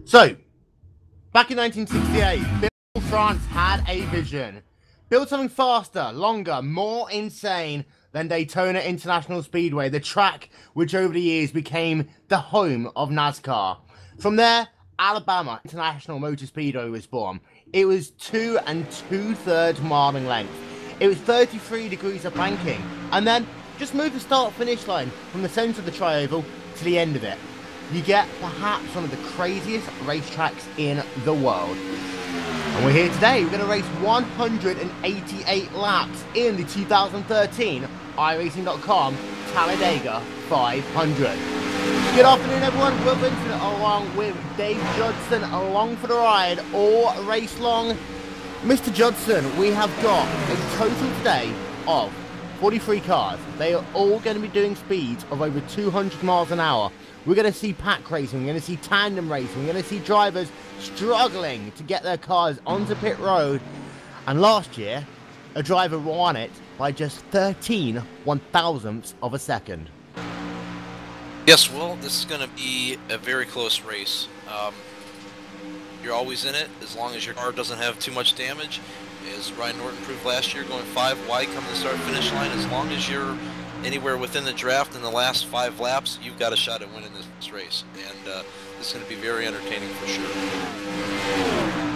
So, back in 1968, Bill France had a vision. Build something faster, longer, more insane than Daytona International Speedway, the track which over the years became the home of NASCAR. From there, Alabama International Motor Speedway was born. It was 2 2/3 mile in length. It was 33 degrees of banking, and then just move the start-finish line from the centre of the tri-oval to the end of it. You get perhaps one of the craziest racetracks in the world. And we're here today. We're going to race 188 laps in the 2013 iRacing.com Talladega 500. Good afternoon, everyone. Will Vincent along with Dave Judson along for the ride all race long. Mr. Judson, we have got a total today of 43 cars. They are all going to be doing speeds of over 200 miles an hour. We're going to see pack racing, we're going to see tandem racing, we're going to see drivers struggling to get their cars onto pit road. And last year, a driver won it by just 13 1/1000ths of a second. Yes, well, this is going to be a very close race. You're always in it as long as your car doesn't have too much damage. As Ryan Norton proved last year, going 5 wide come the start-finish line, as long as you're anywhere within the draft in the last 5 laps, you've got a shot at winning this race. And this is going to be very entertaining for sure.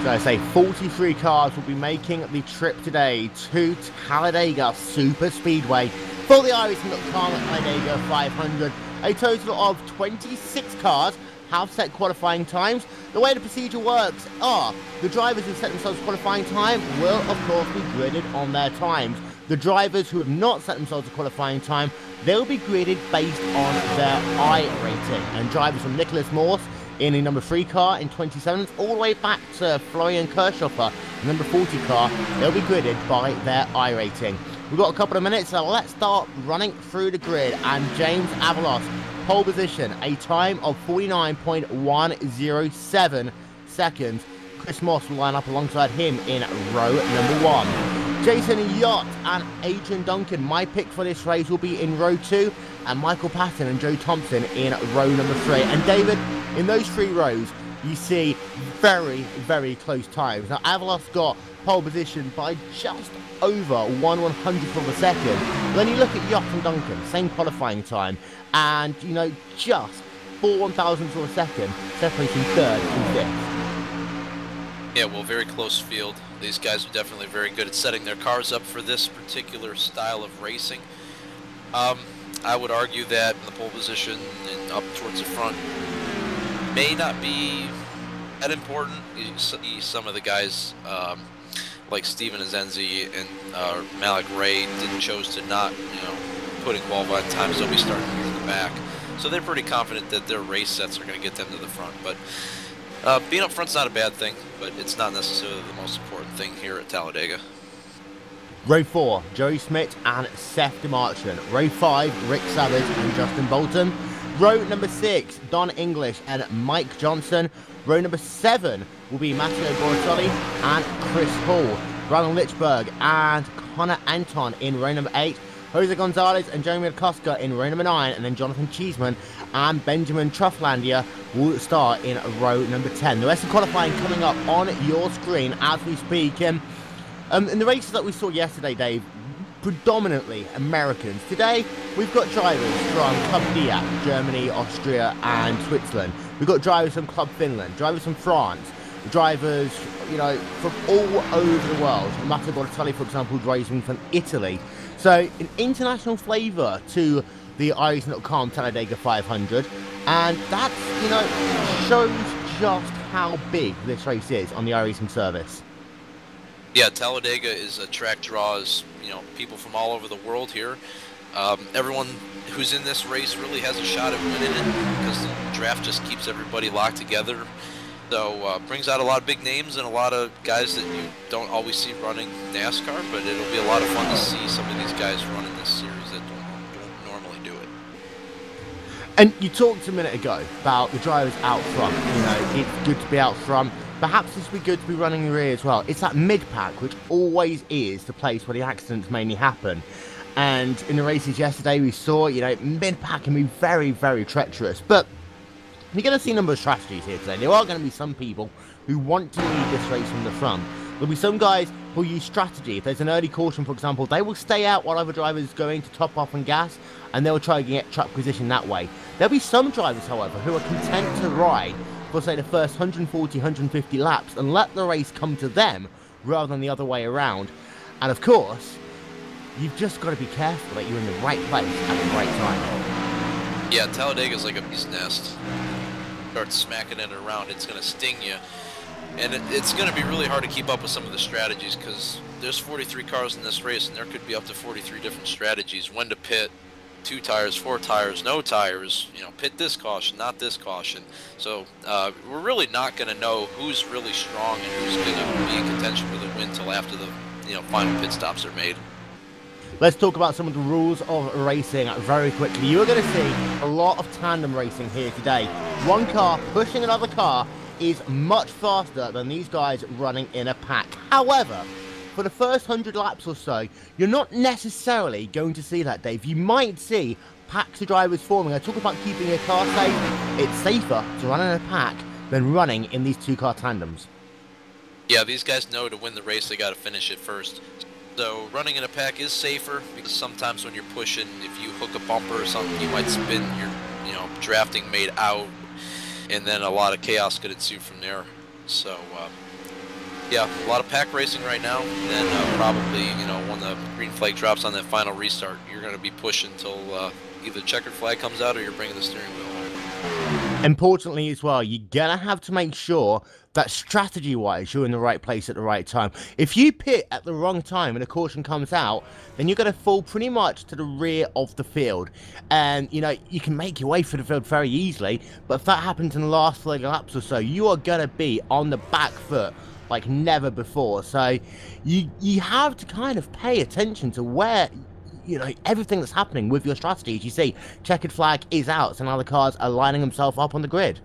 So I say 43 cars will be making the trip today to Talladega Super Speedway for the iRacing.com Talladega 500. A total of 26 cars have set qualifying times. The way the procedure works are the drivers who set themselves qualifying time will of course be gridded on their times. The drivers who have not set themselves a qualifying time, they'll be gridded based on their I rating. And drivers from Nicholas Morse in the number 3 car in 27th, all the way back to Florian Kirchhoffer, number 40 car, they'll be gridded by their I rating. We've got a couple of minutes, so let's start running through the grid. And James Avalos, pole position, a time of 49.107 seconds. Chris Moss will line up alongside him in row number 1. Jason Yacht and Adrian Duncan, my pick for this race, will be in row 2, and Michael Patton and Joe Thompson in row number 3. And David, in those 3 rows, you see very, very close times. Now, Avalos got pole position by just over 1/100th of a second. Then you look at Yacht and Duncan, same qualifying time, and, you know, just 4 1/1000ths of a second separating 3rd and 5th. Yeah, well, very close field. These guys are definitely very good at setting their cars up for this particular style of racing. I would argue that the pole position and up towards the front may not be that important. You see some of the guys like Steven Azenzi and Malik Ray chose to not, put in qualifying times. They'll be starting in the back. So they're pretty confident that their race sets are going to get them to the front. But being up front's not a bad thing, but it's not necessarily the most important thing here at Talladega. Row 4, Joey Smith and Seth DeMarchand. Row 5, Rick Savage and Justin Bolton. Row number 6, Don English and Mike Johnson. Row number 7 will be Matteo Bortoli and Chris Hall. Brandon Litchberg and Connor Anton in row number 8. Jose Gonzalez and Jeremy Koska in row number 9, and then Jonathan Cheeseman and Benjamin Trufflandia will start in row number 10. The rest of qualifying coming up on your screen as we speak. In the races that we saw yesterday, Dave, predominantly Americans. Today, we've got drivers from Club Fiat, Germany, Austria, and Switzerland. We've got drivers from Club Finland, drivers from France, drivers, from all over the world. Matteo Bortoli, for example, driving from Italy. So, an international flavour to the iRacing.com Talladega 500, and that, shows just how big this race is on the iRacing service. Yeah, Talladega is a track draws, people from all over the world here. Everyone who's in this race really has a shot at winning it because the draft just keeps everybody locked together. So brings out a lot of big names and a lot of guys that you don't always see running NASCAR, but it'll be a lot of fun to see some of these guys running this series that don't normally do it. And you talked a minute ago about the drivers out front. It's good to be out front. Perhaps this would be good to be running the rear as well. It's that mid-pack, which always is the place where the accidents mainly happen. And in the races yesterday, we saw, mid-pack can be very, very treacherous. But You're going to see a number of strategies here today. There are going to be some people who want to lead this race from the front. There'll be some guys who use strategy. If there's an early caution, for example, they will stay out while other drivers go in to top off and gas, and they'll try and get track position that way. There'll be some drivers, however, who are content to ride for, say, the first 140, 150 laps and let the race come to them rather than the other way around. And of course, you've just got to be careful that you're in the right place at the right time. Yeah, Talladega is like a bee's nest. Start smacking it around, it's going to sting you. And it's going to be really hard to keep up with some of the strategies because there's 43 cars in this race and there could be up to 43 different strategies. When to pit, 2 tires, 4 tires, no tires, you know, pit this caution, not this caution. So we're really not going to know who's really strong and who's going to be in contention for the win until after the final pit stops are made. Let's talk about some of the rules of racing very quickly. You're going to see a lot of tandem racing here today. One car pushing another car is much faster than these guys running in a pack. However, for the first 100 laps or so, you're not necessarily going to see that, Dave. You might see packs of drivers forming. I talk about keeping your car safe. It's safer to run in a pack than running in these 2-car tandems. Yeah, these guys know to win the race, they got to finish it first. So running in a pack is safer because sometimes when you're pushing, if you hook a bumper or something, you might spin your, drafting made out, and then a lot of chaos could ensue from there. So, yeah, a lot of pack racing right now. And probably, when the green flag drops on that final restart, you're going to be pushing until either checkered flag comes out or you're bringing the steering wheel home. Importantly as well, you're going to have to make sure that strategy-wise you're in the right place at the right time. If you pit at the wrong time and a caution comes out, then you're going to fall pretty much to the rear of the field. And, you can make your way through the field very easily, but if that happens in the last 30 laps or so, you are going to be on the back foot like never before. So you have to kind of pay attention to where everything that's happening with your strategy. As you see, checkered flag is out, so now the cars are lining themselves up on the grid.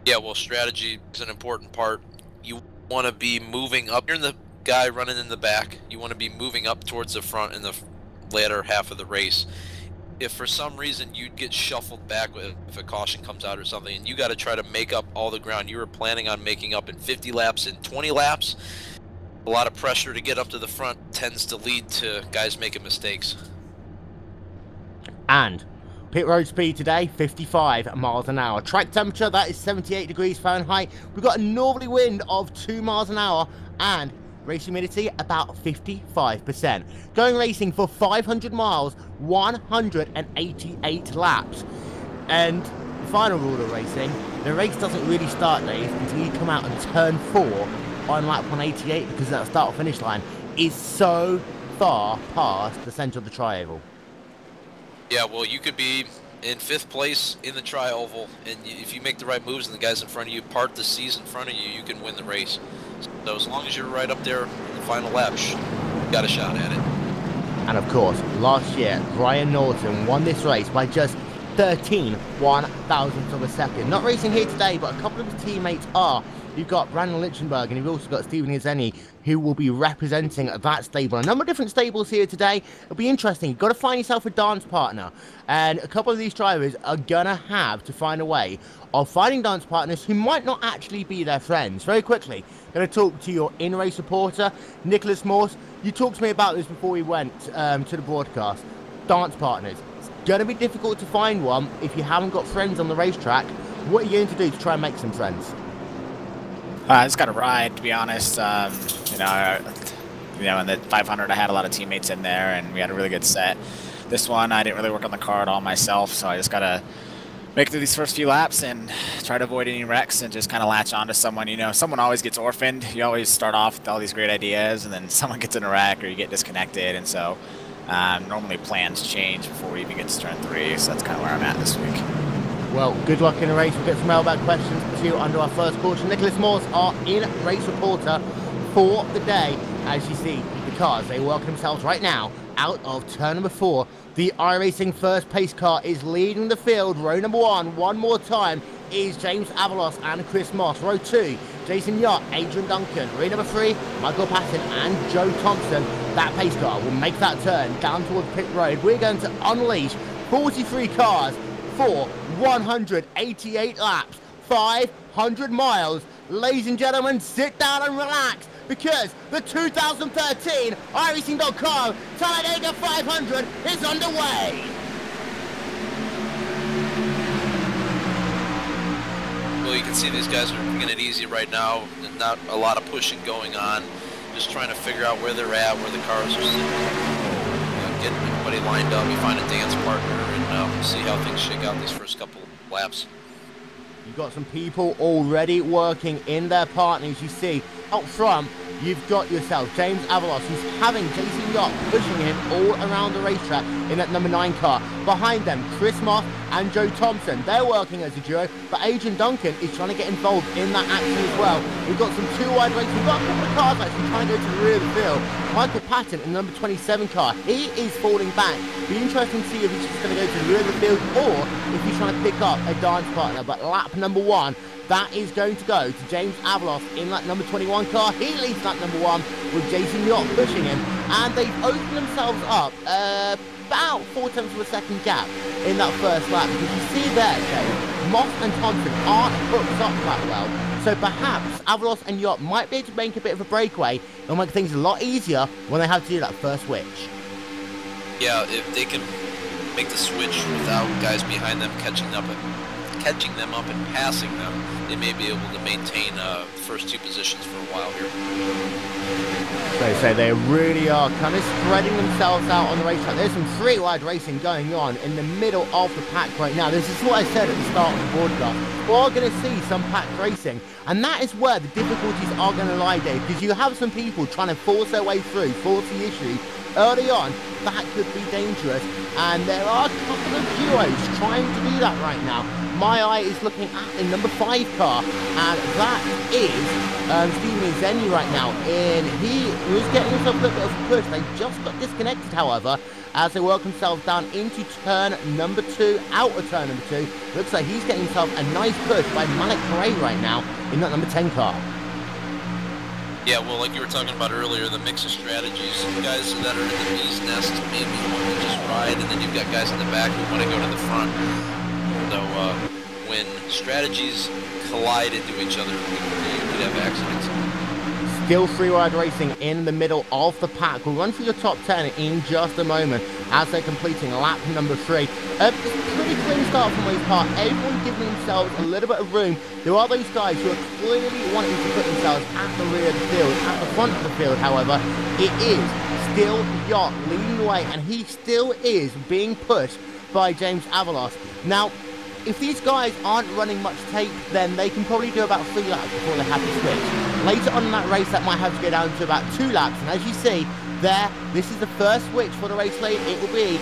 Yeah, well, strategy is an important part. You want to be moving up. You're the guy running in the back. You want to be moving up towards the front in the latter half of the race. If for some reason you get shuffled back if a caution comes out or something, and you got to try to make up all the ground you were planning on making up in 50 laps, in 20 laps, a lot of pressure to get up to the front tends to lead to guys making mistakes. And pit road speed today, 55 miles an hour. Track temperature, that is 78 degrees Fahrenheit. We've got a northerly wind of 2 miles an hour and race humidity about 55%. Going racing for 500 miles, 188 laps. And the final rule of racing, the race doesn't really start, Dave, until you come out and turn 4 on lap 188, because that start finish line is so far past the center of the tri-oval. Yeah, well, you could be in 5th place in the tri-oval, and if you make the right moves and the guys in front of you part the C's in front of you, you can win the race. So as long as you're right up there in the final lap, you got a shot at it. And of course, last year, Ryan Norton won this race by just 13 1,000ths of a second. Not racing here today, but a couple of his teammates are. You've got Brandon Lichtenberg, and you've also got Stephen Izeni, who will be representing that stable. A number of different stables here today. It'll be interesting. You've got to find yourself a dance partner. And a couple of these drivers are going to have to find a way of finding dance partners who might not actually be their friends. Very quickly, I'm going to talk to your in-race reporter, Nicholas Morse. You talked to me about this before we went to the broadcast. Dance partners. It's going to be difficult to find one if you haven't got friends on the racetrack. What are you going to do to try and make some friends? I just got to ride, to be honest. In the 500, I had a lot of teammates in there, and we had a really good set. This one, I didn't really work on the car at all myself, so I just got to make it through these first few laps and try to avoid any wrecks and just kind of latch on to someone. Someone always gets orphaned. You always start off with all these great ideas, and then someone gets in a wreck or you get disconnected, and so normally plans change before we even get to turn 3, so that's kind of where I'm at this week. Well, good luck in the race. We'll get some mailbag questions to you under our first caution. Nicholas Morse, our in-race reporter for the day. As you see, the cars, they welcome themselves right now out of turn number 4. The iRacing first pace car is leading the field. Row number 1, one more time, is James Avalos and Chris Moss. Row 2, Jason Yacht, Adrian Duncan. Row number 3, Michael Patton and Joe Thompson. That pace car will make that turn down towards pit road. We're going to unleash 43 cars for 188 laps, 500 miles. Ladies and gentlemen, sit down and relax, because the 2013 iRacing.com Talladega 500 is underway. Well, you can see these guys are taking it easy right now. Not a lot of pushing going on. Just trying to figure out where they're at, where the cars are sitting. Getting everybody lined up. You find a dance partner, and we'll see how things shake out these first couple laps. You've got some people already working in their partners. You see, up front, you've got yourself James Avalos, who's having Jason Yacht pushing him all around the racetrack in that number 9 car. Behind them, Chris Moss and Joe Thompson. They're working as a duo, but Adrian Duncan is trying to get involved in that action as well. We've got some 2 wide races. We've got a couple of cars actually trying to go to the rear of the field. Michael Patton in the number 27 car. He is falling back. Be interesting to see if he's just going to go to the rear of the field or if he's trying to pick up a dance partner. But lap number 1, that is going to go to James Avalos in that number 21 car. He leads that number 1 with Jason Yacht pushing him. And they've opened themselves up about 0.4 of a second gap in that first lap. Because you see there, Dave, Moss and Thompson aren't hooked up that well. So perhaps Avalos and Yacht might be able to make a bit of a breakaway and make things a lot easier when they have to do that first switch. Yeah, if they can make the switch without guys behind them catching them up and passing them, they may be able to maintain the first 2 positions for a while here. So they really are kind of spreading themselves out on the racetrack. There's some 3-wide racing going on in the middle of the pack right now. This is what I said at the start of the broadcast. We're going to see some pack racing, and that is where the difficulties are going to lie, Dave, because you have some people trying to force their way through, force the issue early on. That could be dangerous, and there are a couple of duos trying to do that right now. My eye is looking at the number 5 car, and that is Stephen Izeni right now, and he was getting himself a little bit of a push. They just got disconnected, however, as they work themselves down into turn number 2, out of turn number 2. Looks like he's getting himself a nice push by Malik Gray right now in that number 10 car. Yeah, well, like you were talking about earlier, the mix of strategies. Guys that are in the bee's nest maybe want to just ride, and then you've got guys in the back who want to go to the front. So when strategies collide into each other, you could have accidents. Still 3-wide racing in the middle of the pack. We'll run through your top 10 in just a moment as they're completing lap number 3. It's a pretty clean start from most part. Everyone giving themselves a little bit of room. There are those guys who are clearly wanting to put themselves at the rear of the field. At the front of the field, however, it is still Yacht leading the way, and he still is being pushed by James Avalos. Now, if these guys aren't running much tape, then they can probably do about 3 laps before they have to switch. Later on in that race, that might have to go down to about 2 laps. And as you see there, this is the first switch for the race lane. It will be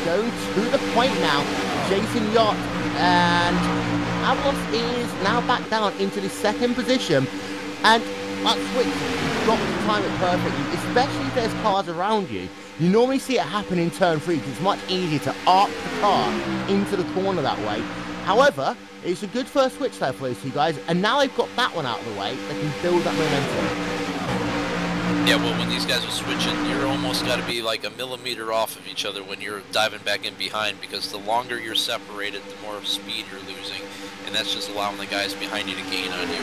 going to the point now. Jason Yacht and Avalos is now back down into the 2nd position. And that switch, you've got to time it perfectly, especially if there's cars around you. You normally see it happen in turn 3 because it's much easier to arc the car into the corner that way. However, it's a good first switch there for those 2 guys, and now they've got that one out of the way, they can build that momentum. Yeah, well, when these guys are switching, you're almost got to be like a millimeter off of each other when you're diving back in behind, because the longer you're separated, the more speed you're losing, and that's just allowing the guys behind you to gain on you.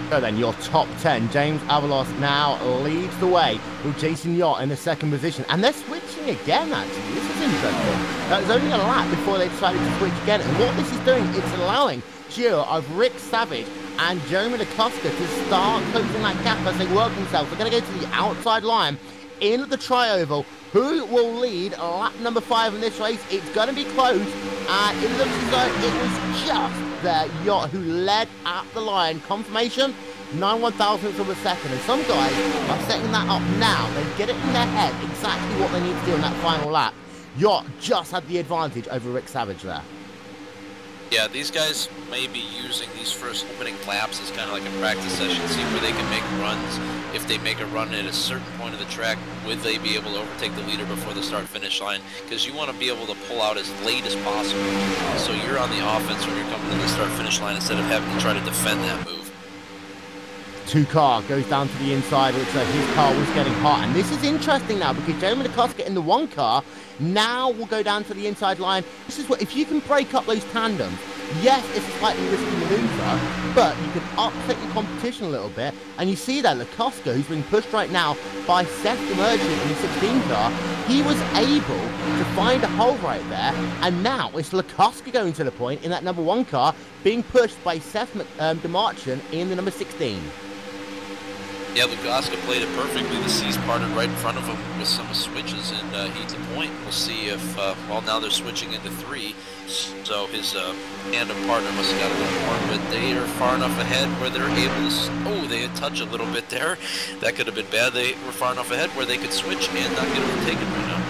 So then, your top 10, James Avalos now leads the way with Jason Yacht in the 2nd position. And they're switching again, actually. This is interesting. That was only a lap before they decided to switch again. And what this is doing, it's allowing duo of Rick Savage and Jeremy DeCosta to start closing that gap as they work themselves. They're going to go to the outside line in the tri-oval. Who will lead lap number 5 in this race? It's going to be close. And it looks as though it was just their Yacht who led at the line. Confirmation, 9/1000ths of a second. And some guys are setting that up now. They get it in their head exactly what they need to do in that final lap. Yacht just had the advantage over Rick Savage there. Yeah, these guys may be using these first opening laps as kind of like a practice session, see where they can make runs. If they make a run at a certain point of the track, would they be able to overtake the leader before the start-finish line? Because you want to be able to pull out as late as possible, so you're on the offense when you're coming to the start-finish line instead of having to try to defend that move. Two-car goes down to the inside, which his car was getting hot. And this is interesting now because Jeremy DeCosta in the one car now will go down to the inside line. This is what, if you can break up those tandems, yes, it's a slightly risky maneuver, but you can upset your competition a little bit. And you see that DeCosta, who's being pushed right now by Seth Demerchant in the 16 car, he was able to find a hole right there. And now it's DeCosta going to the point in that number 1 car, being pushed by Seth Demerchant in the number 16. Yeah, Lugoska played it perfectly. The C's parted right in front of him with some switches, and he's the point. We'll see if, well, now they're switching into 3, so his tandem partner must have got a little more, but they are far enough ahead where they're able to, oh, they touch a little bit there. That could have been bad. They were far enough ahead where they could switch and not get overtaken right now.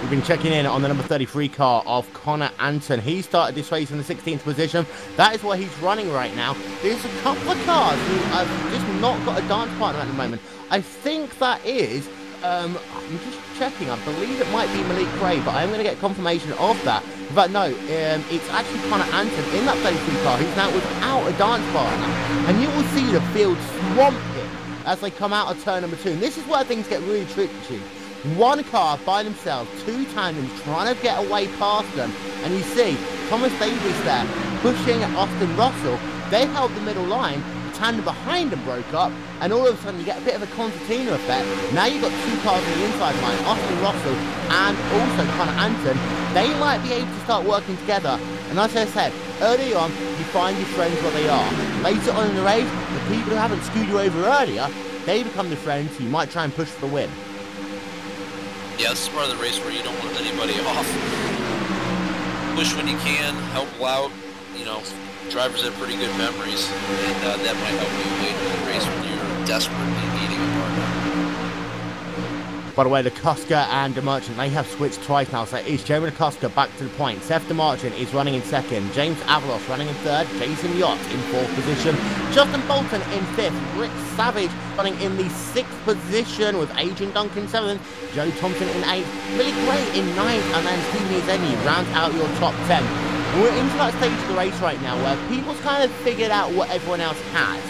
We've been checking in on the number 33 car of Connor Anton. He started this race in the 16th position. That is where he's running right now. There's a couple of cars who have just not got a dance partner at the moment. I think that is, I'm just checking, I believe it might be Malik Gray, but I'm going to get confirmation of that. But no, it's actually Connor Anton in that 33 car who's now without a dance partner. And you will see the field swamp him as they come out of turn number 2. And this is where things get really tricky. One car by themselves, 2 tandems trying to get away past them, and you see Thomas Davis there pushing Austin Russell. They held the middle line, the tandem behind them broke up, and all of a sudden you get a bit of a concertina effect. Now you've got 2 cars on the inside line, Austin Russell and also Connor Anton. They might be able to start working together, and as I said, early on you find your friends where they are. Later on in the race, the people who haven't screwed you over earlier, they become the friends who you might try and push for the win. Yeah, this is part of the race where you don't want anybody off. Push when you can, help out. You know, drivers have pretty good memories, and that might help you later in the race when you're desperately needing a partner. By the way, DeCosta and Demerchant, they have switched twice now, so it's Jeremy DeCosta back to the point. Seth Demerchant is running in 2nd. James Avalos running in 3rd. Jason Yacht in 4th position. Justin Bolton in 5th. Rick Savage running in the 6th position with Adrian Duncan in 7th. Joe Thompson in 8th. Billy Gray in 9th. And then Steve Mizeni rounds out your top 10. And we're into that stage of the race right now where people's kind of figured out what everyone else has.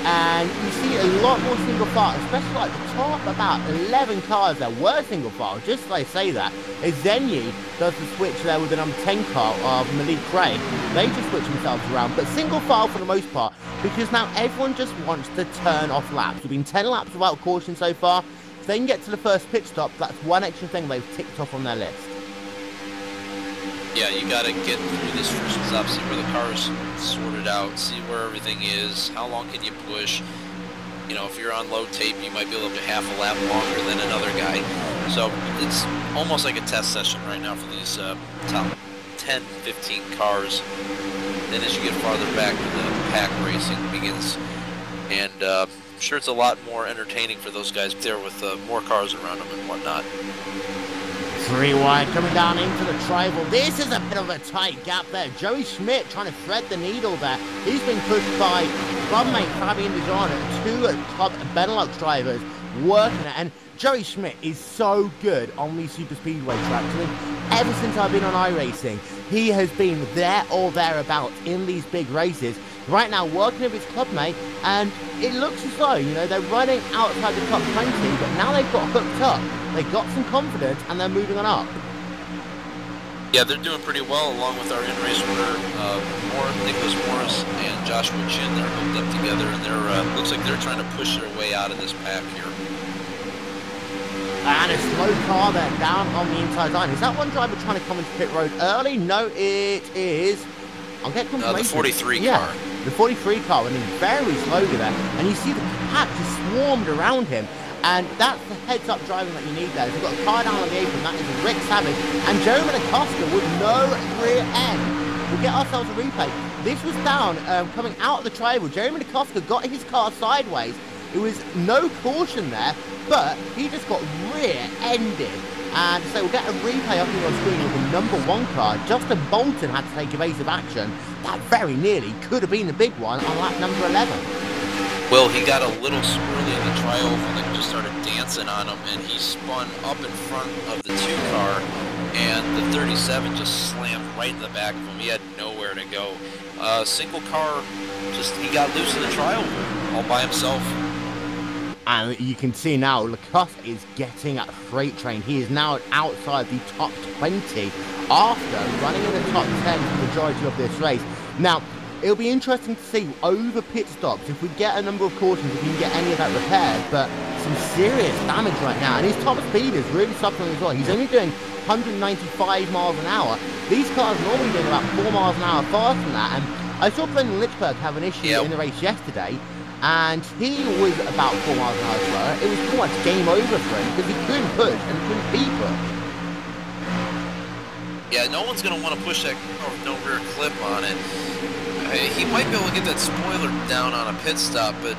And you see a lot more single file, especially like the top about 11 cars that were single file, just as I say that, as Zenyi does the switch there with the number 10 car of Malik Gray. They just switch themselves around, but single file for the most part, because now everyone just wants to turn off laps. We've been 10 laps without caution so far. If they can get to the first pit stop, that's one extra thing they've ticked off on their list. Yeah, you gotta get through this first stop, see where the car's sorted out, see where everything is, how long can you push. You know, if you're on low tape, you might be able to half a lap longer than another guy. So it's almost like a test session right now for these top 10, 15 cars. Then as you get farther back, the pack racing begins. And I'm sure it's a lot more entertaining for those guys there with more cars around them and whatnot. 3 wide coming down into the tribal. This is a bit of a tight gap there. Joey Schmidt trying to thread the needle there. He's been pushed by clubmate Fabian DeJarno, 2 club Benelux drivers working it. And Joey Schmidt is so good on these super speedway tracks. I mean, ever since I've been on iRacing, he has been there or thereabouts in these big races. Right now, working with his clubmate, and it looks as though, you know, they're running outside the top 20, but now they've got hooked up. They got some confidence, and they're moving on up. Yeah, they're doing pretty well, along with our in-race winner, Nicholas Morris and Joshua Chin. They're hooked up together, and they're looks like they're trying to push their way out of this pack here. And a slow car there, down on the inside line. Is that one driver trying to come into pit road early? No, it is. I'll get confirmation. The 43 yeah, car. The 43 car went in very slowly there. And you see the pack just swarmed around him. And that's the heads-up driving that you need there. You've got a car down on the apron. That is Rick Savage. And Jeremy DeCosta with no rear end. We'll get ourselves a replay. This was down, coming out of the tribal. Jeremy DeCosta got his car sideways. There was no caution there, but he just got rear-ended. And so we'll get a replay up here on screen of the number 1 car. Justin Bolton had to take evasive action. That very nearly could have been the big one on lap number 11. Well, he got a little squirrely in the tri-oval and just started dancing on him, and he spun up in front of the 2 car, and the 37 just slammed right in the back of him. He had nowhere to go. Single car, just he got loose in the tri-oval. all by himself. And you can see now, Lacoste is getting at freight train. He is now outside the top 20 after running in the top 10 for the majority of this race. Now, it'll be interesting to see over pit stops if we get a number of cautions, if we can get any of that repaired. But some serious damage right now, and his top speed is really suffering as well. He's only doing 195 miles an hour. These cars are normally doing about 4 miles an hour faster than that. And I saw Brendan Lichberg have an issue in the race yesterday, and he was about 4 miles an hour slower. It was pretty much game over for him because he couldn't push and couldn't be pushed. Yeah, no one's going to want to push that car with no rear clip on it. He might be able to get that spoiler down on a pit stop, but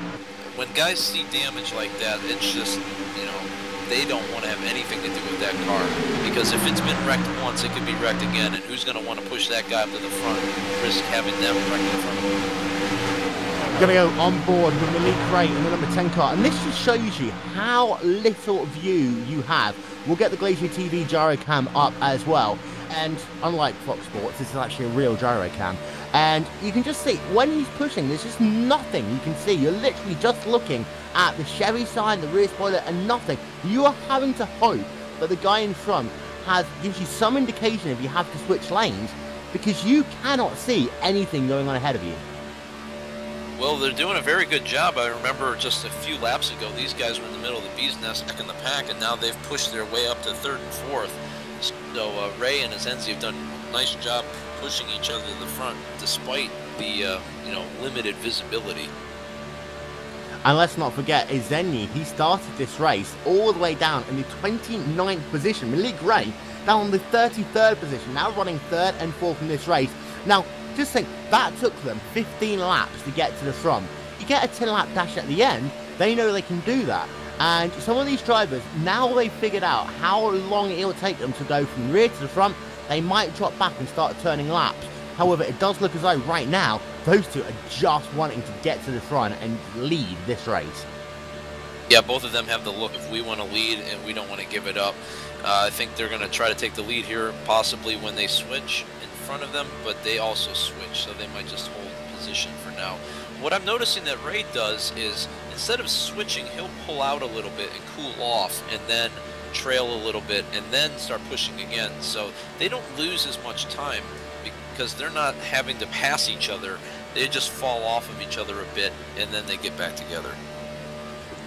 when guys see damage like that, it's just, you know, they don't want to have anything to do with that car. Because if it's been wrecked once, it could be wrecked again, and who's going to want to push that guy up to the front and risk having them wrecked in front of him? Going to go on board with Malik Ray in the number 10 car, and this just shows you how little view you have. We'll get the GlacierTV gyro cam up as well, and unlike Fox Sports, this is actually a real gyro cam, and you can just see when he's pushing, there's just nothing you can see. You're literally just looking at the Chevy side, the rear spoiler, and nothing. You are having to hope that the guy in front gives you some indication if you have to switch lanes, because you cannot see anything going on ahead of you. Well, they're doing a very good job. I remember just a few laps ago, these guys were in the middle of the bee's nest back in the pack, and now they've pushed their way up to 3rd and 4th. So Ray and Azenzi have done a nice job pushing each other to the front, despite the you know, limited visibility. And let's not forget, Azenzi, he started this race all the way down in the 29th position. Malik Ray down on the 33rd position, now running 3rd and 4th in this race. Now, just think, that took them 15 laps to get to the front. You get a 10-lap dash at the end, they know they can do that. And some of these drivers, now they've figured out how long it'll take them to go from rear to the front, they might drop back and start turning laps. However, it does look as though right now, those two are just wanting to get to the front and lead this race. Yeah, both of them have the look if we want to lead and we don't want to give it up. I think they're going to try to take the lead here, possibly when they switch in front of them, but they also switch, so they might just hold position for now. What I'm noticing that Ray does is, instead of switching, he'll pull out a little bit and cool off, and then trail a little bit, and then start pushing again. So they don't lose as much time because they're not having to pass each other. They just fall off of each other a bit, and then they get back together.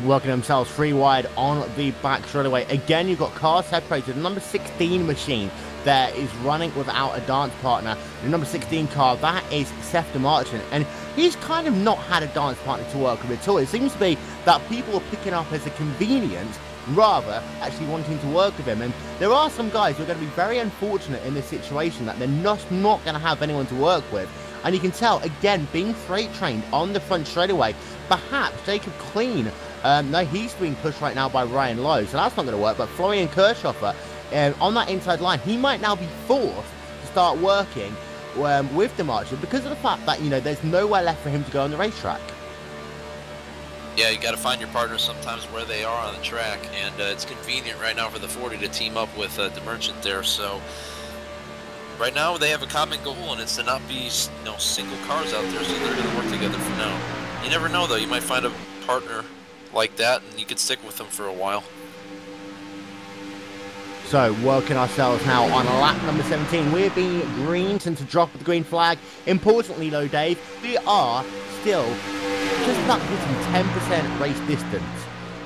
Working themselves free wide on the back straight away. Again, you've got cars separated. The number 16 machine there is running without a dance partner. The number 16 car, that is Seth DeMarchant, and he's kind of not had a dance partner to work with at all. It seems to be that people are picking up as a convenience rather actually wanting to work with him. And there are some guys who are going to be very unfortunate in this situation, that they're just not going to have anyone to work with. And you can tell, again, being freight trained on the front straightaway, perhaps Jacob Clean, no, he's being pushed right now by Ryan Lowe, so that's not going to work. But Florian Kirchhoffer, on that inside line, he might now be forced to start working with DeMarchant because of the fact that, you know, there's nowhere left for him to go on the racetrack. Yeah, you got to find your partners sometimes where they are on the track, and it's convenient right now for the 40 to team up with DeMarchant there. So right now they have a common goal, and it's to not be, you know, single cars out there, so they're going to work together for now. You never know, though. You might find a partner like that, and you could stick with them for a while. So, working ourselves now on lap number 17. We're being green since the drop of the green flag. Importantly, though, Dave, we are still just about hitting 10% race distance.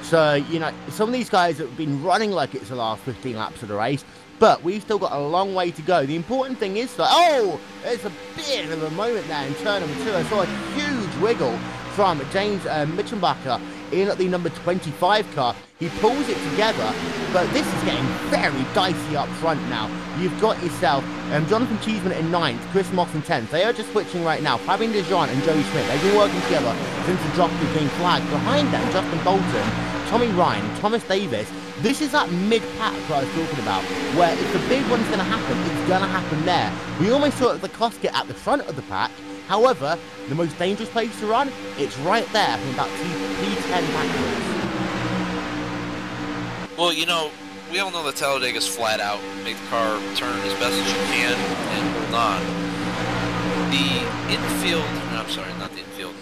So, you know, some of these guys have been running like it's the last 15 laps of the race, but we've still got a long way to go. The important thing is that, oh, there's a bit of a moment there in turn number 2. I saw a huge wiggle from James Mitchenbacher in at the number 25 car. He pulls it together, but this is getting very dicey up front now. You've got yourself Jonathan Cheeseman in 9th, Chris Moss in 10th. They are just switching right now. Fabian DeJean and Joey Schmidt, they've been working together since the drop of the green flag. Behind them, Justin Bolton, Tommy Ryan, Thomas Davis. This is that mid-pack that I was talking about, where if the big one's going to happen, it's going to happen there. We almost saw the Cosket at the front of the pack. However, the most dangerous place to run, it's right there from about P10 backwards. Well, you know, we all know that Talladega's flat out. Make the car turn as best as you can and hold on. The infield, I'm sorry, not the infield,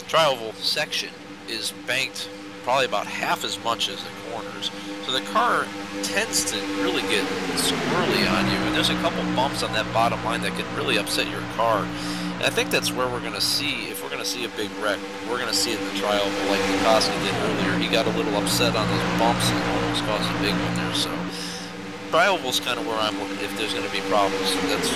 tri-oval section is banked probably about half as much as the corners. So the car tends to really get squirrely on you, and there's a couple bumps on that bottom line that can really upset your car. And I think that's where we're going to see, if we're going to see a big wreck, we're going to see it in the trial like Koski did earlier. He got a little upset on those bumps and almost caused a big one there. So trial was kind of where I'm looking if there's going to be problems. That's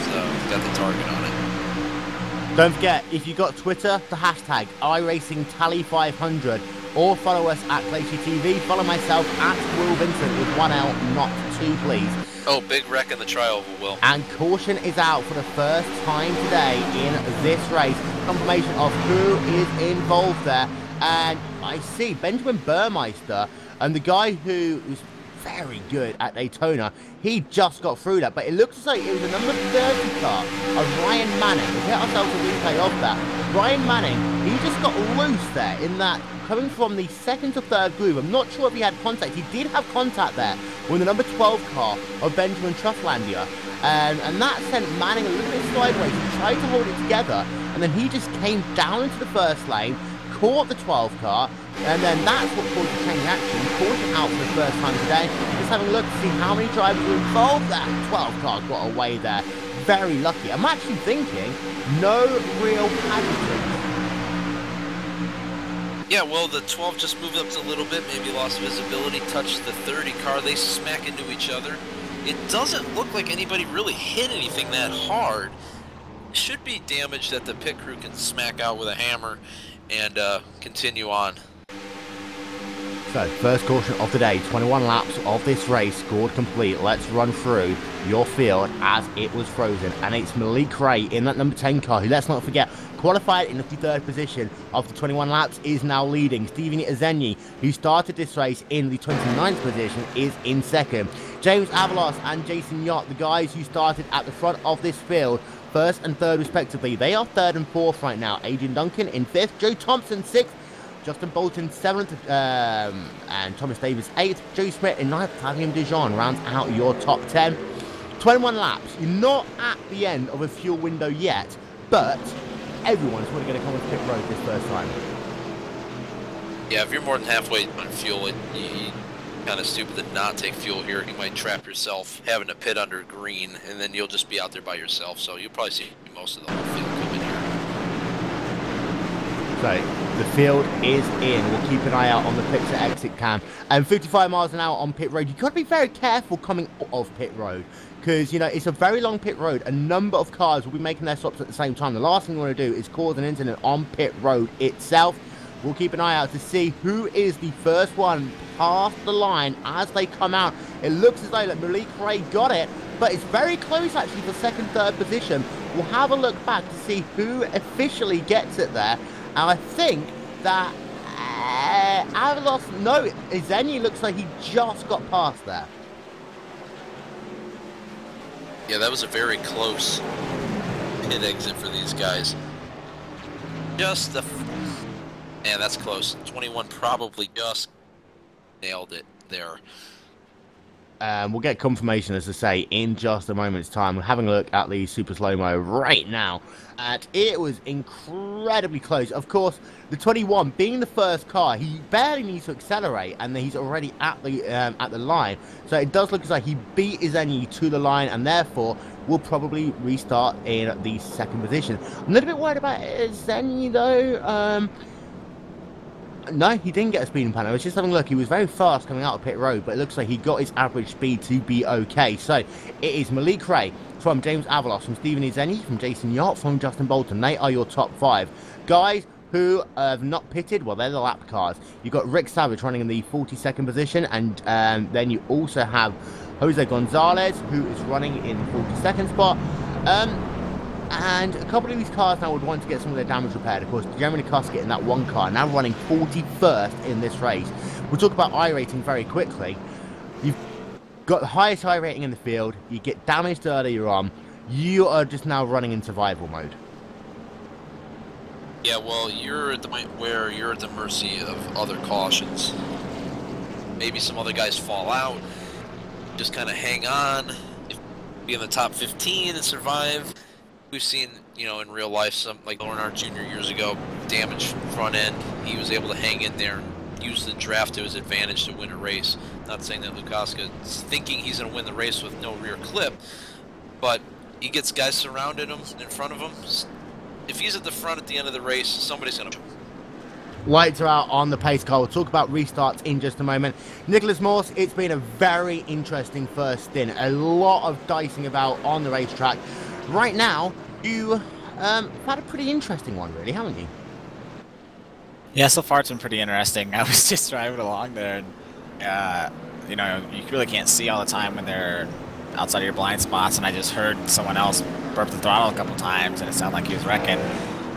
got the target on it. Don't forget, if you got Twitter, the hashtag iRacingTally500, or follow us at GlacierTV. Follow myself at Will Vincent with 1L, not 2, please. Oh, big wreck in the trial, Will. And caution is out for the first time today in this race. Confirmation of who is involved there. And I see Benjamin Burmeister, and the guy who is very good at Daytona, he just got through that. But it looks as though it was a number 30 car of Ryan Manning. We'll get ourselves a replay of that. Ryan Manning, he just got loose there in that, coming from the second to third groove. I'm not sure if he had contact. He did have contact there with the number 12 car of Benjamin Trusslandia. And that sent Manning a little bit sideways. He tried to hold it together, and then he just came down into the first lane, caught the 12 car, and then that's what caused the chain reaction. Caution out for the first time today. Just having a look to see how many drivers were involved. That 12 car got away there. Very lucky. I'm actually thinking no real casualties. Yeah, well, the 12 just moved up a little bit, maybe lost visibility, touched the 30 car. They smack into each other. It doesn't look like anybody really hit anything that hard. Should be damage that the pit crew can smack out with a hammer and continue on. So, first caution of the day, 21 laps of this race scored complete. Let's run through your field as it was frozen. And it's Malik Ray in that number 10 car, who, let's not forget, qualified in the 53rd position after 21 laps, is now leading. Steven Izenyi, who started this race in the 29th position, is in second. James Avalos and Jason Yott, the guys who started at the front of this field, first and third respectively. They are third and fourth right now. Adrian Duncan in fifth, Joe Thompson sixth, Justin Bolton 7th, and Thomas Davis 8th, Joe Smith in 9th, Tavium Dijon rounds out your top 10. 21 laps. You're not at the end of a fuel window yet, but everyone's really going to come to pit road this first time. Yeah, if you're more than halfway on fuel, you kind of stupid to not take fuel here. You might trap yourself having to pit under green, and then you'll just be out there by yourself, so you'll probably see most of the whole field coming here. So, the field is in. We'll keep an eye out on the pit to exit cam. And 55 miles an hour on pit road. You've got to be very careful coming out of pit road, because, you know, it's a very long pit road. A number of cars will be making their stops at the same time. The last thing we want to do is cause an incident on pit road itself. We'll keep an eye out to see who is the first one past the line as they come out. It looks as though Malik Ray got it, but it's very close actually for second, third position. We'll have a look back to see who officially gets it there. And I think that Avalos, no, Izenyi looks like he just got past there. Yeah, that was a very close pit exit for these guys. Just the... Man, that's close. 21 probably just nailed it there. We'll get confirmation, as I say, in just a moment's time. We're having a look at the super slow-mo right now. And it was incredibly close. Of course, the 21, being the first car, he barely needs to accelerate, and he's already at the line. So it does look as though he beat Izenyi to the line, and therefore will probably restart in the second position. I'm a little bit worried about Izenyi, though. No, he didn't get a speeding penalty. I was just having a look. He was very fast coming out of pit road, but it looks like he got his average speed to be okay. So it is Malik Ray from James Avalos, from Steven Izenyi, from Jason Yott, from Justin Bolton. They are your top 5. Guys who have not pitted, well, they're the lap cars. You've got Rick Savage running in the 42nd position, and then you also have Jose Gonzalez, who is running in the 42nd spot. And a couple of these cars now would want to get some of their damage repaired. Of course, Jeremy Koski in that one car, now running 41st in this race. We'll talk about I rating very quickly. You've got the highest I rating in the field. You get damaged earlier on. You are just now running in survival mode. Yeah, well, you're at the point where you're at the mercy of other cautions. Maybe some other guys fall out. Just kind of hang on. Be in the top 15 and survive. We've seen, you know, in real life, some like Lauren Jr. years ago, damaged front end. He was able to hang in there and use the draft to his advantage to win a race. Not saying that Lukaska is thinking he's going to win the race with no rear clip, but he gets guys surrounded him in front of him. If he's at the front at the end of the race, somebody's going to... Lights are out on the pace car. We'll talk about restarts in just a moment. Nicholas Morse, it's been a very interesting first stint. A lot of dicing about on the racetrack. Right now, you had a pretty interesting one, really, haven't you? Yeah, so far it's been pretty interesting. I was just driving along there, and, you know, you really can't see all the time when they're outside of your blind spots, and I just heard someone else burp the throttle a couple times, and it sounded like he was wrecking.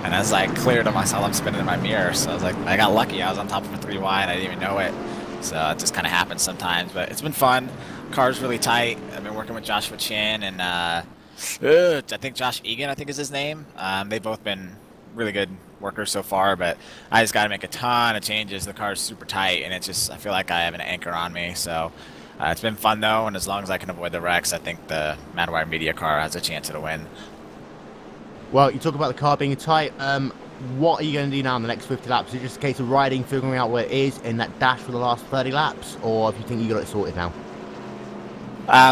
And as I cleared him, I saw them spinning in my mirror, so I was like, I got lucky. I was on top of a 3Y, and I didn't even know it. So it just kind of happens sometimes, but it's been fun. Car's really tight. I've been working with Joshua Chin and I think Josh Egan, I think is his name. They've both been really good workers so far, but I just got to make a ton of changes. The car's super tight, and it's just, I feel like I have an anchor on me. So it's been fun though, and as long as I can avoid the wrecks, I think the Madwire Media car has a chance at a win. Well, you talk about the car being tight. What are you going to do now in the next 50 laps? Is it just a case of riding, figuring out where it is in that dash for the last 30 laps, or if you think you got it sorted now?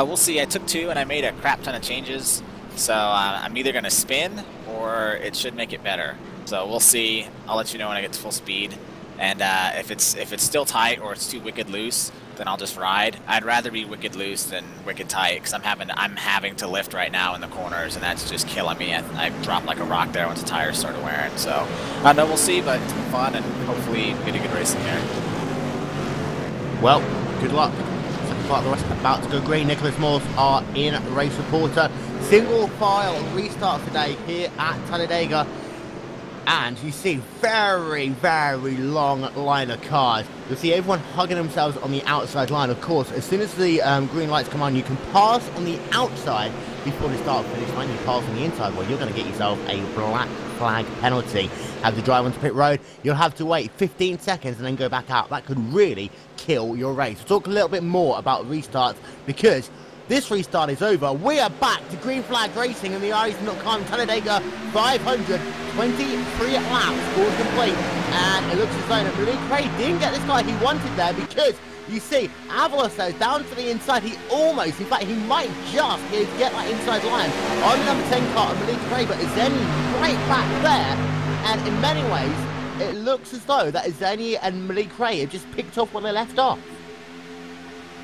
We'll see. I took 2 and I made a crap ton of changes, so I'm either going to spin or it should make it better. So we'll see. I'll let you know when I get to full speed, and if it's still tight or it's too wicked loose, then I'll just ride. I'd rather be wicked loose than wicked tight, because I'm having to lift right now in the corners, and that's just killing me. I dropped like a rock there once the tires started wearing. So I know, we'll see, but it's been fun, and hopefully get a good racing here. Well, good luck. Second part of the rest about to go green. Nicholas Morse, our in-race reporter. Single file restart today here at Talladega. And you see very, very long line of cars. You'll see everyone hugging themselves on the outside line. Of course, as soon as the green lights come on, you can pass on the outside before the start finish line. You pass on the inside, well, you're going to get yourself a black flag penalty. Have to drive onto pit road. You'll have to wait 15 seconds and then go back out. That could really kill your race. We'll talk a little bit more about restarts, because this restart is over. We are back to green flag racing in the Ireland.com Talladega 523 laps, all complete. And it looks as though Malik Craig didn't get this guy he wanted there, because you see Avalos goes down to the inside. He almost, in fact, he might just get that inside line on the number 10 car of Malik Craig, but Izeni right back there. And in many ways, it looks as though that Izeni and Malik Craig have just picked off where they left off.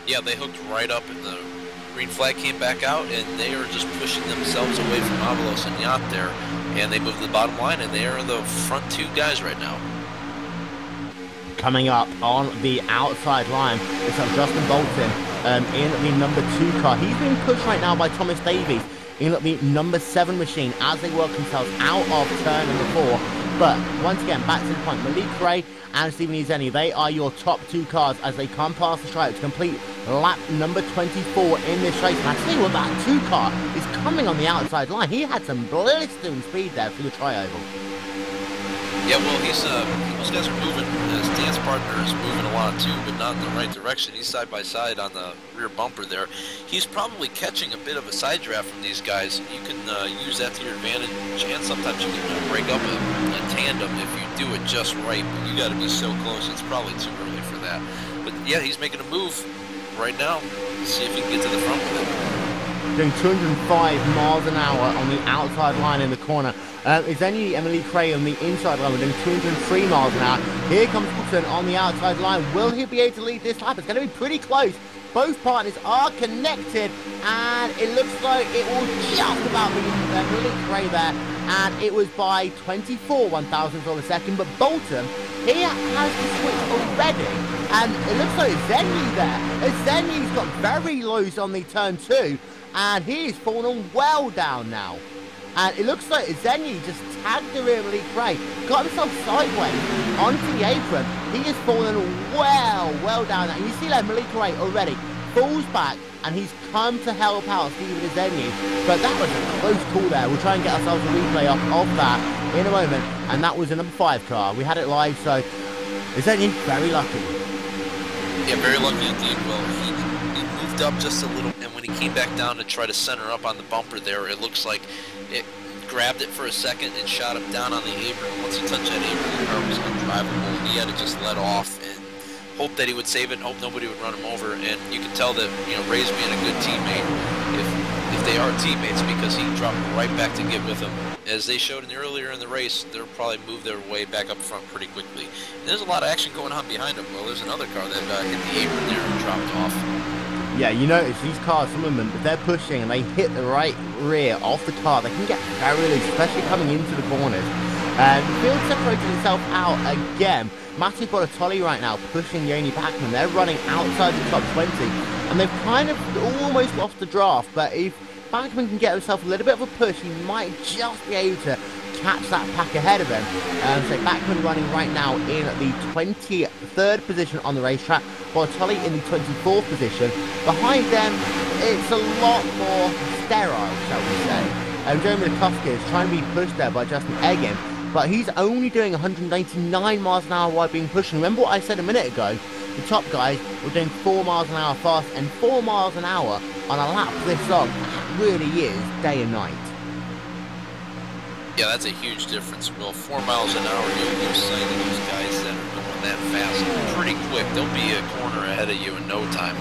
Yeah, they hooked right up, and the green flag came back out, and they are just pushing themselves away from Avalos and Yacht there, and they moved to the bottom line, and they are the front 2 guys right now. Coming up on the outside line, it's Justin Bolton in the number 2 car. He's being pushed right now by Thomas Davies in the number 7 machine as they work themselves out of turn number 4. But once again, back to the point, Malik Craig and Stephen Izeni, they are your top 2 cars as they come past the stripe to complete lap number 24 in this race. And I tell you what, that 2 car is coming on the outside line. He had some blistering speed there through the tri-oval. Yeah, well, those guys are moving. His dance partner is moving a lot too, but not in the right direction. He's side by side on the rear bumper there. He's probably catching a bit of a side draft from these guys. You can use that to your advantage, and sometimes you can break up a tandem if you do it just right. But you got to be so close. It's probably too early for that. But yeah, he's making a move right now. Let's see if he can get to the front with it. Doing 205 miles an hour on the outside line in the corner. Izeni and Malik Craig on the inside line. We're doing 203 miles an hour. Here comes Wilson on the outside line. Will he be able to lead this lap? It's going to be pretty close. Both partners are connected, and it looks like it will just about be Malik Craig there. And it was by 24 1,000ths of a second. But Bolton, he has the switch already. And it looks like Izeni there. Izeni's got very lows on the turn 2. And he is falling well down now. And it looks like Izeni just tagged the rear Malik Craig, got himself sideways onto the apron. He is falling well down now. And you see that Malik Craig already falls back, and he's come to help out Stephen Izeni. But that was a close call there. We'll try and get ourselves a replay of that in a moment. And that was a number 5 car. We had it live, so Izeni very lucky. Yeah, very lucky indeed. Well, he moved up just a little, and when he came back down to try to center up on the bumper there, it looks like grabbed it for a second and shot him down on the apron. Once he touched that apron, the car was undrivable. He had to just let off and hope that he would save it and hope nobody would run him over. And you can tell that, you know, Ray's being a good teammate if they are teammates, because he dropped right back to get with him. As they showed earlier in the race, they'll probably move their way back up front pretty quickly. And there's a lot of action going on behind them. Well, there's another car that hit the apron there and dropped off. Yeah, you notice these cars, some of them, if they're pushing and they hit the right rear of the car, they can get very loose, especially coming into the corners. The field separated itself out again. Matthew Bortoli right now pushing Yoni Backman. They're running outside the top 20, and they've kind of almost lost the draft. But if Backman can get himself a little bit of a push, he might just be able to catch that pack ahead of him. So Backman running right now in the 23rd position on the racetrack, Bortoli in the 24th position. Behind them, it's a lot more sterile, shall we say. Jeremy Lutkowski is trying to be pushed there by Justin Egan, but he's only doing 199 miles an hour while being pushed. Remember what I said a minute ago? The top guys were doing 4 miles an hour fast, and 4 miles an hour on a lap this long really is day and night. Yeah, that's a huge difference. Well, 4 miles an hour, you'll lose sight of those guys that are going that fast pretty quick. They'll be a corner ahead of you in no time.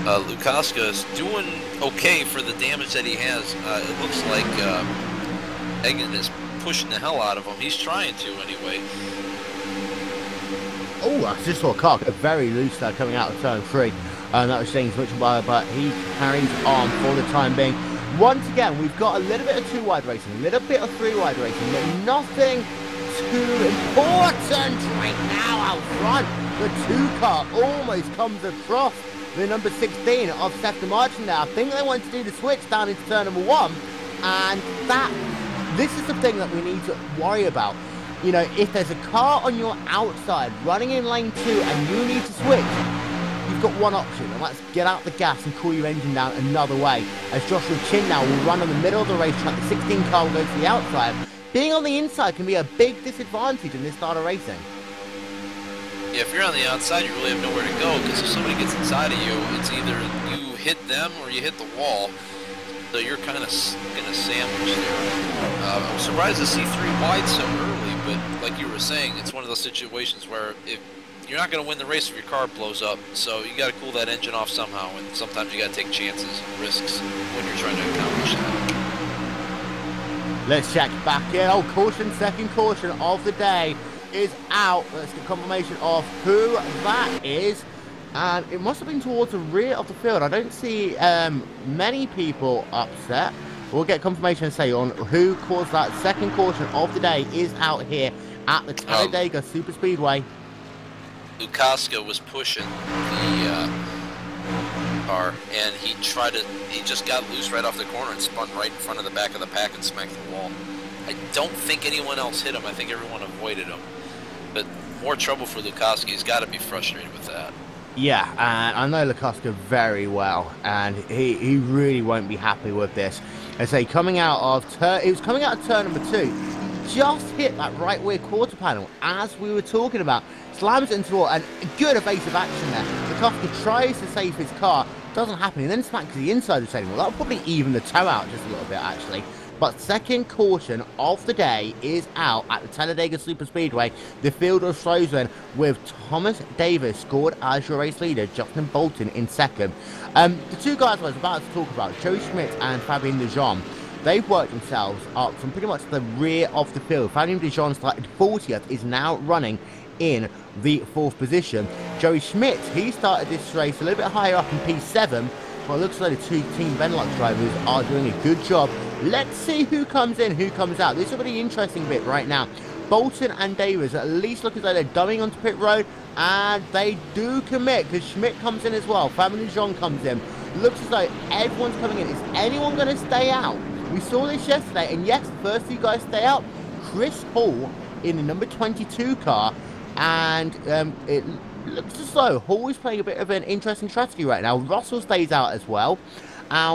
Lukaska is doing okay for the damage that he has. It looks like Egan is pushing the hell out of him. He's trying to anyway. Oh, I just saw a car very loose there coming out of turn 3. That was James Mitchell, but he carries on for the time being. Once again, we've got a little bit of 2-wide racing, a little bit of 3-wide racing, but nothing too important right now out front. The 2-car almost comes across the number 16 of Seth DeMartin there. I think they want to do the switch down into turn number 1, and this is the thing that we need to worry about. You know, if there's a car on your outside running in lane 2 and you need to switch, you've got one option, and that's get out the gas and cool your engine down another way. As Joshua Chin now will run in the middle of the racetrack, the 16 car will go to the outside. Being on the inside can be a big disadvantage in this style of racing. Yeah, if you're on the outside, you really have nowhere to go, because if somebody gets inside of you, it's either you hit them or you hit the wall. So you're kind of in a sandwich there. I'm surprised to see 3 wide so early, but like you were saying, it's one of those situations where if you're not going to win the race if your car blows up, so you got to cool that engine off somehow, and sometimes you got to take chances and risks when you're trying to accomplish that. Let's check back in. Oh, caution, second caution of the day is out. Let's get confirmation of who that is. And it must have been towards the rear of the field. I don't see many people upset. We'll get confirmation and say on who caused that. Second caution of the day is out here at the Talladega Super Speedway. Lukaska was pushing the car, and he just got loose right off the corner and spun right in front of the back of the pack and smacked the wall. I don't think anyone else hit him. I think everyone avoided him. But more trouble for Lukaska. He's got to be frustrated with that. Yeah, and I know Lukaska very well, and he really won't be happy with this. I say coming out of turn number 2, just hit that right rear quarter panel as we were talking about. Slams into the wall, and good evasive action there. Lukaska tries to save his car, doesn't happen, and then smacks the inside of the stadium. Well, that'll probably even the toe out just a little bit actually. But second caution of the day is out at the Talladega Super Speedway. The field was frozen with Thomas Davis scored as your race leader, Justin Bolton in second. The 2 guys I was about to talk about, Joey Schmidt and Fabien Dejean, they've worked themselves up from pretty much the rear of the field. Fabien Dejean started 40th, is now running in the 4th position. Joey Schmidt, he started this race a little bit higher up in P7. Well, it looks like the 2 Team Benelux drivers are doing a good job. Let's see who comes in, who comes out. This is a really interesting bit right now. Bolton and Davis at least look as though they're dumbing onto pit road, and they do commit because Schmidt comes in as well. Fabien Dejean comes in. Looks as though everyone's coming in. Is anyone going to stay out? We saw this yesterday, and yes, the first 2 guys stay out. Chris Hall in the number 22 car, and it looks as though Hall is playing a bit of an interesting strategy right now. Russell stays out as well.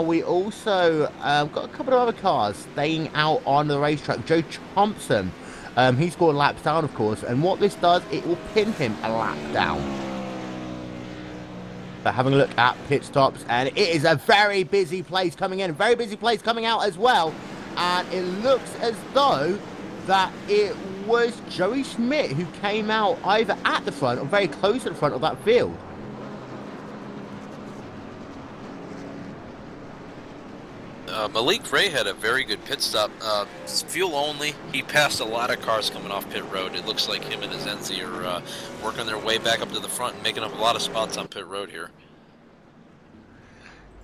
We also got a couple of other cars staying out on the racetrack. Joe Thompson, he's scored laps down, of course, and what this does, it will pin him a lap down. But having a look at pit stops, and it is a very busy place coming in, very busy place coming out as well. and it looks as though that it was Joey Schmidt who came out either at the front or very close to the front of that field. Malik Ray had a very good pit stop. Fuel only. He passed a lot of cars coming off pit road. It looks like him and Azenzi are working their way back up to the front and making up a lot of spots on pit road here.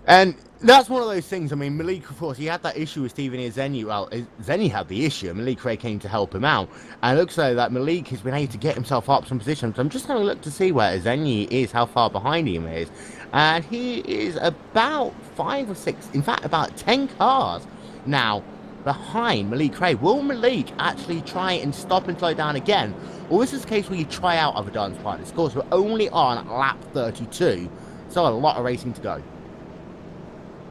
And that's one of those things. I mean, Malik, of course, he had that issue with Stephen Azenzi. Well, Azenzi had the issue, and Malik Ray came to help him out. And it looks like that Malik has been able to get himself up some position. So I'm just going to look to see where Azenzi is, how far behind him is. And he is about 5 or 6, in fact, about 10 cars now behind Malik Ray. Will Malik actually try and stop and slow down again? Or is this a case where you try out other dance partners? Of course, we're only on lap 32, so a lot of racing to go.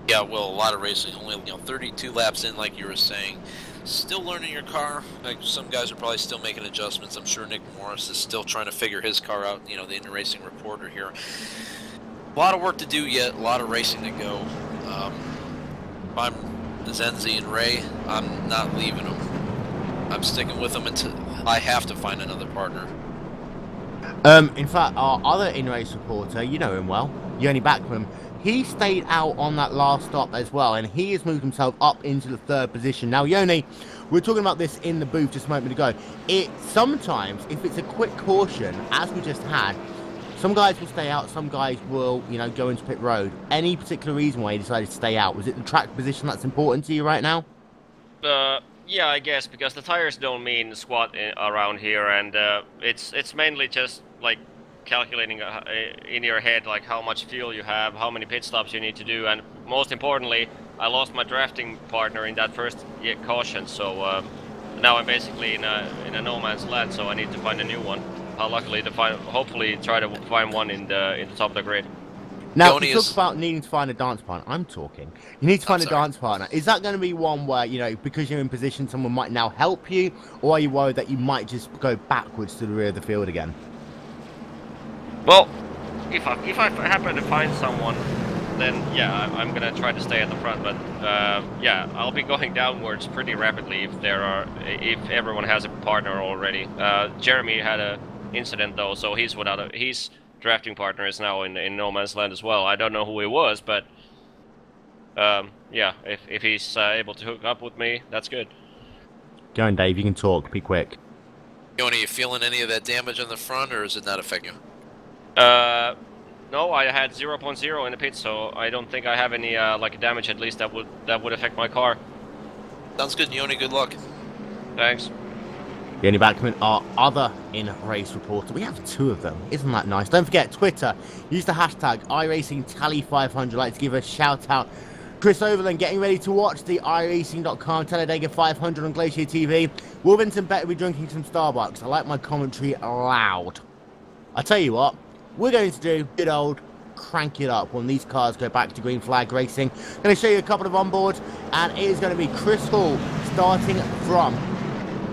Yeah, well, a lot of racing, only 32 laps in, like you were saying. Still learning your car. Like, some guys are probably still making adjustments. I'm sure Nick Morris is still trying to figure his car out. You know, the in-racing reporter here. A lot of work to do yet. A lot of racing to go. If I'm Zenzi and Ray, I'm not leaving them. I'm sticking with them until I have to find another partner. In fact, our other in-race reporter, you know him well, Yoni Backman, he stayed out on that last stop as well, and he has moved himself up into the 3rd position. Now, Yoni, we were talking about this in the booth just a moment ago. Sometimes, if it's a quick caution, as we just had, some guys will stay out, some guys will, you know, go into pit road. Any particular reason why you decided to stay out? Was it the track position that's important to you right now? Yeah, I guess, because the tires don't mean squat around here, and it's mainly just like calculating in your head like how much fuel you have, how many pit stops you need to do, and most importantly, I lost my drafting partner in that first caution, so now I'm basically in a no man's land, so I need to find a new one. Luckily to hopefully try to find one in the top of the grid. Now, you talk about needing to find a dance partner. I'm talking. You need to find a dance partner. Is that going to be one where, you know, because you're in position, someone might now help you, or are you worried that you might just go backwards to the rear of the field again? Well, if I happen to find someone, then yeah, I'm gonna try to stay at the front. But yeah, I'll be going downwards pretty rapidly if everyone has a partner already. Jeremy had a incident though, so he's without his drafting partner is now in no man's land as well. I don't know who he was, but yeah, if he's able to hook up with me, that's good. Go on, Dave. You can talk. Be quick. Yoni, you feeling any of that damage on the front, or is it not affecting you? No, I had 0.0 in the pit, so I don't think I have any like damage at least that would affect my car. Sounds good, Yoni. Good luck. Thanks. Yoni Backman, our other in-race reporter. We have 2 of them. Isn't that nice? Don't forget, Twitter. Use the hashtag iRacingTally500. I'd like to give a shout out. Chris Overland getting ready to watch the iRacing.com Talladega 500 on Glacier TV. Will Vincent better be drinking some Starbucks. I like my commentary loud. I tell you what, we're going to do good old crank it up when these cars go back to green flag racing. Going to show you a couple of onboards, and it is going to be Chris Hall starting from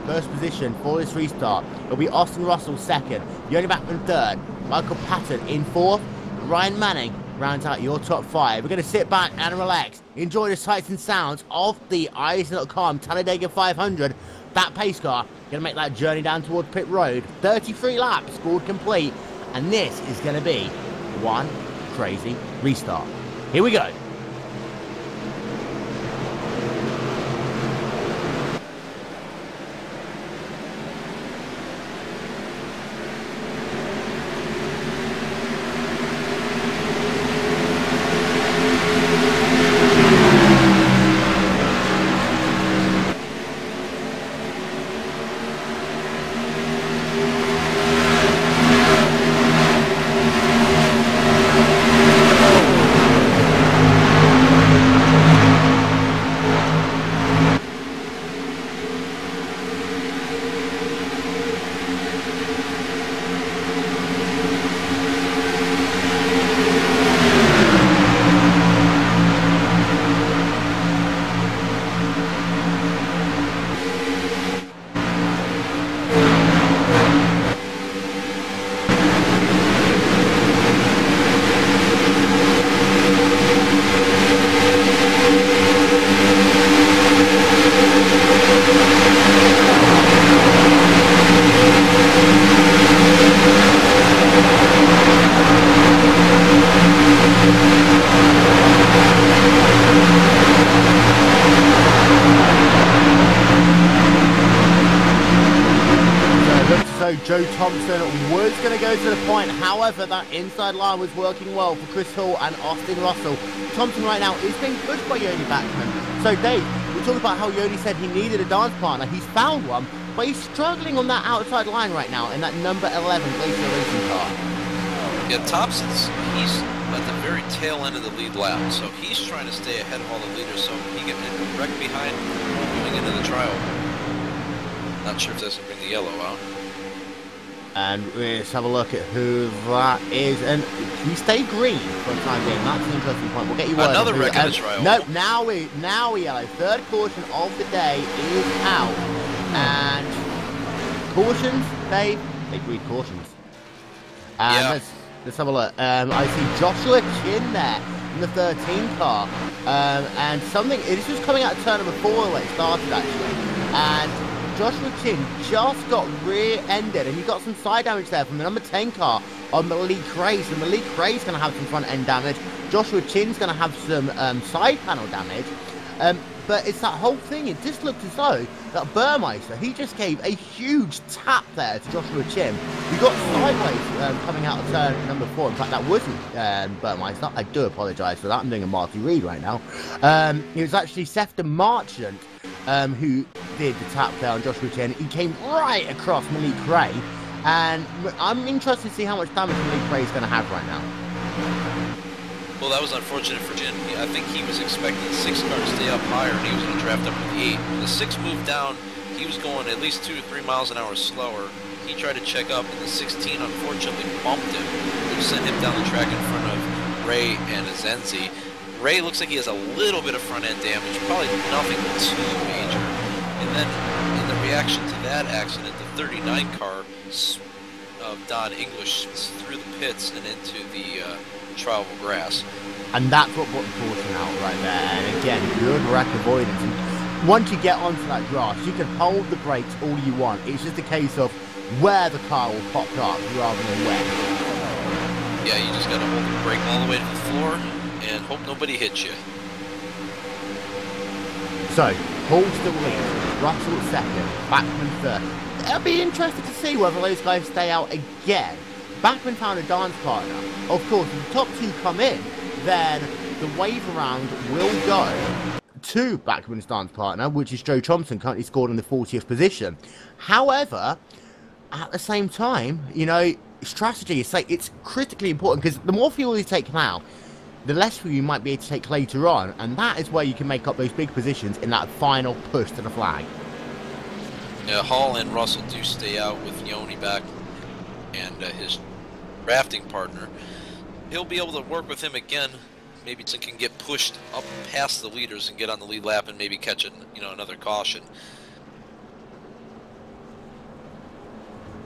1st position for this restart. It'll be Austin Russell 2nd, Yoni Backman 3rd, Michael Patton in 4th, Ryan Manning rounds out your top 5. We're going to sit back and relax, enjoy the sights and sounds of the iRacing.com Talladega 500. That pace car going to make that journey down towards pit road. 33 laps scored complete, and this is going to be one crazy restart. Here we go. Joe Thompson was going to go to the point. However, that inside line was working well for Chris Hall and Austin Russell. Thompson right now is being pushed by Yodi Backman. So Dave, we talked about how Yodi said he needed a dance partner. He's found one, but he's struggling on that outside line right now in that number 11 Glacier racing car. Yeah, Thompson's, he's at the very tail end of the lead lap, so he's trying to stay ahead of all the leaders so he can wreck behind moving into the trial. Not sure if that's going to bring the yellow out. And let's have a look at who that is. And we stay green for the time being. That's an interesting point. We'll get you another wreck in the trial. No, now we yellow. Third caution of the day is out. And cautions, they read cautions. And let's have a look. I see Joshua Chin there in the 13 car. And something, this was coming out of turn number 4 when it started actually. And Joshua Chin just got rear-ended, and he got some side damage there from the number 10 car on Malik Ray. So Malik Ray's going to have some front-end damage. Joshua Chin's going to have some side panel damage. But it's that whole thing. It just looked as though that Burmeister, he just gave a huge tap there to Joshua Chin. He got sideways coming out of turn number 4. In fact, that wasn't Burmeister. I do apologise for that. I'm doing a Marty Reed right now. It was actually Sefton Marchant who did the tap there on Joshua Chin. He came right across Malik Ray, and I'm interested to see how much damage Malik Ray is going to have right now. Well, that was unfortunate for Chin. I think he was expecting the 6 car to stay up higher, and he was going to draft up with the 8. When the 6 moved down, he was going at least 2 to 3 miles an hour slower. He tried to check up, and the 16 unfortunately bumped him, which sent him down the track in front of Ray and Azenzi. Ray looks like he has a little bit of front-end damage, probably nothing too major. And then, in the reaction to that accident, the 39 car of Don English through the pits and into the trial grass. And that's what put the caution out right there. And again, good wreck avoidance. And once you get onto that grass, you can hold the brakes all you want. It's just a case of where the car will pop up rather than where. Yeah, you just got to hold the brake all the way to the floor and hope nobody hits you. So, Hall still leads, Russell second, Backman third. It'll be interesting to see whether those guys stay out again. Backman found a dance partner. Of course, if the top 2 come in, then the wave around will go to Backman's dance partner, which is Joe Thompson, currently scored in the 40th position. However, at the same time, you know, strategy is like, it's critically important, because the more fuel you take now, the less fuel you might be able to take later on, and that is where you can make up those big positions in that final push to the flag. Yeah, Hall and Russell do stay out with Yoni back and his rafting partner. He'll be able to work with him again. Maybe it can get pushed up past the leaders and get on the lead lap and maybe catch another caution.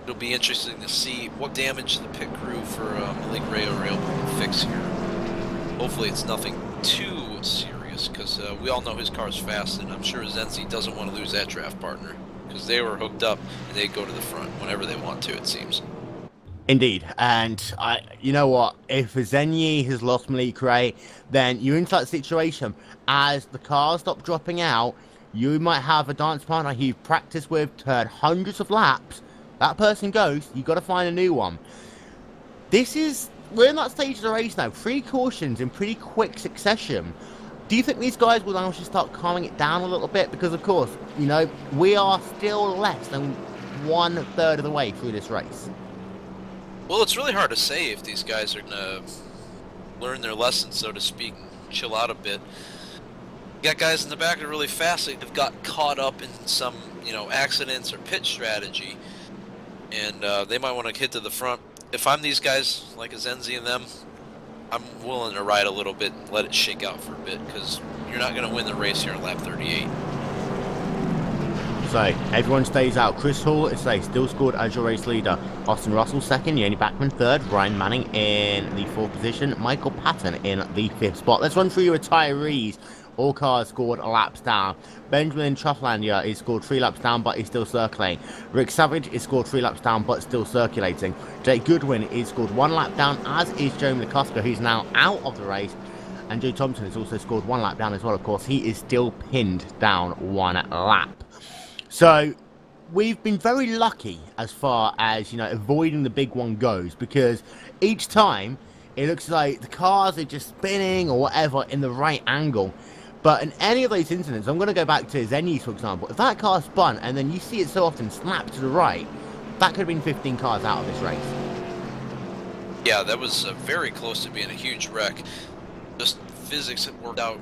It'll be interesting to see what damage the pit crew for Malik Ray are able to fix here. Hopefully it's nothing too serious, because we all know his car's fast, and I'm sure Zenzi doesn't want to lose that draft partner, because they were hooked up and they go to the front whenever they want to, it seems. Indeed, and you know what, if Zenyi has lost Malik Ray, then you're into that situation. As the cars stop dropping out, you might have a dance partner who you've practiced with, turned hundreds of laps. That person goes, you've got to find a new one. We're in that stage of the race now, 3 cautions in pretty quick succession. Do you think these guys will now just start calming it down a little bit? Because of course, you know, we are still less than 1/3 of the way through this race. Well, it's really hard to say if these guys are going to learn their lesson, so to speak, and chill out a bit. You got guys in the back that are really fast that have got caught up in some, accidents or pit strategy, and they might want to hit to the front. If I'm these guys, like Azenzi and them, I'm willing to ride a little bit and let it shake out for a bit, because you're not going to win the race here in lap 38. So, everyone stays out. Chris Hall is still scored as your race leader. Austin Russell second, Yoni Backman third, Ryan Manning in the 4th position, Michael Patton in the 5th spot. Let's run through your retirees. All cars scored laps down. Benjamin Trufflandia is scored 3 laps down, but is still circulating. Rick Savage is scored 3 laps down, but still circulating. Jake Goodwin is scored 1 lap down, as is Joe McCusker, who's now out of the race. And Joe Thompson has also scored 1 lap down as well, of course. He is still pinned down 1 lap. So, we've been very lucky as far as, you know, avoiding the big one goes, because each time it looks like the cars are just spinning or whatever in the right angle. But in any of those incidents, I'm going to go back to Zeny's, for example. If that car spun and then you see it so often snap to the right, that could have been 15 cars out of this race. Yeah, that was very close to being a huge wreck. Just physics had worked out,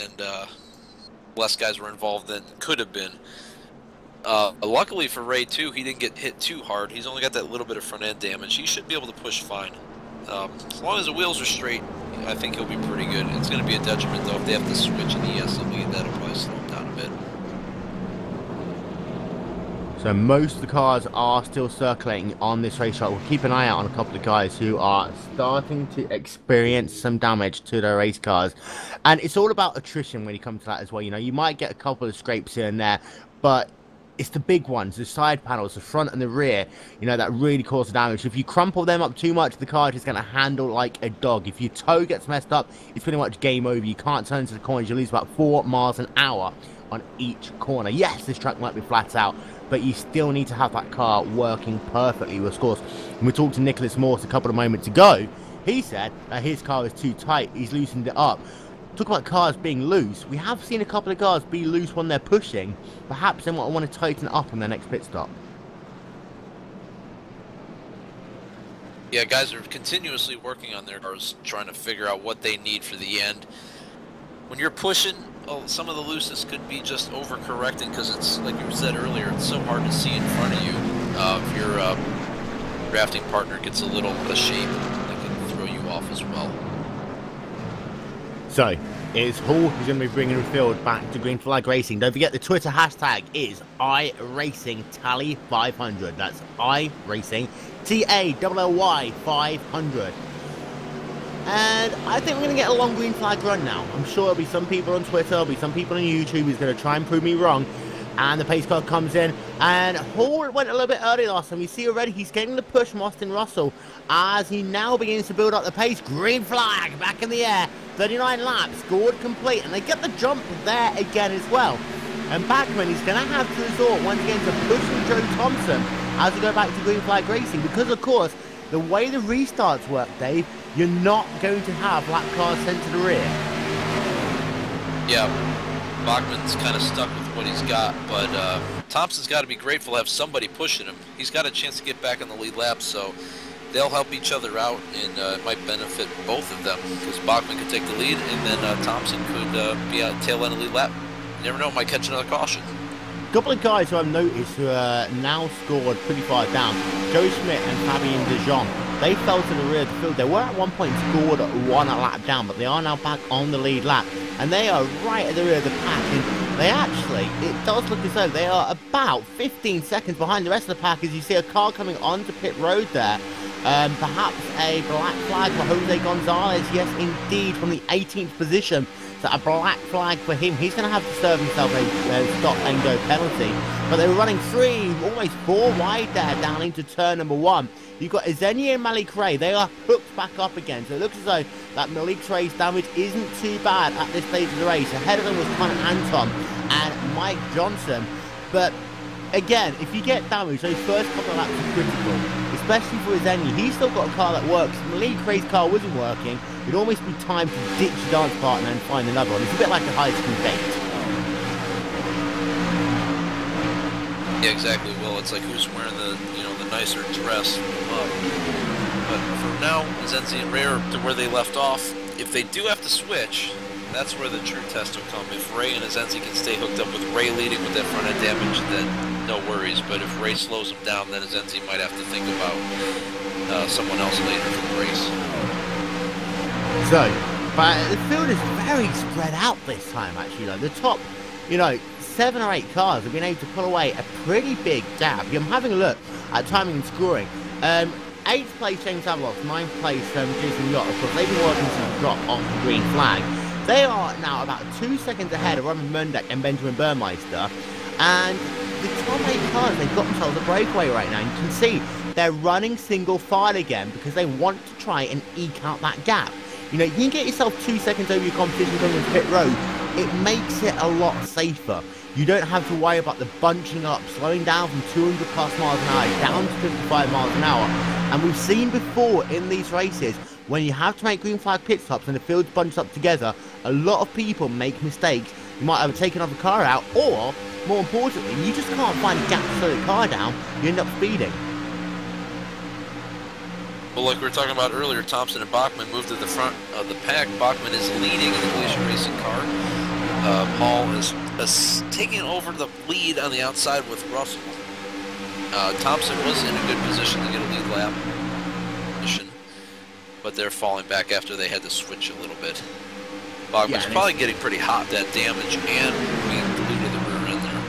and less guys were involved than could have been. Luckily for Ray, too, he didn't get hit too hard. He's only got that little bit of front-end damage. He should be able to push fine. As long as the wheels are straight, I think he'll be pretty good. It's going to be a detriment, though, if they have to switch in the ES lead. That'll probably slow him down a bit. So most of the cars are still circulating on this racetrack. We'll keep an eye out on a couple of guys who are starting to experience some damage to their race cars. And it's all about attrition when you come to that as well. You know, you might get a couple of scrapes here and there, but it's the big ones, the side panels, the front and the rear, you know, that really cause the damage. If you crumple them up too much, the car is just going to handle like a dog. If your toe gets messed up, it's pretty much game over. You can't turn into the corners. You lose about 4 miles an hour on each corner. Yes, this track might be flat out, but you still need to have that car working perfectly. Of course, when we talked to Nicholas Morse a couple of moments ago, he said that his car is too tight. He's loosened it up. Talk about cars being loose. We have seen a couple of cars be loose when they're pushing. Perhaps they might want to tighten it up on their next pit stop. Yeah, guys are continuously working on their cars, trying to figure out what they need for the end. When you're pushing, well, some of the looseness could be just overcorrecting, because it's, like you said earlier, it's so hard to see in front of you. If your drafting partner gets a little out of shape, that can throw you off as well. So, it's Hall who's going to be bringing the field back to Green Flag Racing. Don't forget the Twitter hashtag is iRacingTally500. That's iRacing, TALLY 500. And I think we're going to get a long green flag run now. I'm sure there'll be some people on Twitter, there'll be some people on YouTube who's going to try and prove me wrong. And the pace car comes in, and Hall went a little bit early last time. You see already he's getting the push from Austin Russell as he now begins to build up the pace. Green flag back in the air, 39 laps, scored complete, and they get the jump there again as well. And Bachman is going to have to resort once again to pushing Joe Thompson as we go back to Green Flag Racing, because of course the way the restarts work, Dave, you're not going to have lap cars sent to the rear. Yeah, Bachman's kind of stuck with what he's got, but Thompson's got to be grateful to have somebody pushing him. He's got a chance to get back on the lead lap, so they'll help each other out, and it might benefit both of them, because Bachman could take the lead, and then Thompson could be at tail end of the lead lap. You never know, might catch another caution. A couple of guys who I've noticed who are now scored pretty far down, Joey Schmidt and Fabien Dijon, they fell to the rear of the field. They were at one point scored one lap down, but they are now back on the lead lap, and they are right at the rear of the pack. And they actually, it does look as though they are about 15 seconds behind the rest of the pack, as you see a car coming onto pit road there. Perhaps a black flag for Jose Gonzalez. Yes, indeed, from the 18th position. So a black flag for him. He's going to have to serve himself a stop and go penalty. But they were running 3, almost 4 wide there down into turn number 1. You've got Izenia and Malik Ray. They are hooked back up again. So it looks as though that Malik Ray's damage isn't too bad at this stage of the race. Ahead of them was Connor Anton and Mike Johnson. But again, if you get damage, those first couple of laps are critical. Especially for Izenia. He's still got a car that works. If Malik Ray's car wasn't working, it'd almost be time to ditch your dance partner and find another one. It's a bit like a high school date. Yeah, exactly. Well, it's like who's wearing the nicer dress. But for now, Zenzi and Ray are to where they left off. If they do have to switch, that's where the true test will come. If Ray and Zenzi can stay hooked up with Ray leading with that front end damage, then no worries. But if Ray slows him down, then Zenzi might have to think about someone else later for the race. So, but the field is very spread out this time, actually. Like the top, 7 or 8 cars have been able to pull away a pretty big gap. I'm having a look at timing and scoring. 8th place James Abeloff, 9th place Jason Lott. Of course, they've been working since the drop off the green flag. They are now about 2 seconds ahead of Roman Mundek and Benjamin Burmeister. And the top 8 cars, they've got themselves a breakaway right now. You can see they're running single file again because they want to try and eke out that gap. You can get yourself 2 seconds over your competition coming into pit road. it makes it a lot safer. You don't have to worry about the bunching up, slowing down from 200 plus miles an hour down to 55 miles an hour. And we've seen before in these races, when you have to make green flag pit stops and the field's bunched up together, a lot of people make mistakes. You might either take another car out, or, more importantly, you just can't find a gap to slow the car down, you end up speeding. Well, like we were talking about earlier, Thompson and Bachmann moved to the front of the pack. Bachmann is leading in the Glacier Racing car. Hall is taking over the lead on the outside with Russell. Thompson was in a good position to get a lead lap, but they're falling back after they had to switch a little bit. Bachmann's probably getting pretty hot, that damage, and being glued to the rear end there.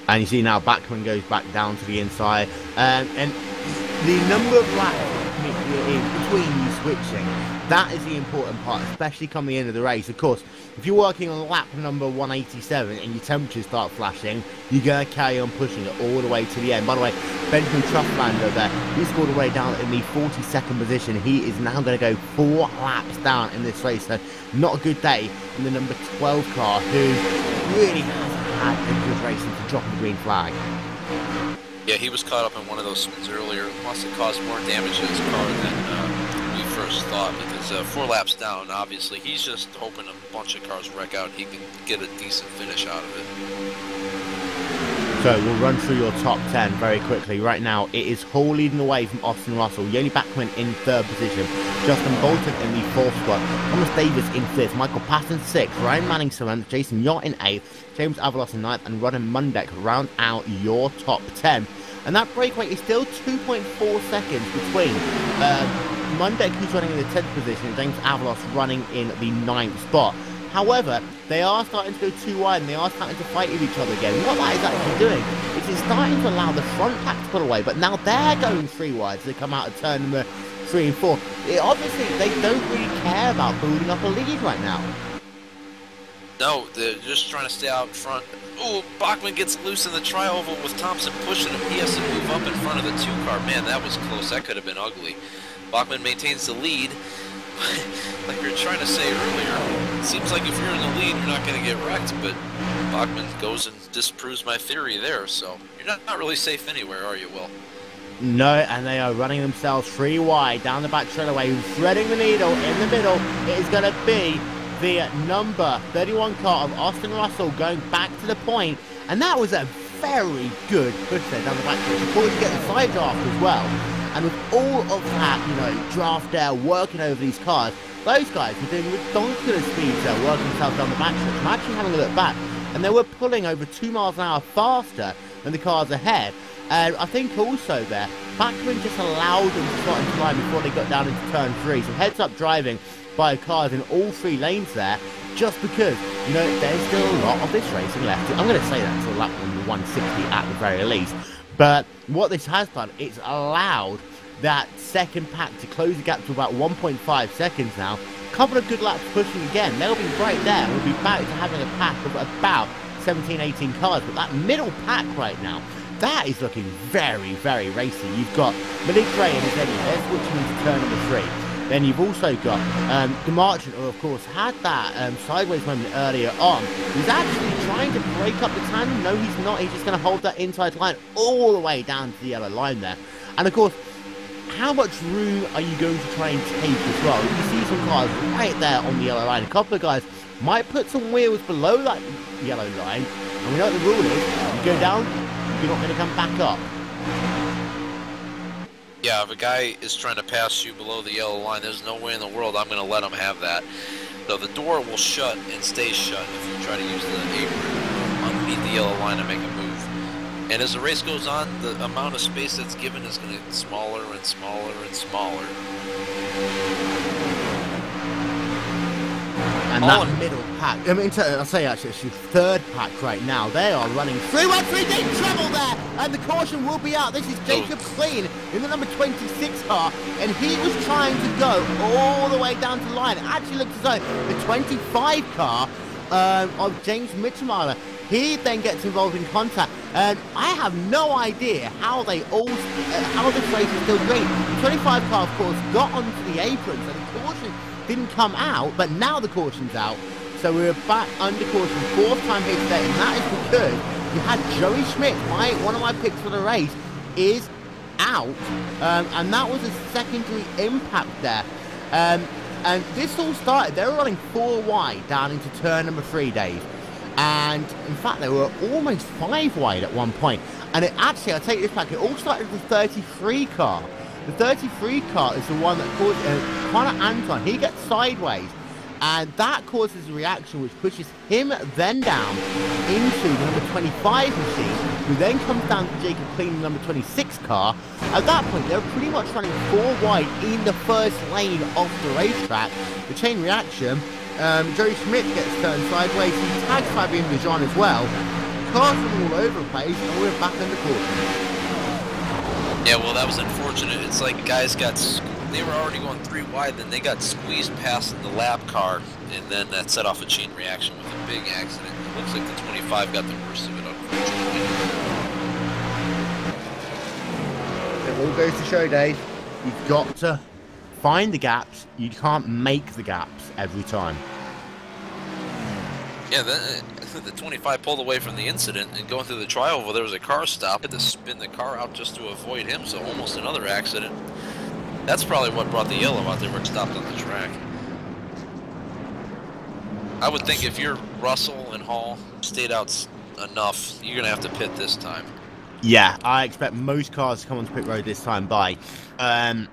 And you see now Bachmann goes back down to the inside, and the number of laps between you switching, that is the important part, especially come the end of the race. Of course, if you're working on lap number 187 and your temperatures start flashing, you're going to carry on pushing it all the way to the end. By the way, Benjamin Trufflander there, he scored all the way down in the 42nd position. He is now going to go 4 laps down in this race, so not a good day in the number 12 car, who really hasn't had a good race since dropping the green flag. Yeah, he was caught up in one of those spins earlier. Must have caused more damage to his car than we first thought, because 4 laps down, obviously, he's just hoping a bunch of cars wreck out and he can get a decent finish out of it. So we'll run through your top 10 very quickly. Right now, it is Hall leading the way from Austin Russell. Yoni Bachmann in 3rd position. Justin Bolton in the 4th spot. Thomas Davis in 5th. Michael Patton 6th. Ryan Manning 7th. Jason Yott in 8th. James Avalos in 9th. And Rodden Mundek round out your top 10. And that breakaway is still 2.4 seconds between Mundek, who's running in the 10th position, and James Avalos running in the 9th spot. However, they are starting to go too wide, and they are starting to fight with each other again. What that is actually doing is it's starting to allow the front pack to pull away, but now they're going 3 wide as they come out of turn number 3 and 4. Obviously, they don't really care about building up a lead right now. No, they're just trying to stay out front. Oh, Bachmann gets loose in the tri-oval with Thompson pushing him. He has to move up in front of the 2 car. Man, that was close. That could have been ugly. Bachmann maintains the lead. Like we were trying to say earlier, it seems like if you're in the lead, you're not going to get wrecked, but Bachmann goes and disproves my theory there, so you're not really safe anywhere, are you, Will? No, and they are running themselves 3 wide down the back straightaway, threading the needle in the middle. It is going to be the number 31 car of Austin Russell going back to the point, and that was a very good push there down the back stretch. Before you get the side draft as well, and with all of that, you know, draft there, working over these cars, those guys were doing ridiculous speeds there, working themselves down the back stretch. I'm actually having a look back, and they were pulling over 2 miles an hour faster than the cars ahead. And I think also there, Bachmann just allowed them to start into line before they got down into turn 3. So heads up driving by cars in all 3 lanes there, just because, you know, there's still a lot of this racing left. I'm going to say that until lap number 160 at the very least. But what this has done, it's allowed that second pack to close the gap to about 1.5 seconds now. A couple of good laps pushing again. They'll be right there. We'll be back to having a pack of about 17, 18 cars. But that middle pack right now, that is looking very, very racy. You've got Malik Gray and his Eddie. They're switching into turn number 3. Then you've also got the Marchant, who of course had that sideways moment earlier on. He's actually trying to break up the tandem. No, he's not. He's just going to hold that inside line all the way down to the yellow line there. And of course, how much room are you going to try and take as well? You see some cars right there on the yellow line. A couple of guys might put some wheels below that yellow line. And we know what the rule is. You go down, you're not going to come back up. Yeah, if a guy is trying to pass you below the yellow line, there's no way in the world I'm going to let him have that. So the door will shut and stay shut if you try to use the apron underneath the yellow line to make a move. And as the race goes on, the amount of space that's given is going to get smaller and smaller and smaller. And that middle pack, I mean, I'll say actually, it's your 3rd pack right now. They are running 3-1-3 deep trouble there, and the caution will be out. This is Jacob Clean in the number 26 car, and he was trying to go all the way down to the line. It actually looks as though the 25 car of James Mitchell, he then gets involved in contact, and I have no idea how they all, how this race is still green. The 25 car, of course, got onto the apron, so the caution didn't come out, but now the caution's out. So we were back under caution, 4th time here today, and that is because you had Joey Schmidt, one of my picks for the race, is out, and that was a secondary impact there. And this all started, they were running 4 wide down into turn number 3, Dave. And in fact, they were almost 5 wide at one point. And it actually, I'll take this back, it all started with the 33 car. The 33 car is the one that caused Connor Anton, he gets sideways. And that causes a reaction which pushes him then down into the number 25 machine, who then comes down to Jacob Clean, the number 26 car. At that point, they were pretty much running 4 wide in the first lane of the racetrack. The chain reaction, Joey Schmidt gets turned sideways, he tags Fabien Grosjean as well. Cars were all over the place, and we're back under caution. Yeah, well, that was unfortunate. It's like guys they were already going 3 wide, then they got squeezed past the lap car, and then that set off a chain reaction with a big accident. It looks like the 25 got the worst of it, unfortunately. It all goes to show, Dave, you've got to find the gaps. You can't make the gaps every time. Yeah, the 25 pulled away from the incident, and going through the trial, well, there was a car stop. Had to spin the car out just to avoid him, so almost another accident. That's probably what brought the yellow out. They were stopped on the track. I would think if you're Russell and Hall stayed out enough, you're going to have to pit this time. Yeah, I expect most cars to come onto pit road this time by. And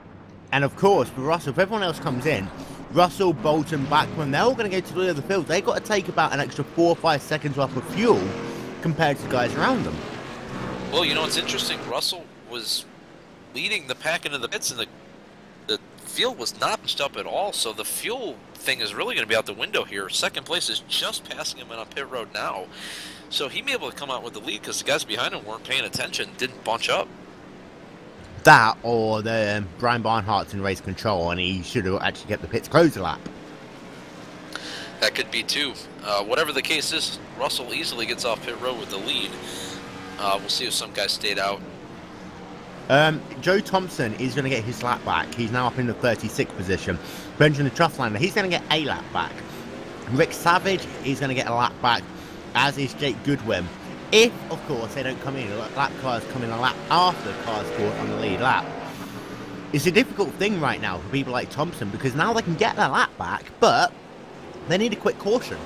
of course, for Russell, if everyone else comes in, Russell, Bolton, Bachman, they're all going to go to the rear of the field. They've got to take about an extra 4 or 5 seconds worth of fuel compared to the guys around them. Well, you know, it's interesting. Russell was leading the pack into the pits, and the field was not bunched up at all, so the fuel thing is really going to be out the window here. Second place is just passing him on pit road now, so he may be able to come out with the lead because the guys behind him weren't paying attention, didn't bunch up. That, or the Brian Barnhart's in race control, and he should have actually kept the pits closed a lap. That could be too. Whatever the case is, Russell easily gets off pit road with the lead. We'll see if some guys stayed out. Joe Thompson is going to get his lap back. He's now up in the 36th position. Benjamin Trufflander, he's going to get a lap back. Rick Savage is going to get a lap back, as is Jake Goodwin. If, of course, they don't come in, lap cars come in a lap after cars caught on the lead lap. It's a difficult thing right now for people like Thompson, because now they can get their lap back, but they need a quick caution.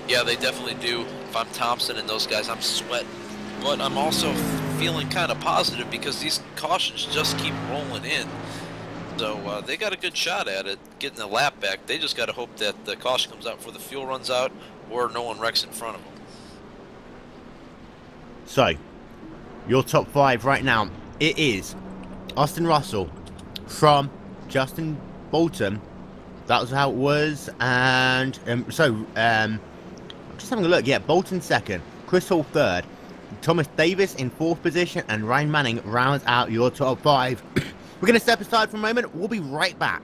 Yeah, they definitely do. If I'm Thompson and those guys, I'm sweating. But I'm also feeling kind of positive because these cautions just keep rolling in. So they got a good shot at it, getting the lap back. They just got to hope that the caution comes out before the fuel runs out or no one wrecks in front of them. So, your top 5 right now, it is Austin Russell from Justin Bolton. That was how it was. And I'm just having a look. Yeah, Bolton 2nd, Chris Hall 3rd, Thomas Davis in 4th position, and Ryan Manning rounds out your top 5. We're going to step aside for a moment. We'll be right back.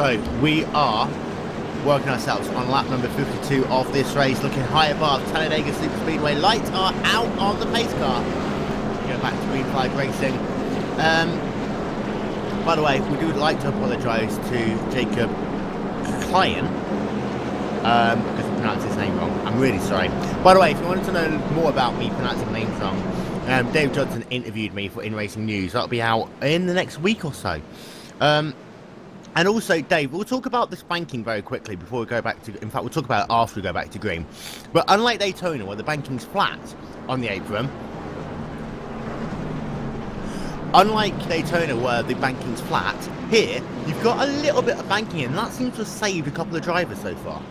So we are working ourselves on lap number 52 of this race, looking high above Talladega Superspeedway. Lights are out on the pace car. Go back to green flag racing. By the way, we would like to apologise to Jacob Klein, because we pronounced his name wrong. I'm really sorry. By the way, if you wanted to know more about me pronouncing names wrong, Dave Johnson interviewed me for In Racing News. That'll be out in the next week or so. And also, Dave, we'll talk about the spanking very quickly before we go back to... In fact, we'll talk about it after we go back to green. But unlike Daytona, where the banking's flat on the apron, unlike Daytona, where the banking's flat, here, you've got a little bit of banking in, and that seems to have saved a couple of drivers so far.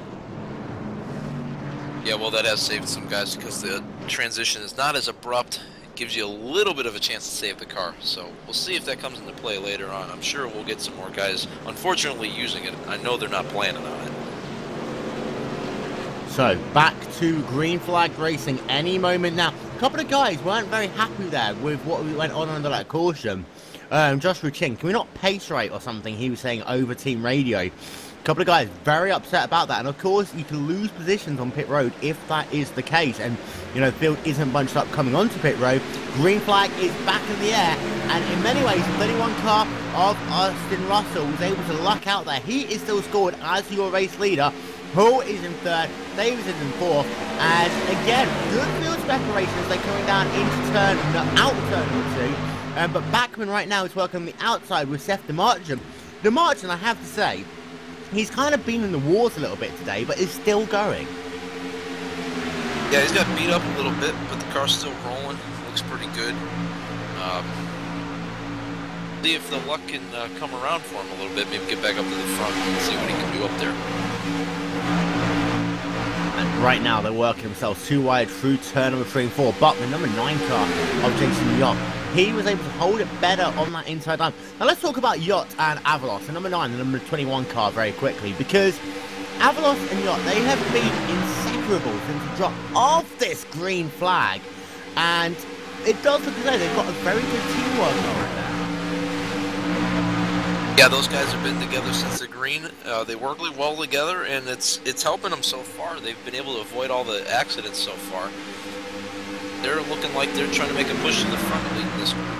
Yeah, well, that has saved some guys because the transition is not as abrupt. Gives you a little bit of a chance to save the car, so we'll see if that comes into play later on. I'm sure we'll get some more guys, unfortunately, using it. I know they're not planning on it. So, back to green flag racing any moment now. A couple of guys weren't very happy there with what we went on under that caution. Joshua Chin, can we not pace rate or something? He was saying over team radio. A couple of guys very upset about that, and of course you can lose positions on pit road if that is the case, and you know the field isn't bunched up coming onto pit road. Green flag is back in the air, and in many ways the 31 car of Austin Russell was able to luck out there. He is still scored as your race leader. Hull is in third, Davis is in fourth, and again good field separation as they're coming down into out turn number 2. But Backman right now is working on the outside with Seth DeMarchand. DeMarchand, I have to say, he's kind of been in the wars a little bit today, but is still going. Yeah, he's got beat up a little bit, but the car's still rolling. Looks pretty good. See if the luck can come around for him a little bit. Maybe get back up to the front and see what he can do up there. And right now they're working themselves too wide through turn number 3 and 4. But the number 9 car of Jason Yacht, he was able to hold it better on that inside line. Now let's talk about Yacht and Avalos, the number 9 and the number 21 car very quickly, because Avalos and Yacht, they have been inseparable since the drop of this green flag, and it does look as though they've got a very good teamwork on right now. Yeah, those guys have been together since the green. They work really well together, and it's helping them so far. They've been able to avoid all the accidents so far. They're looking like they're trying to make a push in the front lead in this group here.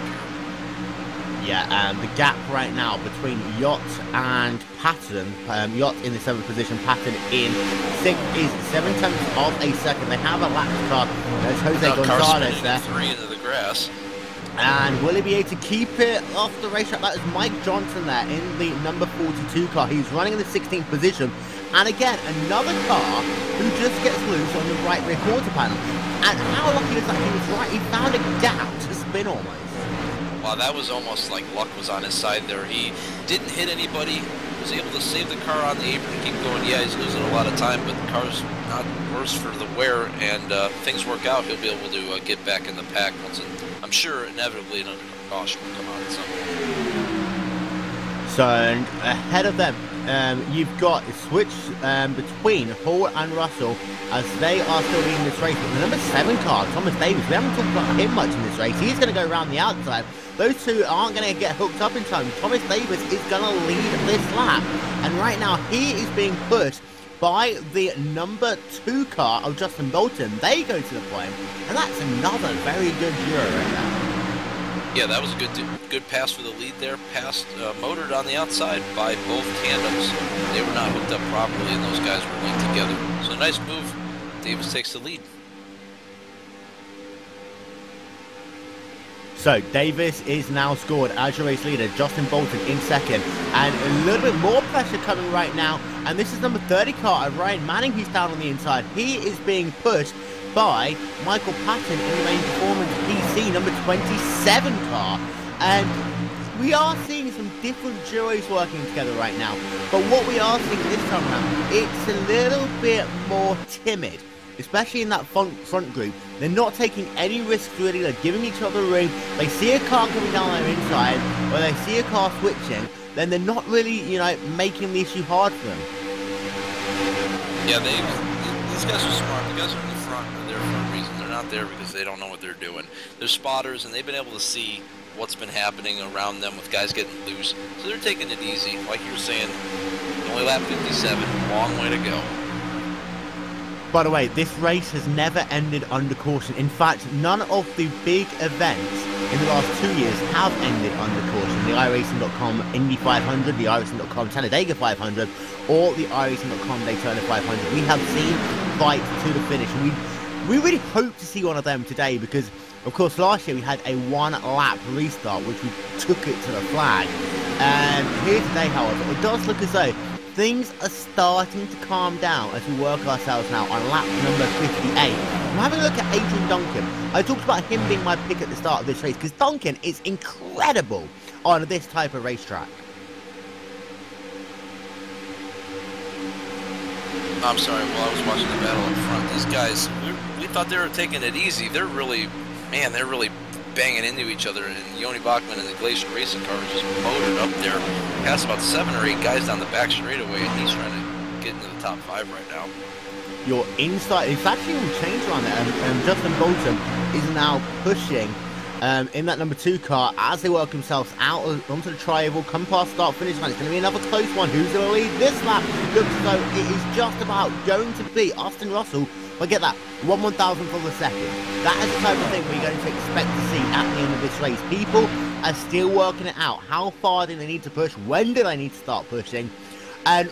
Yeah, and the gap right now between Yacht and Patton, Yacht in the 7th position, Patton in 6th, is 7/10 of a second. They have a lap car. There's Jose Gonzalez there. 3 into the grass. And will he be able to keep it off the racetrack? That is Mike Johnson there in the number 42 car. He's running in the 16th position. And again, another car who just gets loose on the right rear quarter panel. And how lucky is that? He was right. He found a gap to spin almost. Wow, that was almost like luck was on his side there. He didn't hit anybody, was able to save the car on the apron and keep going. Yeah, he's losing a lot of time, but the car's not worse for the wear, and things work out. He'll be able to get back in the pack once, I'm sure inevitably an under caution will come out at some point. So, and ahead of them, you've got a switch between Hall and Russell as they are still leading this race. But the number 7 car, Thomas Davis, we haven't talked about him much in this race. He's going to go around the outside. Those two aren't going to get hooked up in time. Thomas Davis is going to lead this lap. And right now, he is being pushed by the number 2 car of Justin Bolton. They go to the point, and that's another very good Euro right now. Yeah, that was a good pass for the lead there. Passed, motored on the outside by both tandems. They were not hooked up properly, and those guys were linked together. So nice move. Davis takes the lead. So Davis is now scored as your race leader. Justin Bolton in 2nd, and a little bit more pressure coming right now. And this is number 30 car of Ryan Manning, who's down on the inside. He is being pushed by Michael Patton in the main performance PC number 27 car, and we are seeing some different duos working together right now. But what we are seeing this time around, it's a little bit more timid, especially in that front group. They're not taking any risks really. They're giving each other room. They see a car coming down their inside, or they see a car switching, then they're not really, you know, making the issue hard for them. Yeah, these guys are smart. The guys are in the front are there for a reason. They're not there because they don't know what they're doing. They're spotters, and they've been able to see what's been happening around them with guys getting loose. So they're taking it easy. Like you were saying, only lap 57, long way to go. By the way, this race has never ended under caution. In fact, none of the big events in the last 2 years have ended under caution. The iRacing.com Indy 500, the iRacing.com Talladega 500, or the iRacing.com Daytona 500. We have seen fights to the finish, and we really hope to see one of them today because, of course, last year we had a one-lap restart, which we took it to the flag. And here today, however, it does look as though things are starting to calm down as we work ourselves now on lap number 58. I'm having a look at Adrian Duncan. I talked about him being my pick at the start of this race because Duncan is incredible on this type of racetrack. I'm sorry, while I was watching the battle up front, these guys, we thought they were taking it easy. They're really banging into each other, and Yoni Bachman and the Glacier Racing car are just motored up there. Past about 7 or 8 guys down the back straightaway, and he's trying to get into the top 5 right now. Your inside, it's actually all changed around there, and Justin Bolton is now pushing in that number 2 car as they work themselves out onto the tri-oval, come past start finish line. It's going to be another close one. Who's going to lead this lap? Looks as though it is just about going to be Austin Russell. But get that, 1/1000th of a second. That is the type of thing we're going to expect to see at the end of this race. People are still working it out. How far do they need to push? When do they need to start pushing? And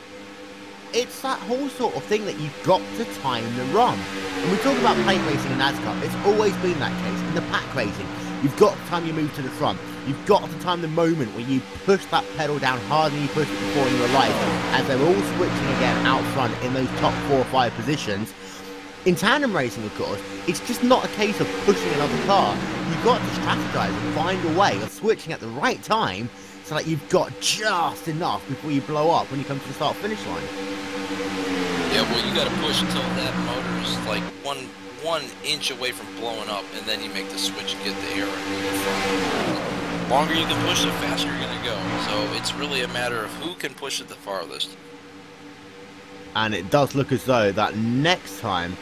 it's that whole sort of thing that you've got to time the run. When we talk about plate racing and NASCAR, it's always been that case. In the pack racing, you've got to time your move to the front. You've got to time the moment where you push that pedal down harder than you pushed it before in your life. As they're all switching again out front in those top 4 or 5 positions. In tandem racing, of course, it's just not a case of pushing another car. You've got to strategize and find a way of switching at the right time so that you've got just enough before you blow up when you come to the start-finish line. Yeah, well, you got to push until that motor is like one inch away from blowing up, and then you make the switch and get the air and move it forward. The longer you can push, the faster you're going to go. So it's really a matter of who can push it the farthest. And it does look as though that next time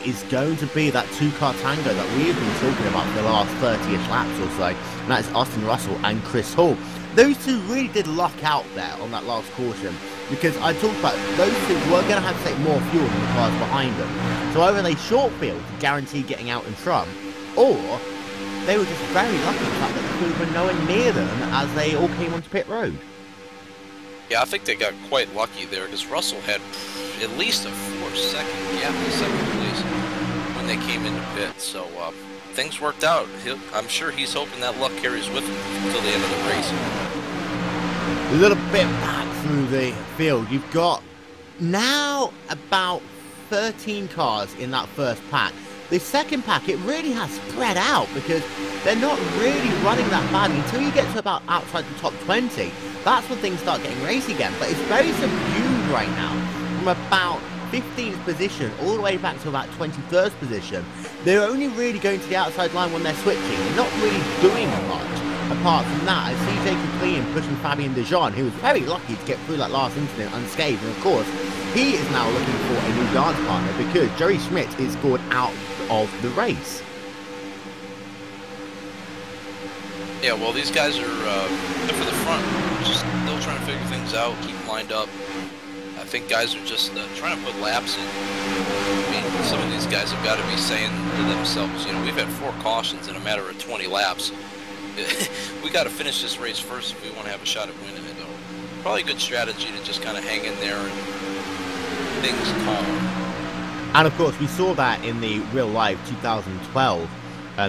is going to be that 2-car tango that we've been talking about for the last 30-ish laps or so, and that is Austin Russell and Chris Hall. Those two really did luck out there on that last caution, because I talked about those two were going to have to take more fuel than the cars behind them. So either they short field to guarantee getting out in front, or they were just very lucky in the fact that the field were nowhere near them as they all came onto pit road. Yeah, I think they got quite lucky there, because Russell had at least a 4-second gap in second place when they came into pit. So things worked out. I'm sure he's hoping that luck carries with him until the end of the race. A little bit back through the field. You've got now about 13 cars in that first pack. The second pack, it really has spread out because they're not really running that badly until you get to about outside the top 20. That's when things start getting racy again, but it's very subdued right now. From about 15th position all the way back to about 23rd position, they're only really going to the outside line when they're switching. They're not really doing much apart from that. I see Jacob Clean pushing Fabien Dejean, who was very lucky to get through that last incident unscathed, and of course, he is now looking for a new dance partner because Jerry Schmidt is scored out of the race. Yeah, well, these guys are for the front, just still trying to figure things out, keep them lined up. I think guys are just trying to put laps in. I mean, some of these guys have got to be saying to themselves, you know, we've had 4 cautions in a matter of 20 laps. We got to finish this race first if we want to have a shot at winning it. Probably a good strategy to just kind of hang in there and things calm. And of course, we saw that in the real life 2012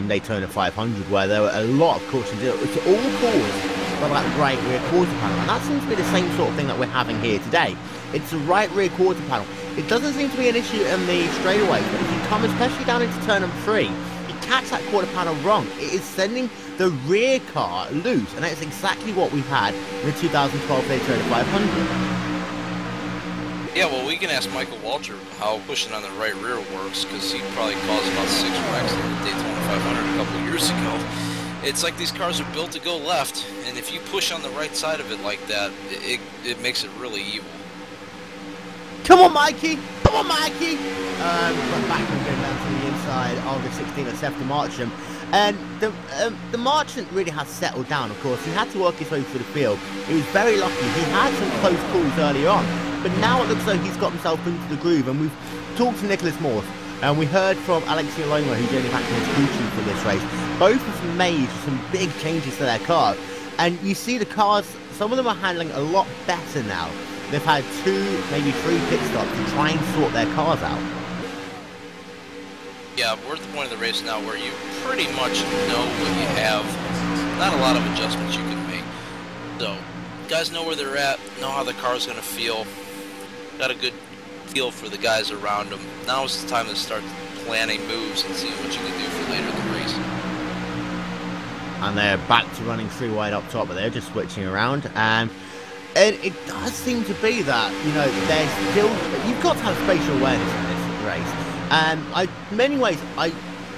Daytona 500, where there were a lot of cautions. It's all caused by that right rear quarter panel, and that seems to be the same sort of thing that we're having here today. It's the right rear quarter panel. It doesn't seem to be an issue in the straightaways, but if you come especially down into turn number 3, you catch that quarter panel wrong. It is sending the rear car loose, and that's exactly what we've had in the 2012 Daytona 500. Yeah, well, we can ask Michael Walter how pushing on the right rear works, because he probably caused about 6 wrecks in the Daytona 500 a couple of years ago. It's like these cars are built to go left, and if you push on the right side of it like that, it makes it really evil. Come on, Mikey! Come on, Mikey! But Bachman going down to the inside of the 16 of Seth the Marchant. And the Marchant really has settled down, of course. He had to work his way through the field. He was very lucky. He had some close calls early on. But now it looks like he's got himself into the groove. And we've talked to Nicholas Morse. And we heard from Alexia Loma, who's only back in Gucci for this race. Both of them made some big changes to their car. And you see the cars, some of them are handling a lot better now. They've had 2, maybe 3 pit stops to try and sort their cars out. Yeah, we're at the point of the race now where you pretty much know what you have. Not a lot of adjustments you can make. So, guys know where they're at, know how the car's going to feel. Got a good feel for the guys around them. Now is the time to start planning moves and seeing what you can do for later in the race. And they're back to running 3 wide up top, but they're just switching around. And it does seem to be that, you know, there's still, you've got to have spatial awareness in this race. And in many ways, I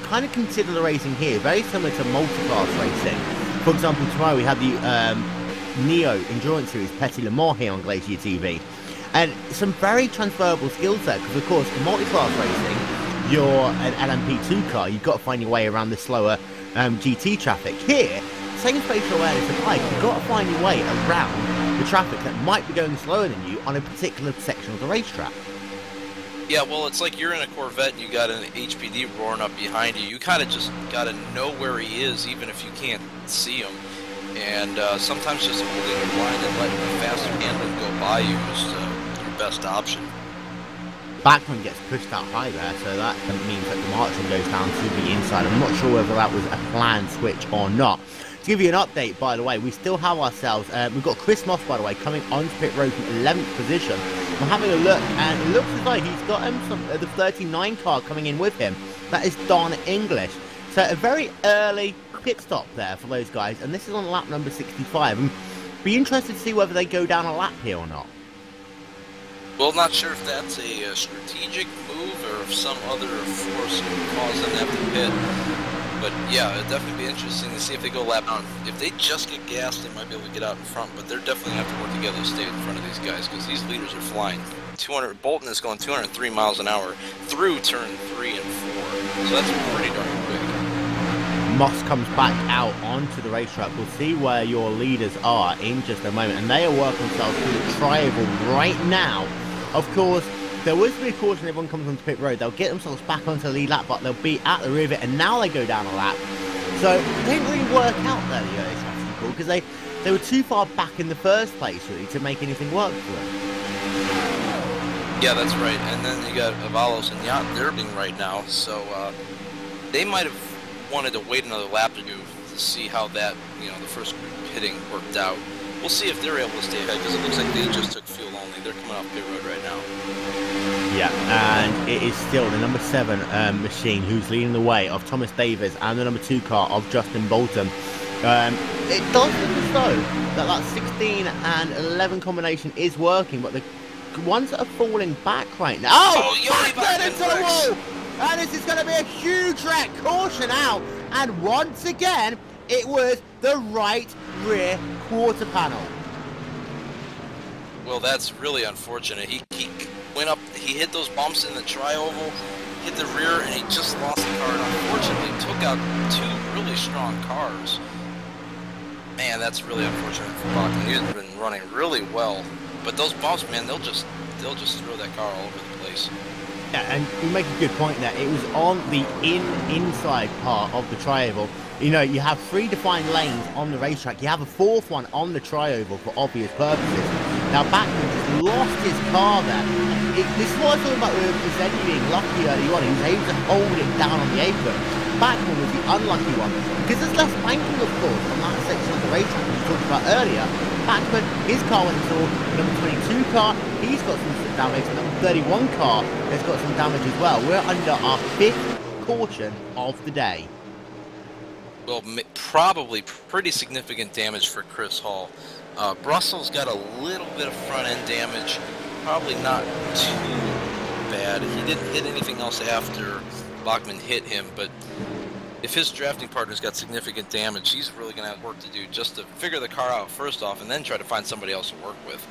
kind of consider the racing here very similar to multi-class racing. For example, tomorrow we have the Neo Endurance Series Petit Le Mans here on GlacierTV. And some very transferable skills there, because of course, in multi-class racing, you're an LMP2 car, you've got to find your way around the slower GT traffic. Here, same spatial awareness applies. You've got to find your way around the traffic that might be going slower than you on a particular section of the racetrack. Yeah, well, it's like you're in a Corvette and you got an HPD roaring up behind you. You kind of just got to know where he is, even if you can't see him. And sometimes just holding your line and letting the faster handling go by you is your best option. Bachman gets pushed out high there, so that means that the Marchant goes down to the inside. I'm not sure whether that was a planned switch or not. To give you an update, by the way, we still have ourselves, we've got Chris Moss, by the way, coming onto pit road from 11th position. I'm having a look, and it looks as though he's got the 39 car coming in with him. That is Don English. So a very early pit stop there for those guys, and this is on lap number 65. And be interested to see whether they go down a lap here or not. Well, not sure if that's a strategic move or if some other force would cause them to have to pit. But yeah, it'd definitely be interesting to see if they go lap down. If they just get gassed, they might be able to get out in front, but they're definitely going to have to work together to stay in front of these guys, because these leaders are flying. Bolton is going 203 miles an hour through turn 3 and 4, so that's pretty darn quick. Moss comes back out onto the racetrack. We'll see where your leaders are in just a moment, and they are working themselves through the tri-oval right now. Of course, there was be a caution everyone comes onto pit road. They'll get themselves back onto the lead lap, but they'll be at the rear of it, and now they go down a lap. So it didn't really work out there, the early strategy call, because they were too far back in the first place, really, to make anything work for them. Yeah, that's right. And then you got Avalos and Yacht Derbing right now, so they might have wanted to wait another lap or two to see how that, you know, the first group hitting worked out. We'll see if they're able to stay ahead, because it looks like they just took fuel only. They're coming off pit road right now. Yeah, and it is still the number 7 machine who's leading the way of Thomas Davis and the number 2 car of Justin Bolton. It does look as though that 16 and 11 combination is working, but the ones that are falling back right now... Oh, back into the wall! And this is going to be a huge wreck. Caution out. And once again, it was the right rear quarter panel. Well, that's really unfortunate. He went up, he hit those bumps in the tri-oval, hit the rear, and he just lost the car, and unfortunately took out 2 really strong cars. Man, that's really unfortunate for Bachman. He's been running really well, but those bumps, man, they'll just throw that car all over the place. Yeah, and you make a good point there. It was on the inside part of the tri-oval. You know, you have 3 defined lanes on the racetrack. You have a 4th one on the tri-oval for obvious purposes. Now, Bachman just lost his car there. This is what I thought about with Zeddy being lucky early on. He was able to hold it down on the apron. Bachman was the unlucky one, because there's less banking, of course, on that section of the racetrack we talked about earlier. Bachman, his car went to the number 22 car. He's got some damage. The number 31 car has got some damage as well. We're under our 5th caution of the day. Well, probably pretty significant damage for Chris Hall. Brussels got a little bit of front-end damage, probably not too bad. He didn't hit anything else after Bachman hit him, but if his drafting partner's got significant damage, he's really going to have work to do just to figure the car out first off, and then try to find somebody else to work with.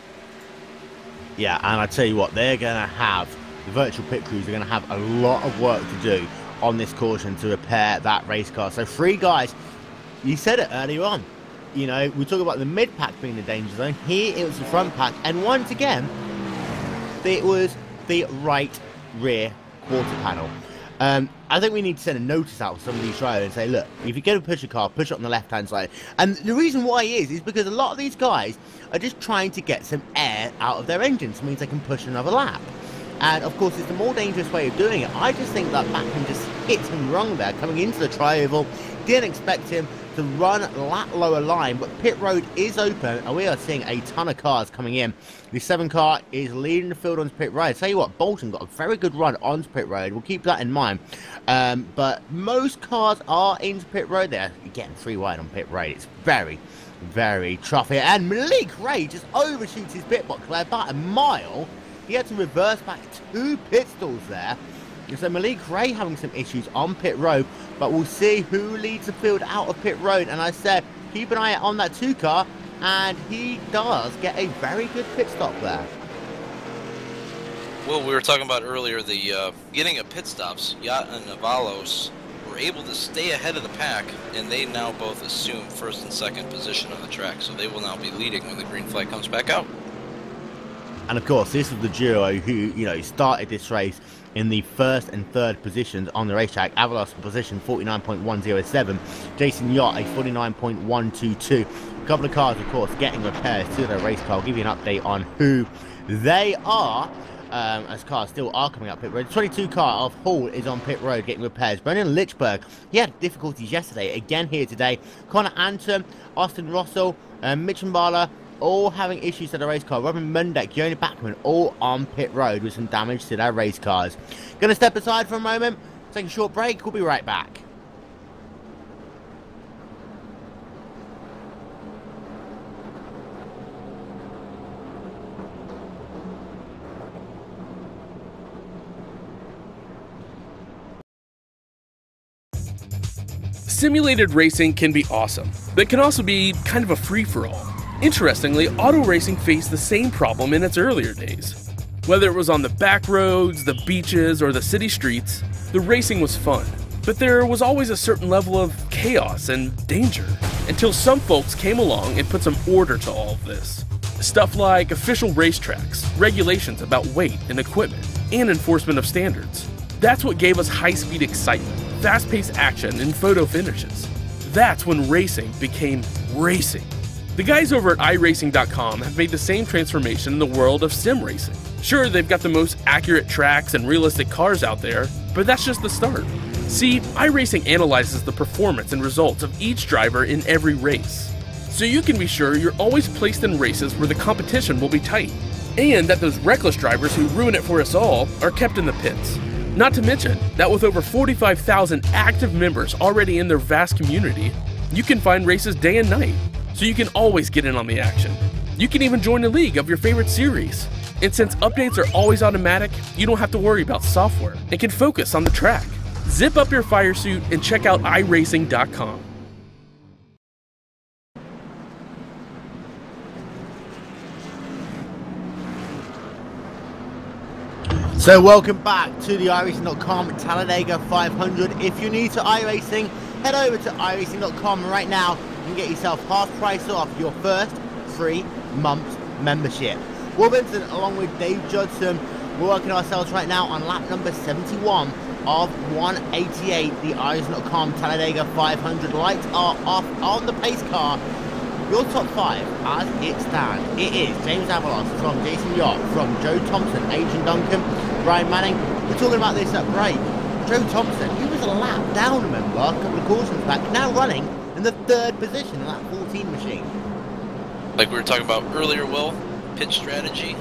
Yeah, and I tell you what, they're going to have the virtual pit crews are going to have a lot of work to do on this caution to repair that race car. So 3 guys, you said it earlier on, you know, we talk about the mid pack being the danger zone. Here it was the front pack, and once again it was the right rear quarter panel. I think we need to send a notice out to some of these drivers and say, look, if you're going to push a car, push it on the left-hand side. And the reason why is because a lot of these guys are just trying to get some air out of their engines. It means they can push another lap. And, of course, it's the more dangerous way of doing it. I just think that Backman just hit him wrong there, coming into the tri-oval. Didn't expect him to run that lower line, but pit road is open, and we are seeing a ton of cars coming in. The 7 car is leading the field onto pit road. Tell you what, Bolton got a very good run onto pit road. We'll keep that in mind. But most cars are into pit road. They're getting 3 wide on pit road. It's very, very tough here. And Malik Ray just overshoots his pit box by about a mile. He had to reverse back 2 pit stalls there. So Malik Ray having some issues on pit road, but we'll see who leads the field out of pit road. And I said, keep an eye on that 2 car, and he does get a very good pit stop there. Well, we were talking about earlier the getting at pit stops. Yacht and Avalos were able to stay ahead of the pack, and they now both assume 1st and 2nd position on the track, so they will now be leading when the green flag comes back out. And of course, this is the duo who, you know, started this race in the 1st and 3rd positions on the racetrack. Avalos in position 49.107, Jason Yacht a 49.122. A couple of cars, of course, getting repairs to their race car. I'll give you an update on who they are, as cars still are coming up pit road. 22 car of Hall is on pit road getting repairs. Brendan Lichberg, he had difficulties yesterday, again here today. Connor Anton, Austin Russell, Mitch Mbala, all having issues to the race car. Robin Mundek, Yoni Backman, all on pit road with some damage to their race cars. Gonna step aside for a moment, take a short break, we'll be right back. Simulated racing can be awesome, but can also be kind of a free-for-all. Interestingly, auto racing faced the same problem in its earlier days. Whether it was on the back roads, the beaches, or the city streets, the racing was fun. But there was always a certain level of chaos and danger, until some folks came along and put some order to all of this. Stuff like official racetracks, regulations about weight and equipment, and enforcement of standards. That's what gave us high-speed excitement, fast-paced action, and photo finishes. That's when racing became racing. The guys over at iRacing.com have made the same transformation in the world of sim racing. Sure, they've got the most accurate tracks and realistic cars out there, but that's just the start. See, iRacing analyzes the performance and results of each driver in every race, so you can be sure you're always placed in races where the competition will be tight, and that those reckless drivers who ruin it for us all are kept in the pits. Not to mention that with over 45,000 active members already in their vast community, you can find races day and night, so you can always get in on the action. You can even join a league of your favorite series. And since updates are always automatic, you don't have to worry about software and can focus on the track. Zip up your fire suit and check out iRacing.com. So welcome back to the iRacing.com Talladega 500. If you're new to iRacing, head over to iRacing.com right now and get yourself half price off your first 3 months membership. Will Vincent, along with Dave Judson, we're working ourselves right now on lap number 71 of 188, the iRacing.com Talladega 500. Lights are off on the pace car. Your top 5 as it stands. It is James Avalos from Jason Yacht, from Joe Thompson, Adrian Duncan, Brian Manning. We're talking about this at break. Joe Thompson, he was a lap down, remember, a couple of cautions back, now running in the 3rd position in that 14 machine. Like we were talking about earlier, Will, pit strategy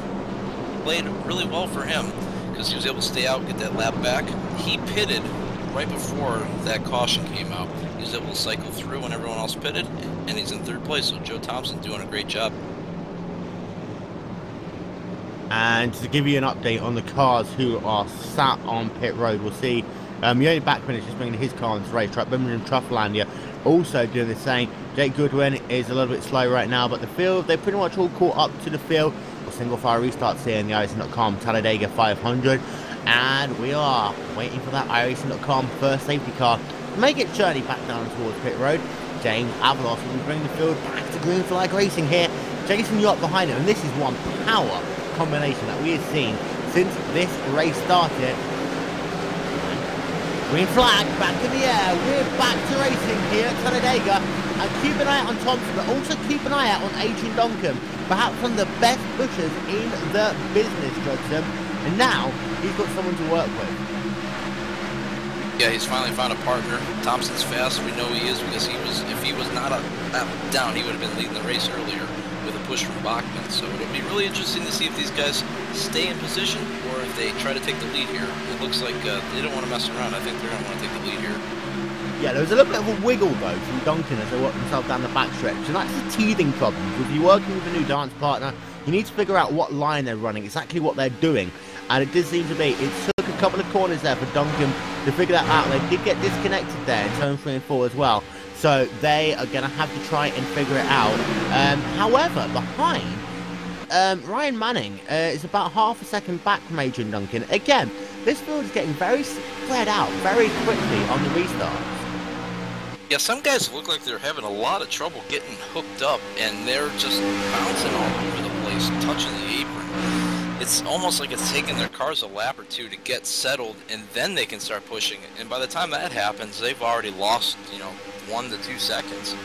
played really well for him because he was able to stay out, get that lap back. He pitted right before that caution came out. He was able to cycle through when everyone else pitted, and he's in 3rd place, so Joe Thompson doing a great job. And to give you an update on the cars who are sat on pit road, we'll see Yoni Backman is just bringing his car onto the racetrack. Birmingham Trufflandia also doing the same. Jake Goodwin is a little bit slow right now, but the field, they're pretty much all caught up to the field. A single file restarts here in the iRacing.com Talladega 500. And we are waiting for that iRacing.com first safety car to make its journey back down towards pit road. James Avalos will bring the field back to green flag racing here, chasing you up behind him. And this is one power combination that we have seen since this race started. Green flag back in the air. We're back to racing here at Talladega. And keep an eye out on Thompson, but also keep an eye out on Adrian Duncan, perhaps one of the best pushers in the business, Judson. And now he's got someone to work with. Yeah, he's finally found a partner. Thompson's fast. We know he is because if he was not down, he would have been leading the race earlier with a push from Bachman. So it'll be really interesting to see if these guys stay in position or if they try to take the lead here. It looks like they don't want to mess around. I think they're going to want to take the lead here. Yeah, there was a little bit of a wiggle though from Duncan as they worked themselves down the backstretch, and that's the teething problem. If you're working with a new dance partner, you need to figure out what line they're running, exactly what they're doing, and it did seem to be. It took a couple of corners there for Duncan to figure that out. They did get disconnected there in turn 3 and 4 as well, so they are going to have to try and figure it out. However, behind Ryan Manning is about half a second back from Adrian Duncan. Again, this field is getting very spread out very quickly on the restarts. Yeah, some guys look like they're having a lot of trouble getting hooked up, and they're just bouncing all over the place, touching the apron. It's almost like it's taking their cars a lap or two to get settled, and then they can start pushing. And by the time that happens, they've already lost, 1 to 2 seconds.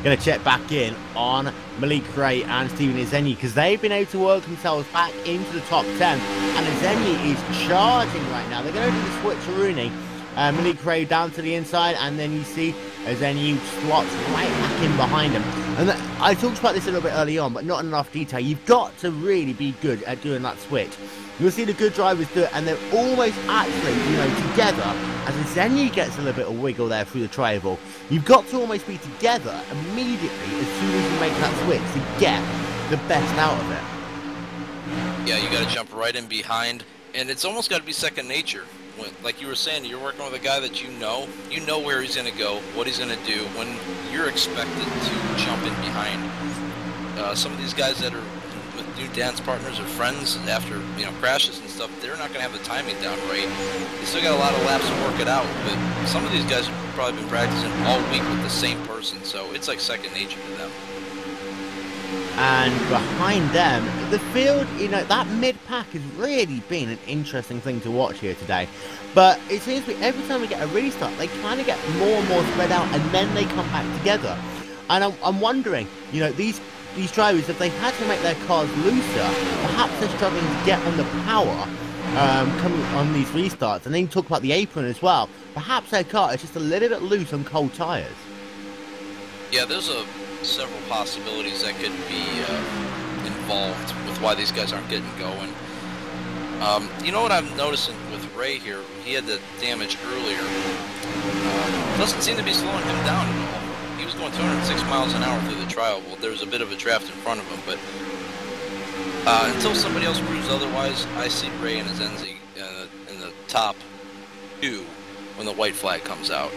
Going to check back in on Malik Ray and Steven Izenyi because they've been able to work themselves back into the top 10, and Izenyi is charging right now. They're going to do the switcheroonie. Malik Ray down to the inside, and then you see Izenyi slots right back in behind him. And I talked about this a little bit early on, but not in enough detail. You've got to really be good at doing that switch. You'll see the good drivers do it, and they're almost actually, together. As Izenyi gets a little bit of wiggle there through the triangle, you've got to almost be together immediately as soon as you make that switch to get the best out of it. Yeah, you got to jump right in behind, and it's almost got to be second nature. Like you were saying, you're working with a guy that you know where he's going to go, what he's going to do, when you're expected to jump in behind. Some of these guys that are with new dance partners or friends after crashes and stuff, they're not going to have the timing down right. They still got a lot of laps to work it out, but some of these guys have probably been practicing all week with the same person, so it's like second nature to them. And behind them, the field, that mid-pack has really been an interesting thing to watch here today. But it seems to be every time we get a restart, they kind of get more and more spread out, and then they come back together. And I'm wondering, these drivers, if they had to make their cars looser, perhaps they're struggling to get on the power coming on these restarts. And then you talk about the apron as well. Perhaps their car is just a little bit loose on cold tires. Yeah, there's several possibilities that could be involved with why these guys aren't getting going. You know what I'm noticing with Ray here? He had the damage earlier. Doesn't seem to be slowing him down at all. He was going 206 miles an hour through the trial. Well, there was a bit of a draft in front of him, but until somebody else proves otherwise, I see Ray and Izenyi in the top 2 when the white flag comes out.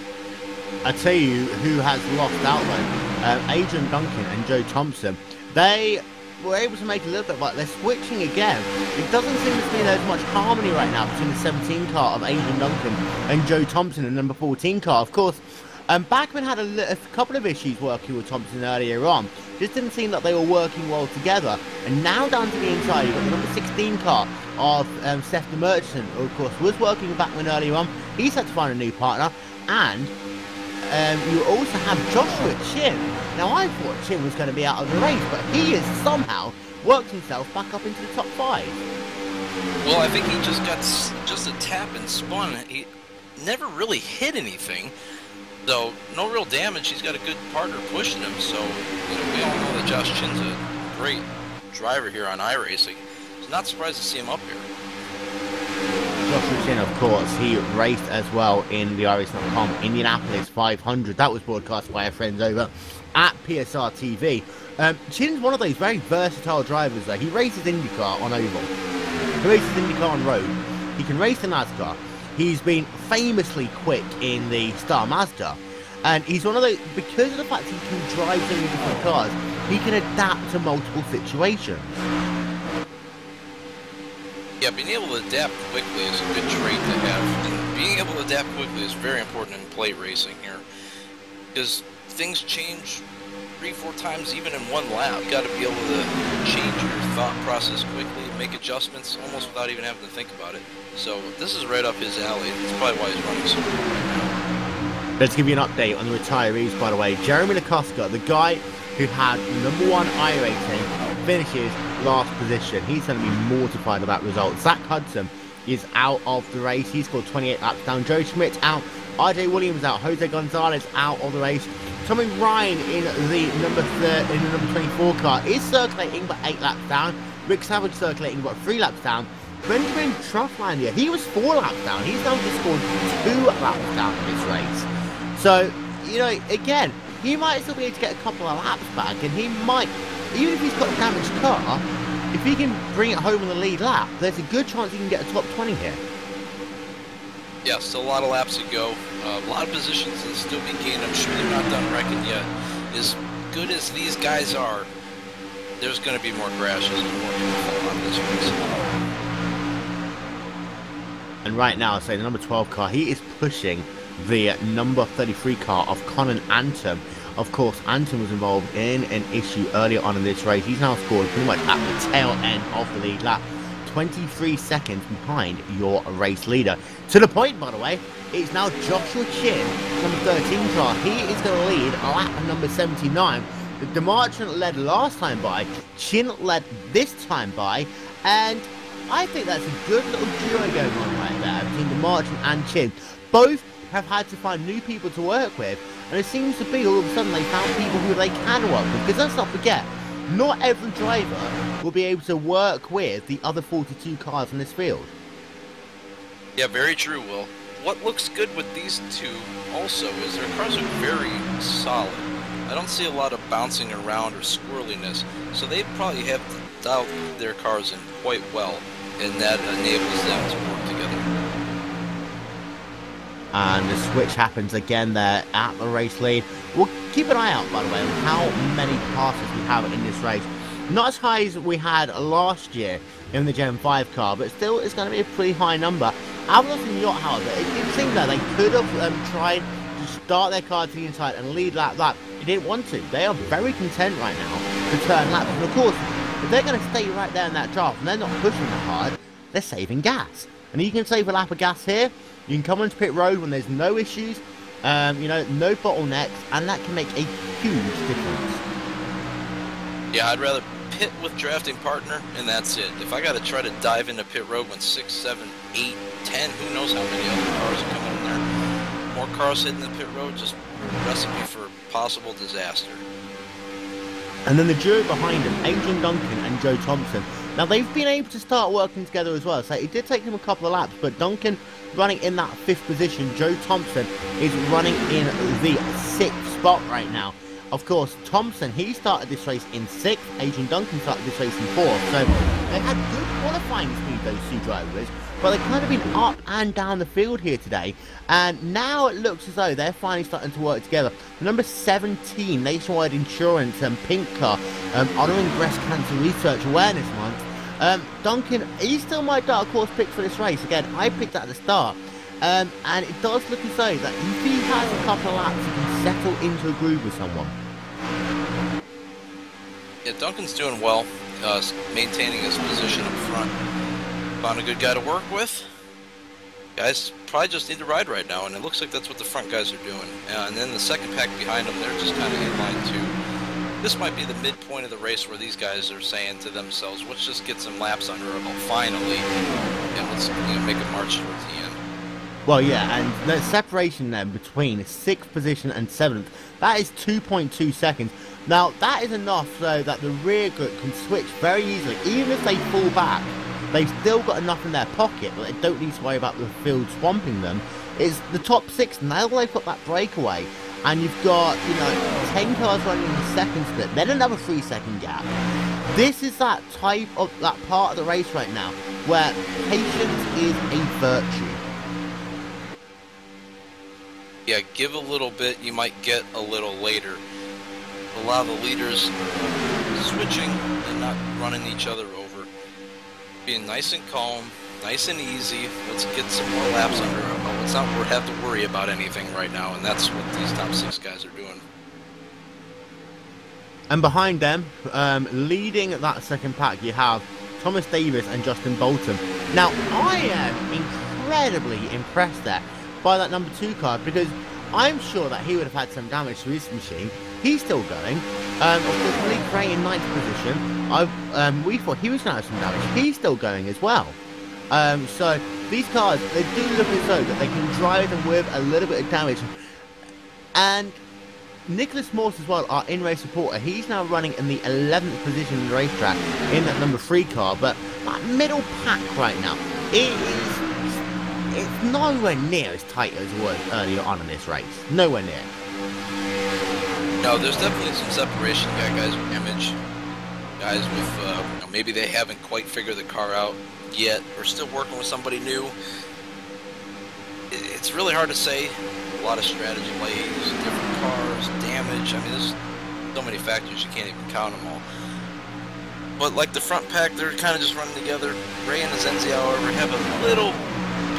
I tell you who has lost out though. Adrian Duncan and Joe Thompson. They were able to make a little bit, but they're switching again. It doesn't seem to be there's much harmony right now between the 17 car of Adrian Duncan and Joe Thompson and number 14 car. Of course, Bachman had a couple of issues working with Thompson earlier on. Just didn't seem that they were working well together. And now down to the inside, you've got the number 16 car of Seth the Merchant, who of course was working with Bachman earlier on. He's had to find a new partner. And you also have Joshua Chin. Now I thought Chin was going to be out of the race, but he has somehow worked himself back up into the top 5. Well, I think he just got just a tap and spun. He never really hit anything. So, no real damage. He's got a good partner pushing him, so we all know that Josh Chin's a great driver here on iRacing. So not surprised to see him up here. Joshua Chin, of course, he raced as well in the iRacing.com Indianapolis 500. That was broadcast by our friends over at GlacierTV. Chin's one of those very versatile drivers, though. He races IndyCar on oval. He races IndyCar on road. He can race the NASCAR. He's been famously quick in the Star Mazda, and he's one of those, because of the fact he can drive so many different cars, he can adapt to multiple situations. Yeah, being able to adapt quickly is a good trait to have. And being able to adapt quickly is very important in plate racing here. Because things change 3-4 times even in one lap. You got to be able to change your thought process quickly, make adjustments almost without even having to think about it. So this is right up his alley. That's probably why he's running so good right now. Let's give you an update on the retirees, by the way. Jeremy Lakoska, the guy who had #1 iRating, finishes last position. He's going to be mortified about that result. Zach Hudson is out of the race. He scored 28 laps down. Joe Schmidt out. RJ Williams out. Jose Gonzalez out of the race. Tommy Ryan in the number 24 car is circulating but 8 laps down. Rick Savage circulating but 3 laps down. Benjamin Trufflandia, he was 4 laps down. He's now just scored 2 laps down in this race. So, you know, again, he might still be able to get a couple of laps back, and he might, even if he's got a damaged car, if he can bring it home in the lead lap, there's a good chance he can get a top 20 here. Yeah, still a lot of laps to go. A lot of positions that still be gained. I'm sure they're not done wrecking yet. As good as these guys are, there's going to be more crashes and more people fall out of this race. And right now, say the number 12 car, he is pushing the number 33 car of Conan Anthem. Of course, Anthem was involved in an issue earlier on in this race. He's now scored pretty much at the tail end of the lead lap, 23 seconds behind your race leader. To the point, by the way, it's now Joshua Chin, number 13 car. He is going to lead lap number 79. The DeMarchant led last time by, Chin led this time by, and I think that's a good little duo going on right there between DeMarchant and Chin. Both have had to find new people to work with, and it seems to be all of a sudden they found people who they can work with, because let's not forget, not every driver will be able to work with the other 42 cars in this field. Yeah, very true, Will. What looks good with these two also is their cars are very solid. I don't see a lot of bouncing around or squirreliness, so they probably have dialed their cars in quite well, and that enables them to work together. And the switch happens again there at the race lead. We'll keep an eye out, by the way, on how many passes we have in this race. Not as high as we had last year in the Gen 5 car, but still it's going to be a pretty high number. Avalos and Yacht, however, it seemed that they could have tried to start their car to the inside and lead lap. They didn't want to. They are very content right now to turn laps. And of course, if they're going to stay right there in that draft and they're not pushing that hard, they're saving gas. And you can save a lap of gas here. You can come onto pit road when there's no issues, you know, no bottlenecks, and that can make a huge difference. Yeah, I'd rather pit with drafting partner, and that's it. If I got to try to dive into pit road when 6, 7, 8, 10, who knows how many other cars are coming in there. More cars hitting the pit road, just recipe for possible disaster. And then the duo behind him, Adrian Duncan and Joe Thompson. Now, they've been able to start working together as well, so it did take them a couple of laps, but Duncan running in that 5th position. Joe Thompson is running in the 6th spot right now. Of course, Thompson, he started this race in 6th. Adrian Duncan started this race in 4th. So they had good qualifying speed, those two drivers, but they've kind of been up and down the field here today. And now it looks as though they're finally starting to work together. The number 17, Nationwide Insurance and Pink Car, honouring Breast Cancer Research Awareness Month. Duncan, he's still my dark horse pick for this race. Again, I picked that at the start. And it does look as though that if he has a couple of laps, he can settle into a groove with someone. Yeah, Duncan's doing well, maintaining his position up front. Found a good guy to work with. Guys probably just need to ride right now, and it looks like that's what the front guys are doing. And then the second pack behind them, they're just kind of in line too. This might be the midpoint of the race where these guys are saying to themselves, let's just get some laps under our belt finally, and let's make a march towards the end. Well, yeah, and the separation then between 6th position and 7th, that is 2.2 seconds. Now, that is enough so that the rear group can switch very easily. Even if they fall back, they've still got enough in their pocket, but they don't need to worry about the field swamping them. It's the top 6, now they've got that breakaway. And you've got, 10 cars running in the second split, then another 3-second gap. This is that type of, that part of the race right now, where patience is a virtue. Yeah, give a little bit, you might get a little later. A lot of the leaders switching and not running each other over. being nice and calm, nice and easy. Let's get some more laps under them. Let's not have to worry about anything right now, and that's what these top 6 guys are doing. And behind them, leading that second pack, you have Thomas Davis and Justin Bolton. Now, I am incredibly impressed there by that number 2 car, because I'm sure that he would have had some damage to his machine. He's still going. Of course, Malik Gray in 9th position. We thought he was going to have some damage. He's still going as well. So these cars, they do look as though that they can drive them with a little bit of damage. And Nicholas Morse as well, our in-race supporter, he's now running in the 11th position in the racetrack in that number 3 car. But that middle pack right now, it's nowhere near as tight as it was earlier on in this race. Nowhere near. No, there's definitely some separation. You got guys with damage, guys with maybe they haven't quite figured the car out yet, or still working with somebody new. It's really hard to say. A lot of strategy plays, different cars, damage. I mean, there's so many factors you can't even count them all. But like the front pack, they're kind of just running together. Ray and Zenzi, however, have a little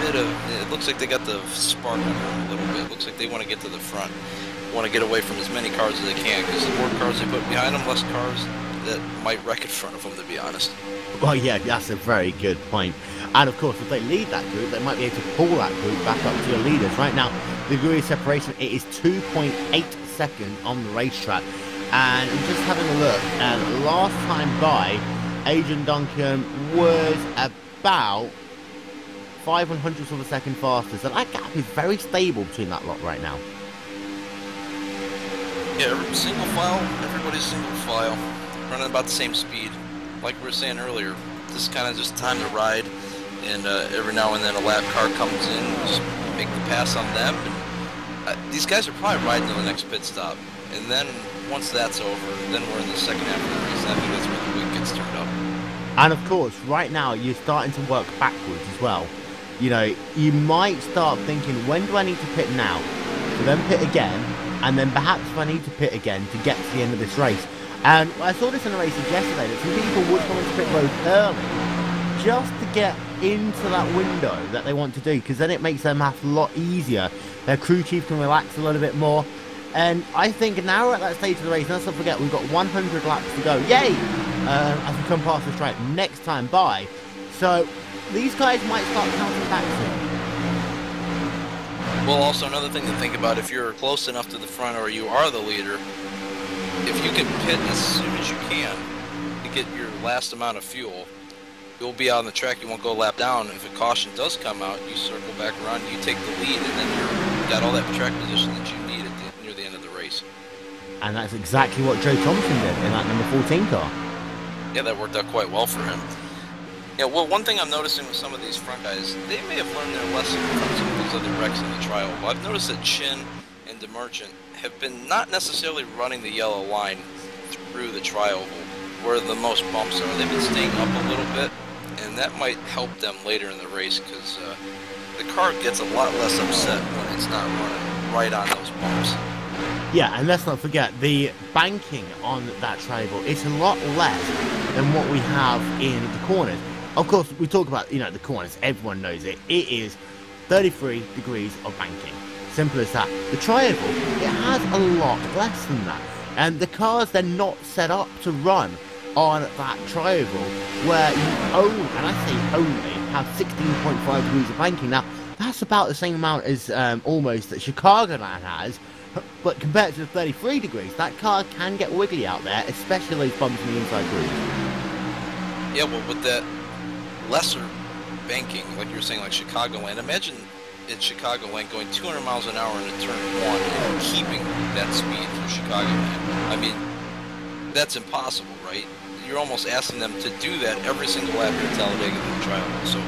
bit of, it looks like they got the spark on them a little bit. It looks like they want to get to the front, want to get away from as many cars as they can, because the more cars they put behind them, less cars that might wreck in front of them, to be honest. Well, yeah, that's a very good point. And of course, if they lead that group, they might be able to pull that group back up to your leaders. Right now, the degree of separation, it is 2.8 seconds on the racetrack. And I'm just having a look, and last time by, Adrian Duncan was about 500ths of a second faster. So that gap is very stable between that lot right now. Yeah, single file, everybody's single file, running about the same speed. Like we were saying earlier, this is kind of just time to ride, and every now and then a lap car comes in, just make the pass on them. And, these guys are probably riding to the next pit stop, and then once that's over, then we're in the second half of the race. I think that's where the wheel gets turned up. And of course, right now you're starting to work backwards as well. You know, you might start thinking, when do I need to pit now? To then pit again, and then perhaps if I need to pit again to get to the end of this race. And I saw this in the races yesterday, that some people would come into pit road early just to get into that window that they want to do, because then it makes their math a lot easier. Their crew chief can relax a little bit more. And I think now we're at that stage of the race, let's not forget, we've got 100 laps to go. Yay! As we come past the stripe next time by. So these guys might start counting back soon. Well, also another thing to think about, if you're close enough to the front or you are the leader, if you can pit as soon as you can to get your last amount of fuel, you'll be out on the track, you won't go a lap down. If a caution does come out, you circle back around, you take the lead, and then you've got all that track position that you need near the end of the race. And that's exactly what Joe Thompson did in that number 14 car. Yeah, that worked out quite well for him. Yeah, well, one thing I'm noticing with some of these front guys, they may have learned their lesson from some of these other wrecks in the trial. Well, I've noticed that Chin and DeMerchant have been not necessarily running the yellow line through the trial where the most bumps are. They've been staying up a little bit, and that might help them later in the race, because the car gets a lot less upset when it's not running right on those bumps. Yeah, and let's not forget, the banking on that triangle is a lot less than what we have in the corners. Of course, we talk about, the corners, everyone knows it. It is 33 degrees of banking. Simple as that. The triangle, it has a lot less than that. And the cars, they're not set up to run on that triangle where you only, and I say only, have 16.5 degrees of banking. Now, that's about the same amount as almost that Chicagoland has. But compared to the 33 degrees, that car can get wiggly out there, especially those bumps in the inside grooves. Yeah, well, with that lesser banking, like you were saying, like Chicagoland, imagine in Chicagoland going 200 miles an hour into turn 1 and keeping that speed through Chicagoland. I mean, that's impossible, right? You're almost asking them to do that every single lap here at Talladega in the trial. So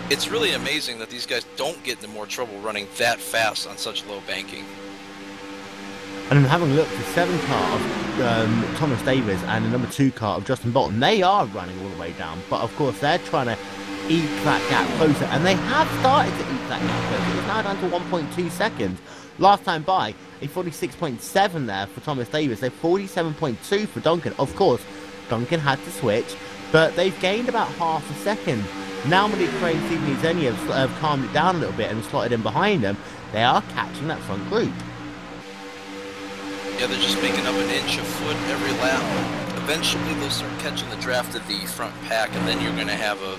it's really amazing that these guys don't get into more trouble running that fast on such low banking. And I'm having a look, the 7 car of Thomas Davis and the number 2 car of Justin Bolton, they are running all the way down, but of course they're trying to eke that gap closer, and they have started to eke that gap closer. It's now down to 1.2 seconds. Last time by, a 46.7 there for Thomas Davis, a 47.2 for Duncan. Of course, Duncan had to switch, but they've gained about half a second. Now McLaren and Stephen Izeni have calmed it down a little bit and slotted in behind them. They are catching that front group. Yeah, they're just making up an inch, a foot every lap. Eventually they'll start catching the draft of the front pack, and then you're going to have a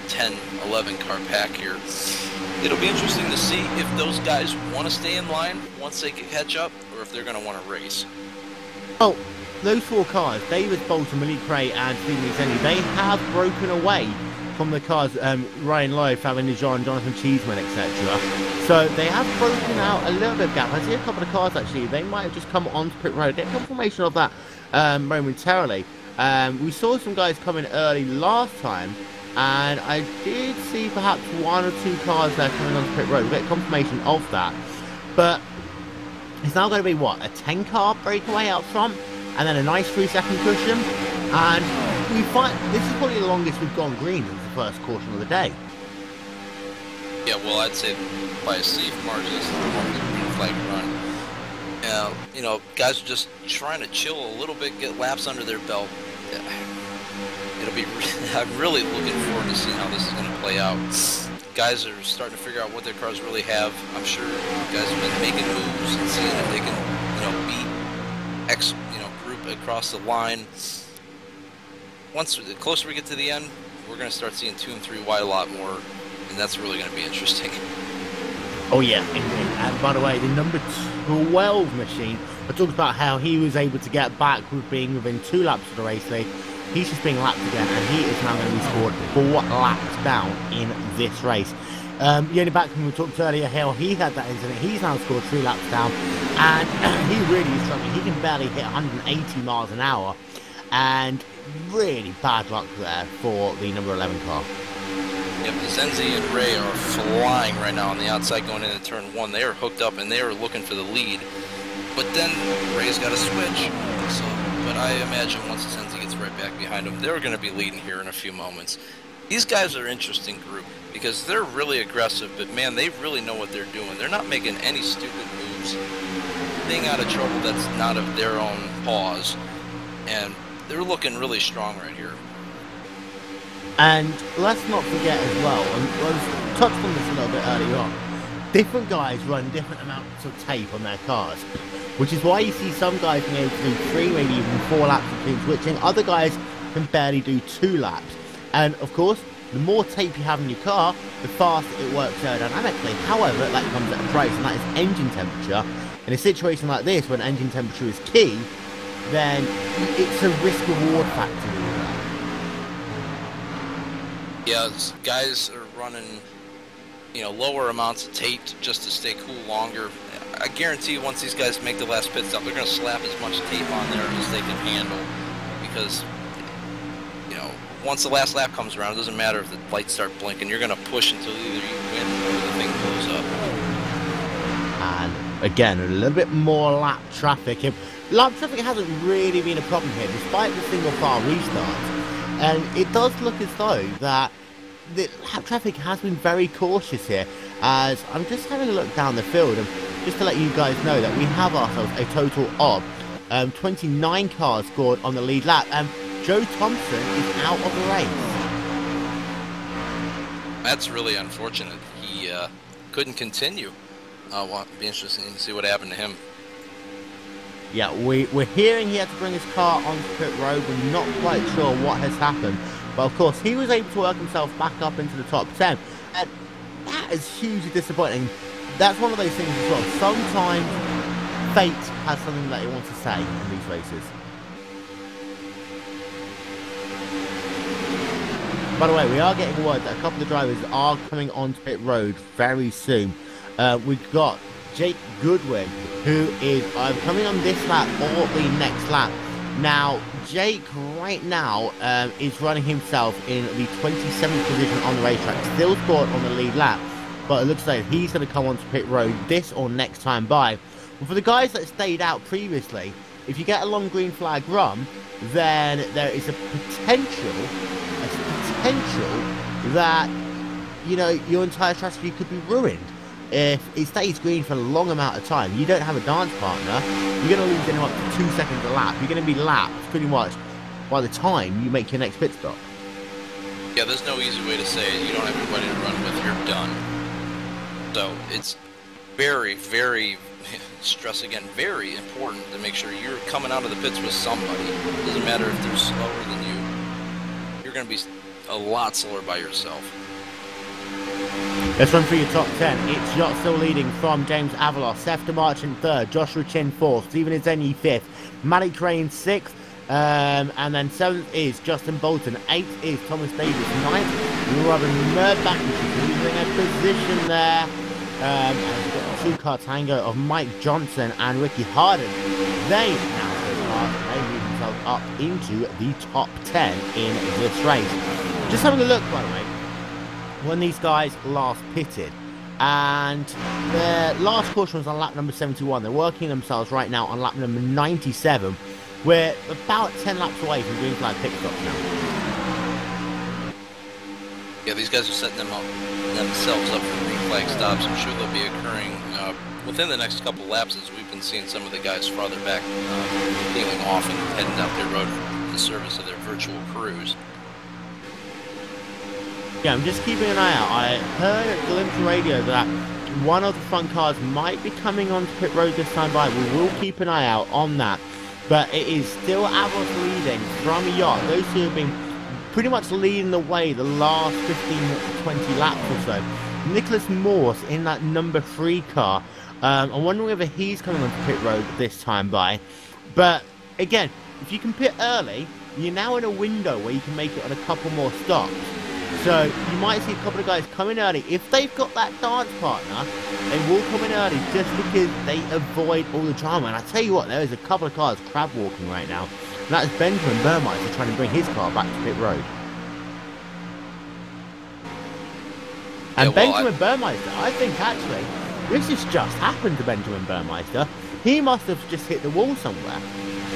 10, 11 car pack here. It'll be interesting to see if those guys want to stay in line once they catch up, or if they're going to want to race. Oh, those 4 cars, David Bolton, Malik Cray and Stephen Izeni, they have broken away from the cars, Ryan Lowe, Fabien Dijon, Jonathan Cheeseman, etc. So they have broken out a little bit of gap. I see a couple of cars actually, they might have just come onto pit road. Get confirmation of that momentarily. We saw some guys coming early last time, and I did see perhaps 1 or 2 cars there coming onto pit road. We'll get confirmation of that. But it's now going to be, what, a 10-car breakaway out front, and then a nice 3-second cushion. And we find this is probably the longest we've gone green since the first caution of the day. Yeah, well, I'd say by a safe margin, this is the longest green flag run. Guys are just trying to chill a little bit, get laps under their belt. It'll be. I'm really looking forward to seeing how this is going to play out. Guys are starting to figure out what their cars really have. I'm sure guys have been making moves and seeing if they can, beat X, group across the line. Once the closer we get to the end, we're going to start seeing 2 and 3 wide a lot more, and that's really going to be interesting. Oh yeah, and by the way, the number 12 machine, I talked about how he was able to get back with being within 2 laps of the race lead. He's just being lapped again, and he is now going to be scored 4 laps down in this race. Yoni Backman, we talked earlier, how he had that incident. He's now scored 3 laps down, and he really is struggling. He can barely hit 180 miles an hour, and really bad luck there for the number 11 car. Yep, Zenzi and Ray are flying right now on the outside going into turn 1. They are hooked up and they are looking for the lead. But then Ray's got to switch. But I imagine once Zenzi gets right back behind him, they're going to be leading here in a few moments. These guys are an interesting group because they're really aggressive, but man, they really know what they're doing. They're not making any stupid moves, staying out of trouble that's not of their own cause, and they're looking really strong right here. And let's not forget as well, and I touched on this a little bit earlier on, different guys run different amounts of tape on their cars, which is why you see some guys being able to do 3, maybe even 4 laps between switching. Other guys can barely do 2 laps. And of course, the more tape you have in your car, the faster it works aerodynamically. However, that comes at a price, and that is engine temperature. In a situation like this, when engine temperature is key, then it's a risk-reward factor. Yeah, guys are running, lower amounts of tape just to stay cool longer. I guarantee once these guys make the last pit stop, they're going to slap as much tape on there as they can handle, because, once the last lap comes around, it doesn't matter if the lights start blinking. You're going to push until either you win or the thing blows up. And again, a little bit more lap traffic. Lap traffic hasn't really been a problem here, despite the single file restarts. And it does look as though that the lap traffic has been very cautious here, as I'm just having a look down the field, and just to let you guys know that we have ourselves a total of 29 cars scored on the lead lap, and Joe Thompson is out of the race. That's really unfortunate. He couldn't continue. It'll be interesting to see what happened to him. Yeah, we're hearing he had to bring his car onto pit road. We're not quite sure what has happened. But of course, he was able to work himself back up into the top 10. And that is hugely disappointing. That's one of those things as well. Sometimes fate has something that it wants to say in these races. By the way, we are getting word that a couple of drivers are coming onto pit road very soon. We've got Jake Goodwin, who is coming on this lap or the next lap. Now, Jake right now is running himself in the 27th position on the racetrack, still scored on the lead lap, but it looks like he's going to come onto pit road this or next time by. Well, for the guys that stayed out previously, if you get a long green flag run, then there is a potential that, your entire strategy could be ruined. If it stays green for a long amount of time, you don't have a dance partner, you're going to lose anywhere up to 2 seconds a lap. You're going to be lapped pretty much by the time you make your next pit stop. Yeah, there's no easy way to say it. You don't have anybody to run with, you're done. So it's very, very, stress again, very important to make sure you're coming out of the pits with somebody. It doesn't matter if they're slower than you. You're going to be a lot slower by yourself. Let's run through your top 10. It's Yacht still leading from James Avalos, Seth DeMarch in 3rd, Joshua Chin 4th, Stephen Izeni 5th, Matty Crane 6th, and then 7th is Justin Bolton, 8th is Thomas Davis, 9th, Robin Murback, losing a position there, and we've got a two-car tango of Mike Johnson and Ricky Harden. They now they move themselves up into the top 10 in this race. Just having a look, by the way, when these guys last pitted, and their last caution was on lap number 71. They're working themselves right now on lap number 97. We're about 10 laps away from green flag pit stops now. Yeah, these guys are setting themselves up for green flag stops. I'm sure they'll be occurring within the next couple laps, as we've been seeing some of the guys farther back peeling off and heading up their road in service of their virtual crews. Yeah, I'm just keeping an eye out. I heard at Glimpse Radio that one of the front cars might be coming onto pit road this time by. We will keep an eye out on that. But it is still Avalos leading from Yacht. Those two have been pretty much leading the way the last 15-20 laps or so. Nicholas Morse in that number 3 car. I'm wondering whether he's coming onto pit road this time by. But again, if you can pit early, you're now in a window where you can make it on a couple more stops. So you might see a couple of guys come in early. If they've got that dance partner, they will come in early just because they avoid all the drama. And I tell you what, there is a couple of cars crab walking right now. And that's Benjamin Burmeister trying to bring his car back to pit road. And yeah, well, Benjamin Burmeister, I think actually, this has just happened to Benjamin Burmeister. He must have just hit the wall somewhere.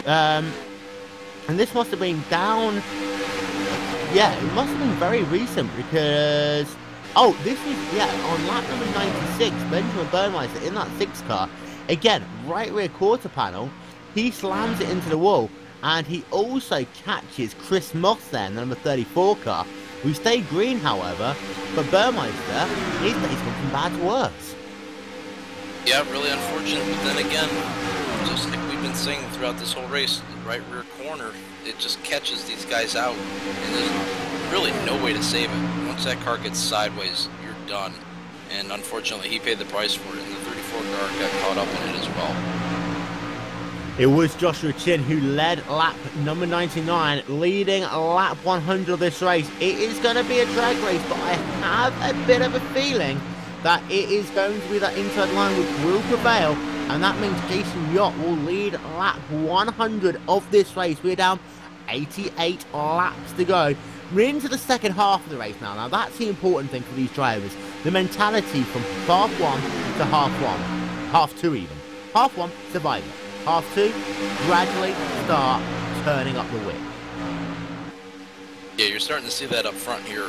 And this must have been down... Yeah, it must have been very recent because... Oh, this is, yeah, on lap number 96, Benjamin Burmeister in that 6 car. Again, right rear quarter panel, he slams it into the wall. And he also catches Chris Moss there in the number 34 car. We stayed green, however, but Burmeister, his day's gone from bad to worse. Yeah, really unfortunate, but then again, just like we've been saying throughout this whole race, the right rear corner, it just catches these guys out, and there's really no way to save it. Once that car gets sideways, you're done. And unfortunately, he paid the price for it, and the 34 car got caught up in it as well. It was Joshua Chin who led lap number 99, leading lap 100 of this race. It is going to be a drag race, but I have a bit of a feeling that it is going to be that inside line which will prevail, and that means Jason Yacht will lead lap 100 of this race. We're down 88 laps to go. We're into the second half of the race now. Now that's the important thing for these drivers. The mentality from half 1 to half 2 even. Half 1, survive it. Half 2, gradually start turning up the whip. Yeah, you're starting to see that up front here.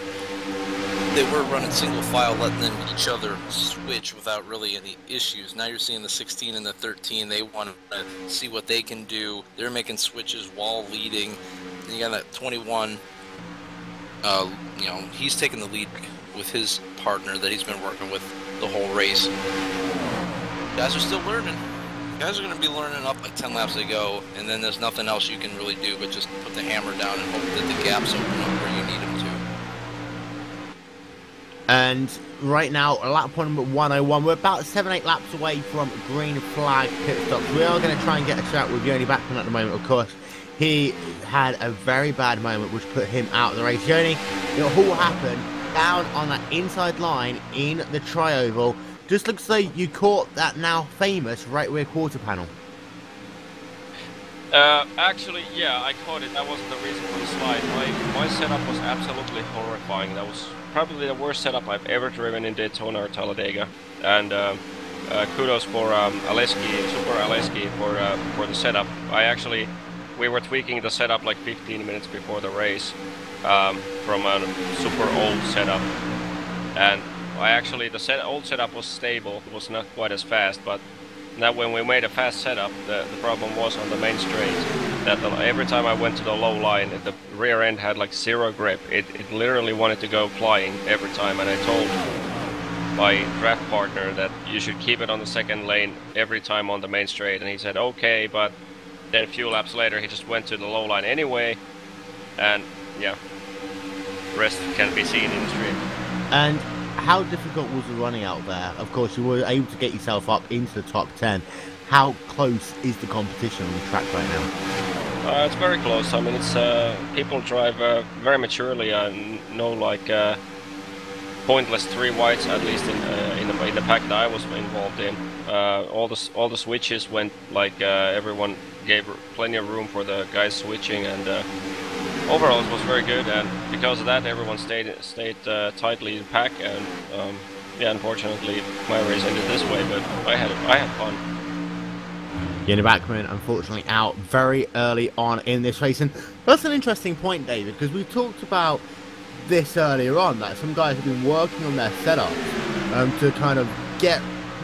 They were running single file, letting them each other switch without really any issues. Now you're seeing the 16 and the 13. They want to see what they can do. They're making switches while leading. And you got that 21. You know, he's taking the lead with his partner that he's been working with the whole race. Guys are still learning. Guys are going to be learning up like 10 laps to go, and then there's nothing else you can really do but just put the hammer down and hope that the gaps open up where you need them to. And right now, lap number 101, we're about 7-8 laps away from green flag pit stops. We are going to try and get a chat with Yoni Backman at the moment, of course. He had a very bad moment which put him out of the race. Yoni, it all happened down on that inside line in the tri-oval. Just looks like you caught that now famous right rear quarter panel. Actually, yeah, I caught it. That wasn't the reason for the slide. My setup was absolutely horrifying. That was probably the worst setup I've ever driven in Daytona or Talladega. And kudos for Aleski, Super Aleski, for the setup. We were tweaking the setup like 15 minutes before the race from a super old setup. And the old setup was stable. It was not quite as fast, but now when we made a fast setup, the problem was on the main straight that every time I went to the low line, the rear end had like 0 grip. It literally wanted to go flying every time, and I told my draft partner that you should keep it on the second lane every time on the main straight, and he said okay, but then a few laps later he just went to the low line anyway, and yeah, the rest can be seen in the stream. And how difficult was the running out there? Of course, you were able to get yourself up into the top 10. How close is the competition on the track right now? It's very close. I mean, it's people drive very maturely and know like pointless 3 whites, at least in the pack that I was involved in. All the switches went like everyone gave plenty of room for the guys switching, and overall it was very good. And because of that, everyone stayed tightly in pack. And yeah, unfortunately, my race ended this way, but I had fun. Jenny Backman, unfortunately, out very early on in this race. And that's an interesting point, David, because we talked about this earlier on, that some guys have been working on their setup to kind of get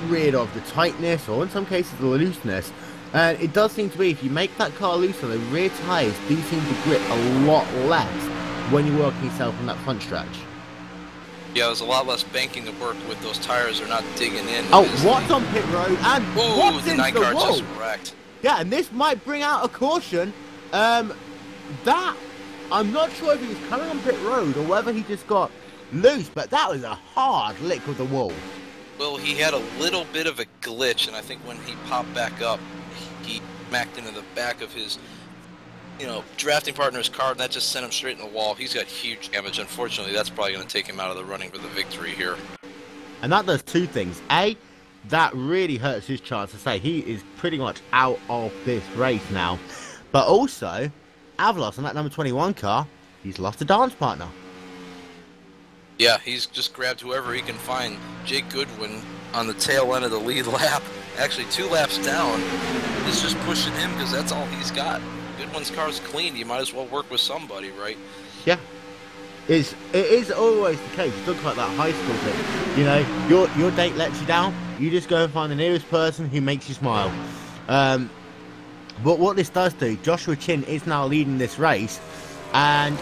rid of the tightness, or in some cases the looseness. And it does seem to be, if you make that car looser, the rear tyres do seem to grip a lot less when you're working yourself on that front stretch. Yeah, there's a lot less banking to work with. Those tires are not digging in. Oh, what's on pit road? And what's the into the wall? just wrecked. Yeah, and this might bring out a caution. That, I'm not sure if he was coming on pit road or whether he just got loose, but that was a hard lick with the wall. Well, he had a little bit of a glitch, and I think when he popped back up, he smacked into the back of his, drafting partner's car, and that just sent him straight in the wall. He's got huge damage. Unfortunately, that's probably going to take him out of the running for the victory here. And that does 2 things. A, that really hurts his chance to say he is pretty much out of this race now. But also, Avalos on that number 21 car, he's lost a dance partner. Yeah, he's just grabbed whoever he can find. Jake Goodwin on the tail end of the lead lap, actually 2 laps down, is just pushing him because that's all he's got. Goodwin's car's clean. You might as well work with somebody, right? Yeah. It is always the case. It looks like that high school thing. Your date lets you down. You just go and find the nearest person who makes you smile. But what this does do, Joshua Chin is now leading this race, and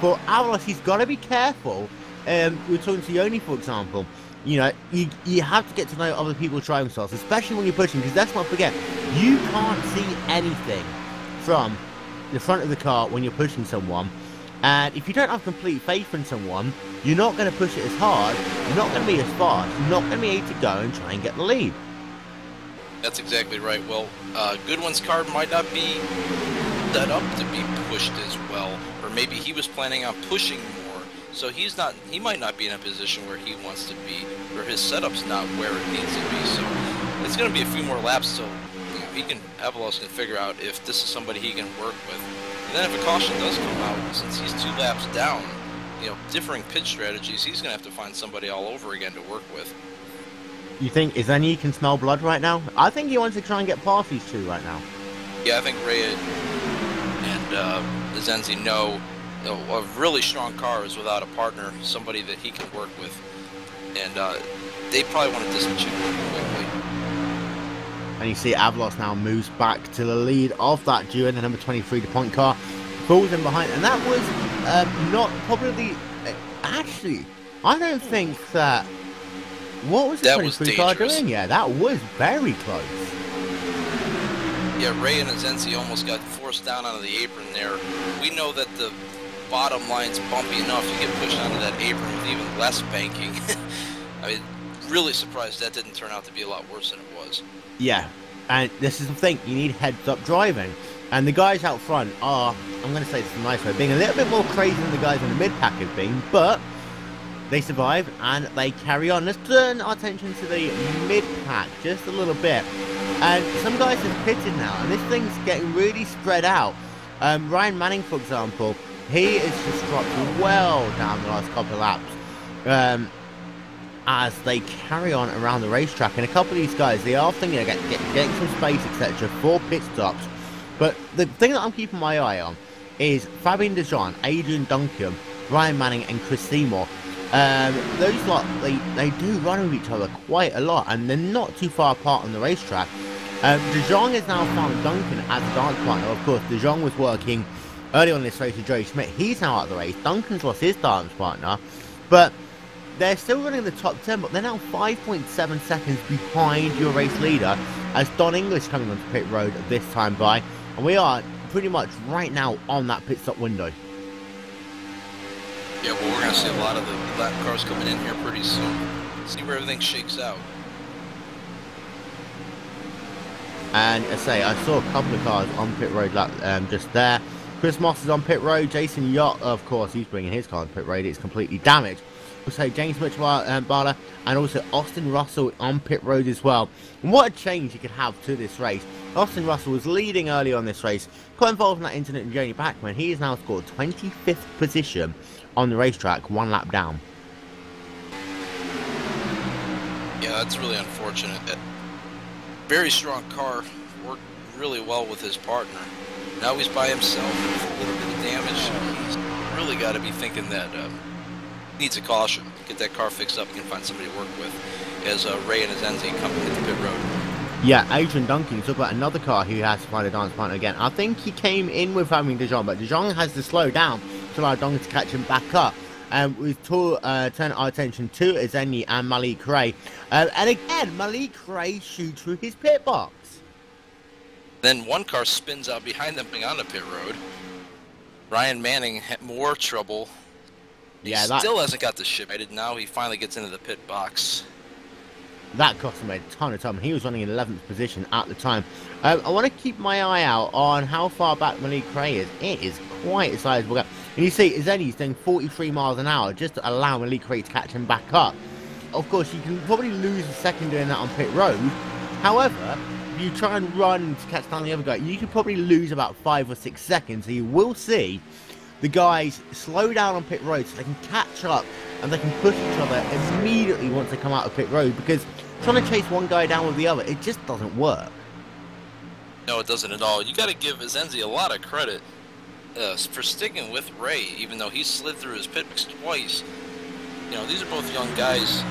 for Avalos, he's got to be careful. We're talking to Yoni, for example. You have to get to know other people's driving styles, especially when you're pushing, because let's not forget, you can't see anything from the front of the car when you're pushing someone. And if you don't have complete faith in someone, you're not going to push it as hard, you're not going to be as fast, you're not going to be able to go and try and get the lead. That's exactly right. Well, Goodwin's car might not be set up to be pushed as well, or maybe he was planning on pushing more, so he might not be in a position where he wants to be, or his setup's not where it needs to be. So it's going to be a few more laps, so Avalos can figure out if this is somebody he can work with. And then if a caution does come out, since he's 2 laps down, differing pit strategies, he's going to have to find somebody all over again to work with. You think Izeni can smell blood right now? I think he wants to try and get past these 2 right now. Yeah, I think Ray and Zenzi know a really strong car is without a partner, somebody that he can work with. And they probably want to distance him quickly. And you see Avalos now moves back to the lead of that duo in the number 23 DuPont car. Falls in behind, and that was not probably... Actually, I don't think that... What was the 23 car doing? Yeah, that was very close. Yeah, Ray and Azenzi almost got forced down onto the apron there. We know that the bottom line's bumpy enough to get pushed onto that apron with even less banking. I mean, really surprised that didn't turn out to be a lot worse than it was. Yeah, and this is the thing, you need heads-up driving. And the guys out front are, I'm going to say this in a nice way, being a little bit more crazy than the guys in the mid-pack have been, but they survive and they carry on. Let's turn our attention to the mid-pack just a little bit. And some guys have pitted now, and this thing's getting really spread out. Ryan Manning, for example, he is just dropped well down the last couple of laps. As they carry on around the racetrack, and a couple of these guys, they are thinking of getting some space, etc., for pit stops. But the thing that I'm keeping my eye on is Fabian DeJohn, Adrian Duncan, Ryan Manning, and Chris Seymour. Those lot, they do run with each other quite a lot, and they're not too far apart on the racetrack. De Jong has now found Duncan as a dance partner. Of course, De Jong was working early on in this race with Joey Schmidt. He's now out of the race. Duncan's lost his dance partner. But they're still running in the top 10, but they're now 5.7 seconds behind your race leader as Don English coming onto pit road this time by. And we are pretty much right now on that pit stop window. Yeah, well, we're going to see a lot of the lap cars coming in here pretty soon. See where everything shakes out. And I say, I saw a couple of cars on pit road just there. Chris Moss is on pit road. Jason Yacht, of course, he's bringing his car on pit road. It's completely damaged. Also, James Mitchell-Barler and also Austin Russell on pit road as well. And what a change you could have to this race. Austin Russell was leading early on this race. Got involved in that incident with Joni Backman. He has now scored 25th position on the racetrack, 1 lap down. Yeah, that's really unfortunate. That very strong car worked really well with his partner. Now he's by himself with a little bit of damage. He's really got to be thinking that needs a caution. Get that car fixed up and can find somebody to work with as Ray and Azenzi come into the pit road. Yeah, Adrian Duncan, talk about another car who has to find a dance partner again. I think he came in with having De Jong, but De Jong has to slow down to allow Duncan to catch him back up. We've turned our attention to Azenzi and Malik Ray. And again, Malik Ray shoots through his pit box. Then one car spins out behind them on the pit road. Ryan Manning had more trouble. He still hasn't got the ship rated. Now he finally gets into the pit box. That cost him a ton of time. He was running in 11th position at the time. I want to keep my eye out on how far back Malik Ray is. It is quite a sizable gap. And you see, Azenzi's doing 43 miles an hour just to allow Malik Ray to catch him back up. Of course, you can probably lose a second doing that on pit road. However, if you try and run to catch down the other guy, you could probably lose about 5 or 6 seconds. So you will see the guys slow down on pit road so they can catch up and they can push each other immediately once they come out of pit road, because trying to chase one guy down with the other, it just doesn't work. No, it doesn't at all. You got to give Azenzi a lot of credit for sticking with Ray, even though he slid through his pit box twice. You know, these are both young guys.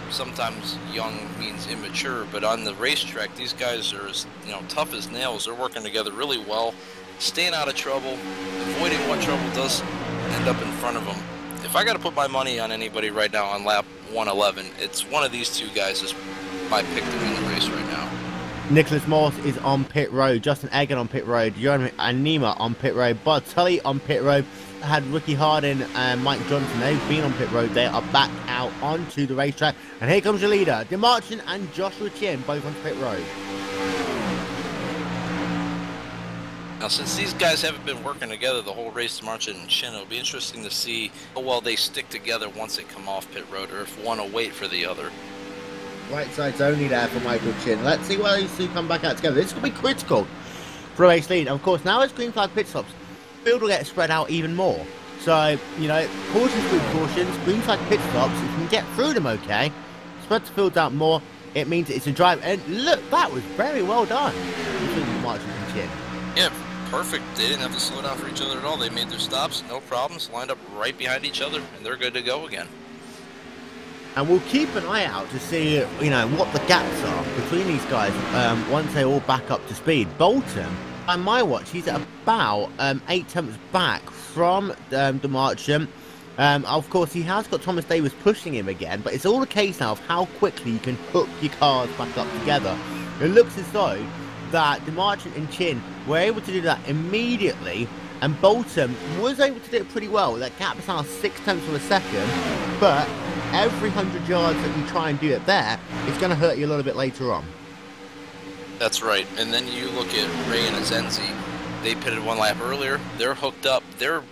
Sometimes young means immature, but on the racetrack, these guys are as, tough as nails. They're working together really well, staying out of trouble, avoiding what trouble does end up in front of them. If I got to put my money on anybody right now on lap 111, it's one of these two guys is my pick to win the race right now. Nicholas Morse is on pit road, Justin Egan on pit road, Jeremy Anima on pit road, Bud Tully on pit road. Had Ricky Hardin and Mike Johnson. They've been on pit road. They are back out onto the racetrack. And here comes your leader, DeMarchand and Joshua Chin, both on pit road. Now, since these guys haven't been working together the whole race, DeMarchand and Chin, it'll be interesting to see how well they stick together once they come off pit road, or if one will wait for the other. Right side's only there for Michael Chin. Let's see where these two come back out together. This could be critical for a race lead. Of course, now as green flag pit stops, the field will get spread out even more. So, cautions with cautions, green flag pit stops, you can get through them okay. Spread the field out more, it means it's a drive. And look, that was very well done between DeMarchand and Chin. Yeah, perfect. They didn't have to slow down for each other at all. They made their stops, no problems, lined up right behind each other, and they're good to go again. And we'll keep an eye out to see, what the gaps are between these guys once they all back up to speed. Bolton, on my watch, he's at about 8 tenths back from DeMarchand. Of course, he has got Thomas Davis pushing him again, but it's all a case now of how quickly you can hook your cars back up together. It looks as though that DeMarchand and Chin were able to do that immediately, and Bolton was able to do it pretty well. That gap is now 6 tenths of a second, but every 100 yards that you try and do it there, it's going to hurt you a little bit later on. That's right. And then you look at Ray and Azenzi. They pitted 1 lap earlier. They're hooked up. They're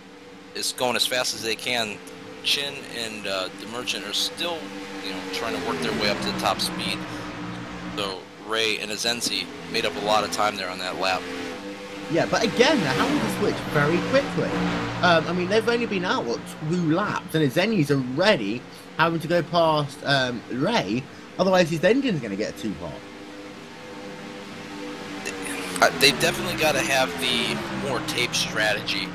going as fast as they can. Chin and DeMarchand are still, trying to work their way up to the top speed. So Ray and Azenzi made up a lot of time there on that lap. Yeah, but again, they're having to switch very quickly. They've only been out, 2 laps, and Azenzi's already having to go past Ray, otherwise his engine's going to get too hot. They've definitely got to have the more tape strategy,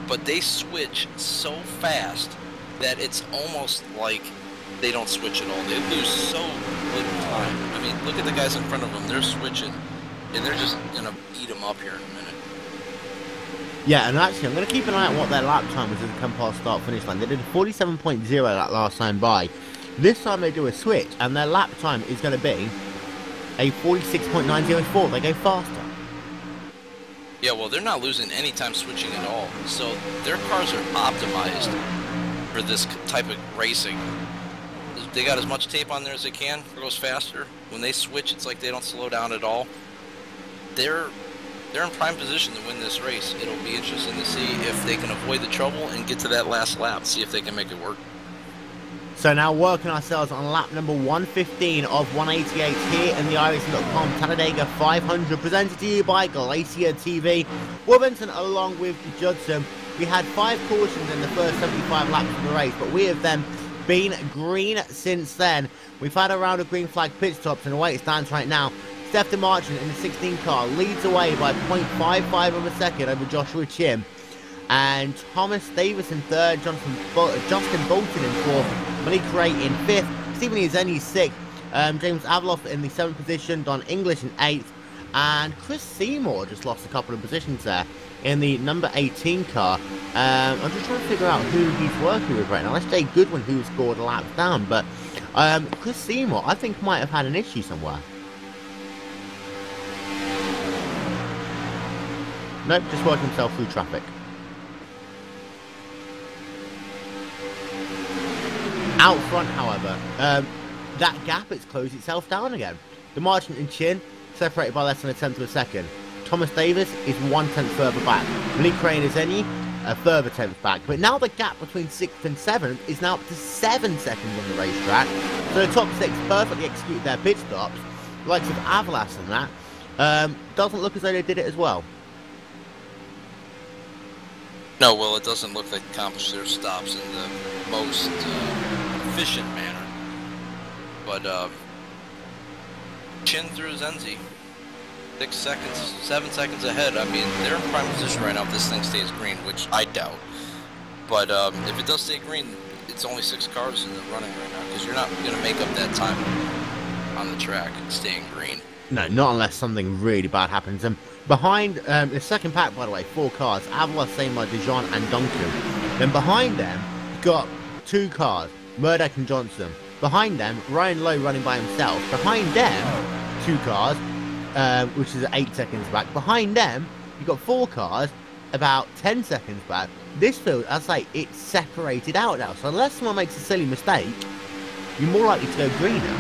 but they switch so fast that it's almost like they don't switch at all. They lose so little time. Look at the guys in front of them. They're switching And they're just gonna eat them up here in a minute. Yeah, and actually, I'm going to keep an eye on what their lap time was as they come past start-finish line. They did 47.0 that last time by. This time they do a switch, and their lap time is going to be a 46.904. They go faster. Yeah, well, they're not losing any time switching at all. So their cars are optimized for this type of racing. They got as much tape on there as they can. It goes faster. When they switch, it's like they don't slow down at all. They're in prime position to win this race. It'll be interesting to see if they can avoid the trouble and get to that last lap, see if they can make it work. So now working ourselves on lap number 115 of 188 here in the iRacing.com Talladega 500, presented to you by GlacierTV. Worthington along with Judson. We had 5 cautions in the first 75 laps of the race, but we have then been green since then. We've had a round of green flag pit stops, and the way it stands right now, Stefan Marchant in the 16 car leads away by 0.55 of a second over Joshua Chim. And Thomas Davis in third, Justin Bolton in fourth, Malik Ray in fifth, Stephen Izenyi sixth, James Avloff in the 7th position, Don English in 8th, and Chris Seymour just lost a couple of positions there in the number 18 car. I'm just trying to figure out who he's working with right now. That's Jay Goodwin who scored laps down, but Chris Seymour I think might have had an issue somewhere. Nope, just working himself through traffic. Out front, however, that gap has closed itself down again. The Marchant and Chin separated by less than a tenth of a second. Thomas Davis is 1/10 further back. Malik Ray and Izenyi a further 10th back. But now the gap between 6th and 7th is now up to 7 seconds on the racetrack. So the top 6 perfectly executed their pit stops. The likes of Avalas and that. Doesn't look as though they did it as well. No, well, it doesn't look like they accomplished their stops in the most efficient manner. But Chin through Zenzi, 6 seconds, 7 seconds ahead. I mean, they're in prime position right now if this thing stays green, which I doubt. But if it does stay green, it's only 6 cars in the running right now, because you're not going to make up that time on the track staying green. No, not unless something really bad happens. And behind the second pack, by the way, 4 cars, Avila, Seymour, Dijon, and Duncan. Then behind them, you've got 2 cars, Murdoch and Johnson. Behind them, Ryan Lowe running by himself. Behind them, 2 cars, which is 8 seconds back. Behind them, you've got 4 cars, about 10 seconds back. This field, as I say, it's separated out now. So unless someone makes a silly mistake, you're more likely to go greener.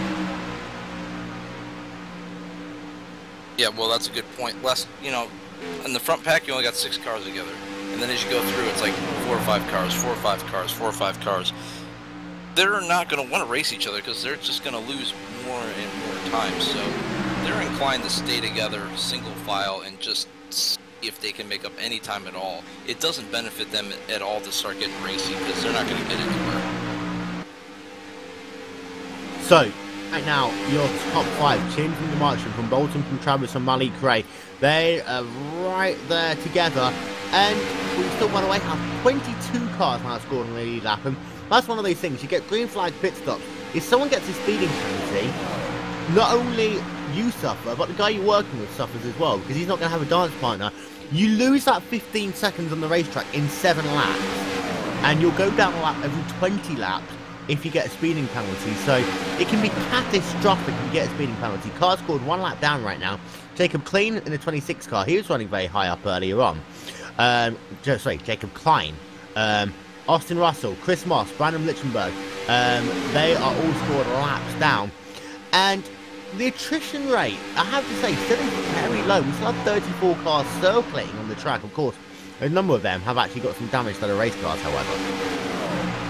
Yeah, well, that's a good point. Less, you know, in the front pack, you only got 6 cars together. And then as you go through, it's like 4 or 5 cars, 4 or 5 cars, 4 or 5 cars. They're not going to want to race each other because they're just going to lose more and more time. So they're inclined to stay together, single file, and just see if they can make up any time at all. It doesn't benefit them at all to start getting racy because they're not going to get anywhere. So, right now, your top 5, Chin from the Marchant, from Bolton, from Travis, and Malik Ray, they are right there together. And we still, by the way, have 22 cars now scored on the lead lap. And that's one of those things. You get green flag pit stops. If someone gets a speeding penalty, not only you suffer, but the guy you're working with suffers as well, because he's not going to have a dance partner. You lose that 15 seconds on the racetrack in 7 laps, and you'll go down a lap every 20 laps if you get a speeding penalty. So it can be catastrophic if you get a speeding penalty. Car scored 1 lap down right now. Jacob Klein in the 26 car. He was running very high up earlier on. Jacob Klein. Austin Russell, Chris Moss, Brandon Lichtenberg. They are all scored laps down. And the attrition rate, I have to say, still is very low. We still have 34 cars circulating on the track. Of course, a number of them have actually got some damage to the race cars, however.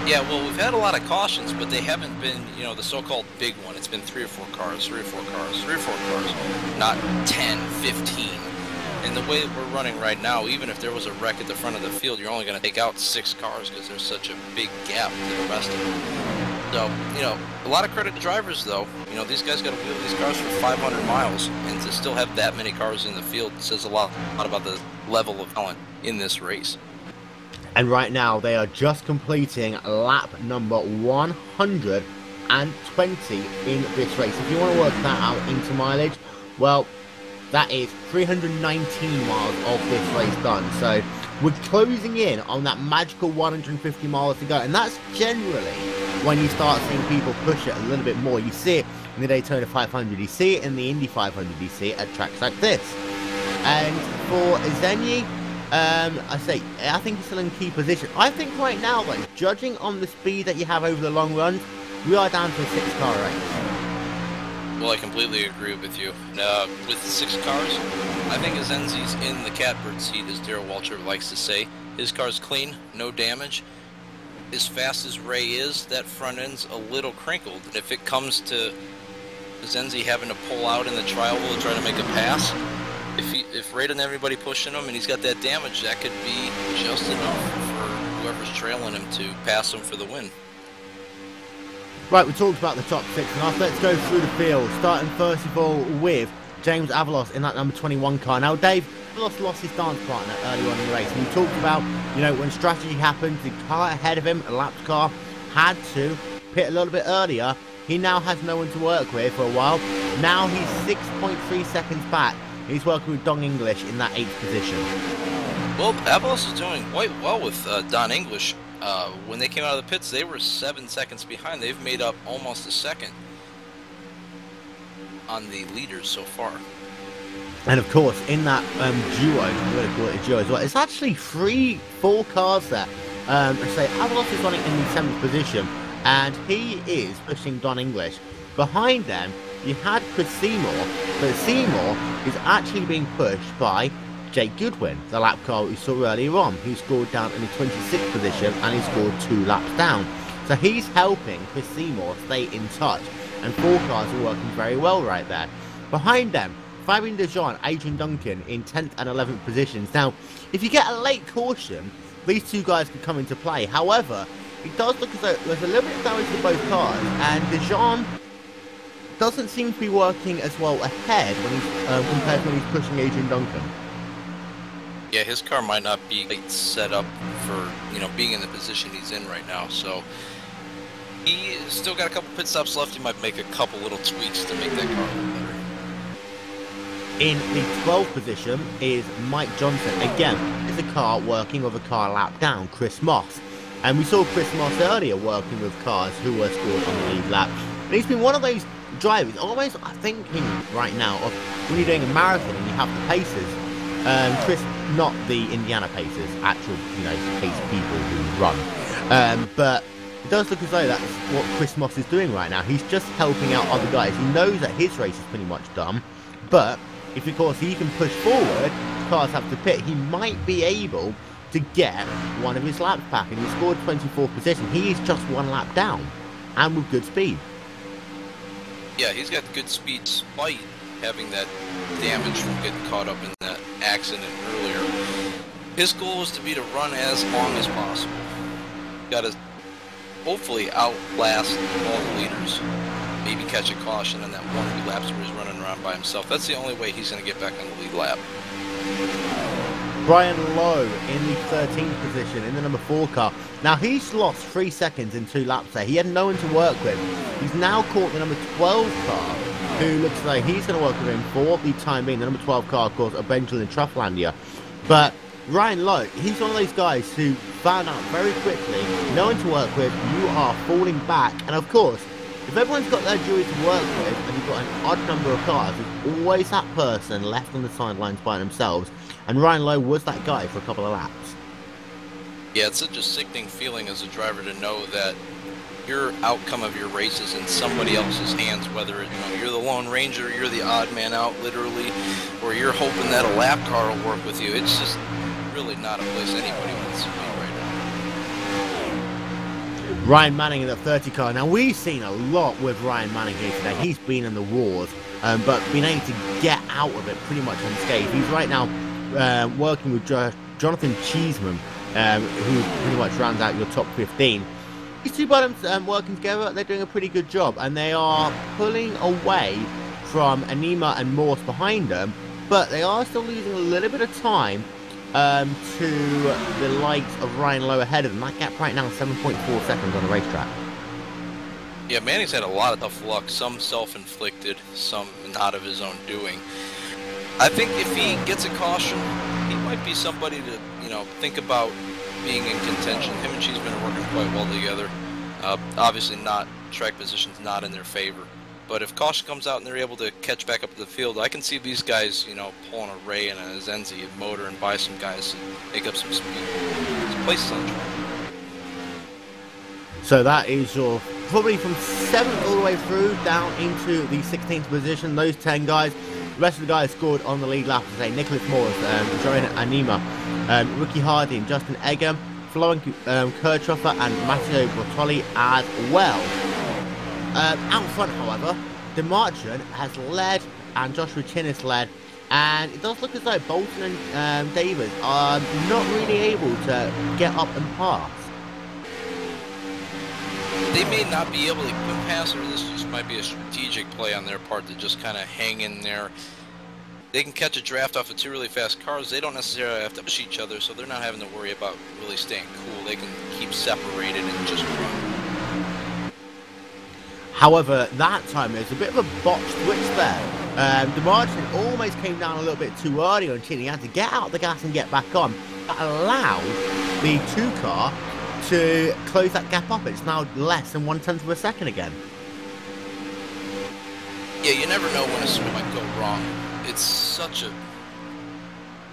Yeah, well, we've had a lot of cautions, but they haven't been, you know, the so-called big one. It's been 3 or 4 cars, 3 or 4 cars, 3 or 4 cars, not 10, 15. And the way that we're running right now, even if there was a wreck at the front of the field, you're only going to take out 6 cars because there's such a big gap to the rest of them. So, you know, a lot of credit to drivers, though. You know, these guys got to wheel these cars for 500 miles, and to still have that many cars in the field says a lot about the level of talent in this race. And right now, they are just completing lap number 120 in this race. If you want to work that out into mileage, well, that is 319 miles of this race done. So we're closing in on that magical 150 miles to go, and that's generally when you start seeing people push it a little bit more. You see it in the Daytona 500, you see it in the Indy 500, you see it at tracks like this. And for Zenyi, I think he's still in key position. I think right now, though, judging on the speed that you have over the long runs, we are down to a 6-car race. Well, I completely agree with you. With 6 cars, I think Zenzi's in the catbird seat, as Darrell Waltrip likes to say. His car's clean, no damage. As fast as Ray is, that front end's a little crinkled. And if it comes to Zenzi having to pull out in the trial wheel to try to make a pass, if Ray doesn't have anybody pushing him and he's got that damage, that could be just enough for whoever's trailing him to pass him for the win. Right, we talked about the top 6 now. Let's go through the field, starting first of all with James Avalos in that number 21 car. Now, Dave, Avalos lost his dance partner early on in the race, and we talked about, you know, when strategy happens, the car ahead of him, a lapped car, had to pit a little bit earlier. He now has no one to work with for a while. Now he's 6.3 seconds back. He's working with Don English in that 8th position. Well, Avalos is doing quite well with Don English. When they came out of the pits, they were 7 seconds behind. They've made up almost a second on the leaders so far. And of course, in that duo, I'm going to call it a duo as well, it's actually 4 cars there. Avalos is running in the 7th position, and he is pushing Don English. Behind them, you had Chris Seymour, but Seymour is actually being pushed by Jake Goodwin, the lap car we saw earlier on, who scored down in the 26th position and he scored 2 laps down. So he's helping Chris Seymour stay in touch, and 4 cars are working very well right there. Behind them, Fabian Dejean, Adrian Duncan in 10th and 11th positions. Now, if you get a late caution, these 2 guys could come into play. However, it does look as though there's a little bit of damage to both cars, and Dejean doesn't seem to be working as well ahead when he's compared to when he's pushing Adrian Duncan. Yeah, his car might not be set up for, you know, being in the position he's in right now. So he still got a couple pit stops left. He might make a couple little tweaks to make that car a little better. In the 12th position is Mike Johnson. Again, is a car working with a car lap down, Chris Moss. And we saw Chris Moss earlier working with cars who were scored on the lead lap. And he's been one of those drivers, almost thinking right now of when you're doing a marathon and you have the paces. Chris, not the Indiana Pacers, actual, you know, pace people who run. But it does look as though that's what Chris Moss is doing right now. He's just helping out other guys. He knows that his race is pretty much done, but if, of course, he can push forward, cars have to pit, he might be able to get one of his laps back. And he scored 24th position. He is just 1 lap down, and with good speed. Yeah, he's got good speed despite having that damage from getting caught up in that accident earlier. His goal is to be to run as long as possible. Got to hopefully outlast all the leaders. Maybe catch a caution in that 1 or 2 laps where he's running around by himself. That's the only way he's going to get back on the lead lap. Brian Lowe in the 13th position in the number 4 car. Now, he's lost 3 seconds in 2 laps there. He had no one to work with. He's now caught the number 12 car, who looks like he's going to work with him for the time being. The number 12 car, of course, are Benjamin Trufflandia. But Ryan Lowe, he's one of those guys who found out very quickly, no one to work with, you are falling back. And of course, if everyone's got their jury to work with, and you've got an odd number of cars, there's always that person left on the sidelines by themselves. And Ryan Lowe was that guy for a couple of laps. Yeah, it's such a sickening feeling as a driver to know that your outcome of your race is in somebody else's hands, whether, you know, you're the Lone Ranger, you're the odd man out, literally, or you're hoping that a lap car will work with you. It's just really not a place anybody wants to be right now. Ryan Manning in the 30 car. Now, we've seen a lot with Ryan Manning here today. He's been in the wars, but been able to get out of it pretty much unscathed. He's right now working with Jonathan Cheeseman, who pretty much rounds out your top 15. These 2 bottoms working together, they're doing a pretty good job, and they are pulling away from Anima and Morse behind them, but they are still losing a little bit of time to the likes of Ryan Lowe ahead of them. That gap right now is 7.4 seconds on the racetrack. Yeah, Manning's had a lot of tough luck, some self-inflicted, some not of his own doing. I think if he gets a caution, he might be somebody to, you know, think about being in contention. Him and Cheeseman are working quite well together. Obviously not, track position's not in their favor. But if caution comes out and they're able to catch back up to the field, I can see these guys, you know, pulling a Ray and a Zenzi and motor and buy some guys to make up some speed. Some places on track. So that is your, probably from 7th all the way through down into the 16th position, those 10 guys. The rest of the guys scored on the lead lap today. Nicholas Morris, Joanne Anima, Ricky Harding, Justin Eggum, Florian Kirchhoffer and Matteo Bortoli as well. Out front, however, the Marchant has led and Joshua Chin has led, and it does look as though Bolton and Davis are not really able to get up and pass. They may not be able to pass, or this just might be a strategic play on their part to just kind of hang in there. They can catch a draft off of two really fast cars. They don't necessarily have to push each other, so they're not having to worry about really staying cool. They can keep separated and just run. However, that time there's a bit of a botched switch there. The Marchant almost came down a little bit too early on Chin. He had to get out the gas and get back on. That allowed the 2 car to close that gap up. It's now less than 1/10 of a second again. Yeah, you never know when a switch might go wrong. It's such a,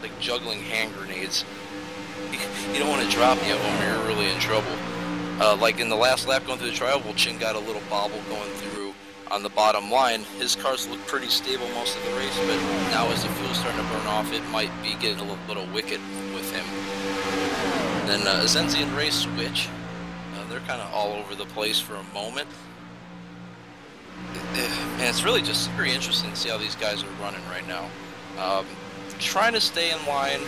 like, juggling hand grenades. You don't want to drop yet when you're really in trouble. Like in the last lap going through the trial, Chin got a little bobble going through on the bottom line. His cars looked pretty stable most of the race, but now as the fuel's starting to burn off, it might be getting a little wicked with him. Then Zenzi and Ray switch. They're kind of all over the place for a moment. And it's really just very interesting to see how these guys are running right now. Trying to stay in line.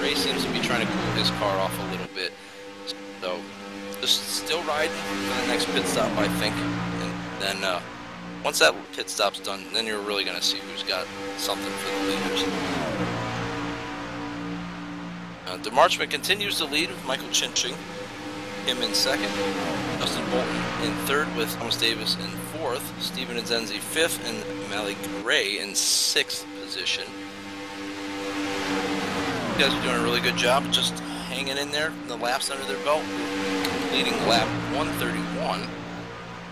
Ray seems to be trying to cool his car off a little bit. So, just still riding for the next pit stop, I think. And then, once that pit stop's done, then you're really going to see who's got something for the leaders. DeMarchman continues to lead with Michael Chinching, him in 2nd. Justin Bolton in 3rd with Thomas Davis in 4th. Stephen Zenzi 5th and Malik Ray in 6th position. You guys are doing a really good job just hanging in there, the laps under their belt. Leading lap 131,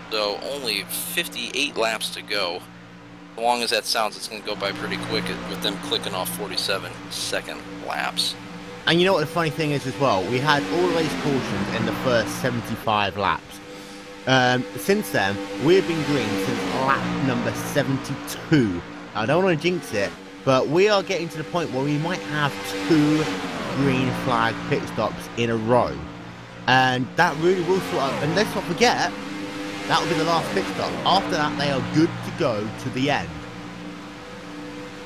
so only 58 laps to go. As long as that sounds, it's going to go by pretty quick with them clicking off 47-second laps. And you know what the funny thing is as well? We had all race cautions in the first 75 laps. Since then, we've been green since lap number 72. I don't want to jinx it, but we are getting to the point where we might have 2 green flag pit stops in a row. And that really will sort out, and let's not forget, that will be the last pit stop. After that, they are good to go to the end.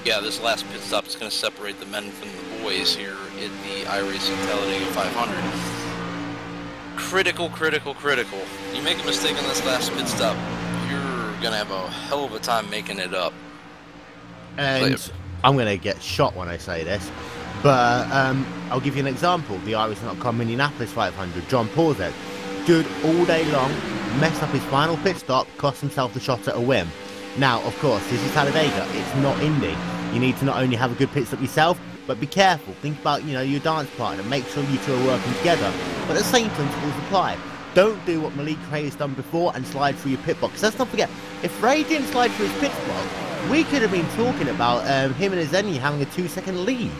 Yeah, this last pit stop is going to separate the men from the boys here in the iRacing Talladega 500. Critical, critical, critical. You make a mistake on this last pit stop, you're going to have a hell of a time making it up. And I'm going to get shot when I say this. But I'll give you an example. The iRacing.com Indianapolis 500, John Porzek, good all day long, messed up his final pit stop, cost himself the shot at a win. Now, of course, this is Talladega. It's not Indy. You need to not only have a good pit stop yourself, but be careful. Think about, you know, your dance partner. Make sure you two are working together. But the same principles apply. Don't do what Malik Ray has done before and slide through your pit box. Let's not forget, if Ray didn't slide through his pit box, we could have been talking about him and Zenzi having a 2-second lead.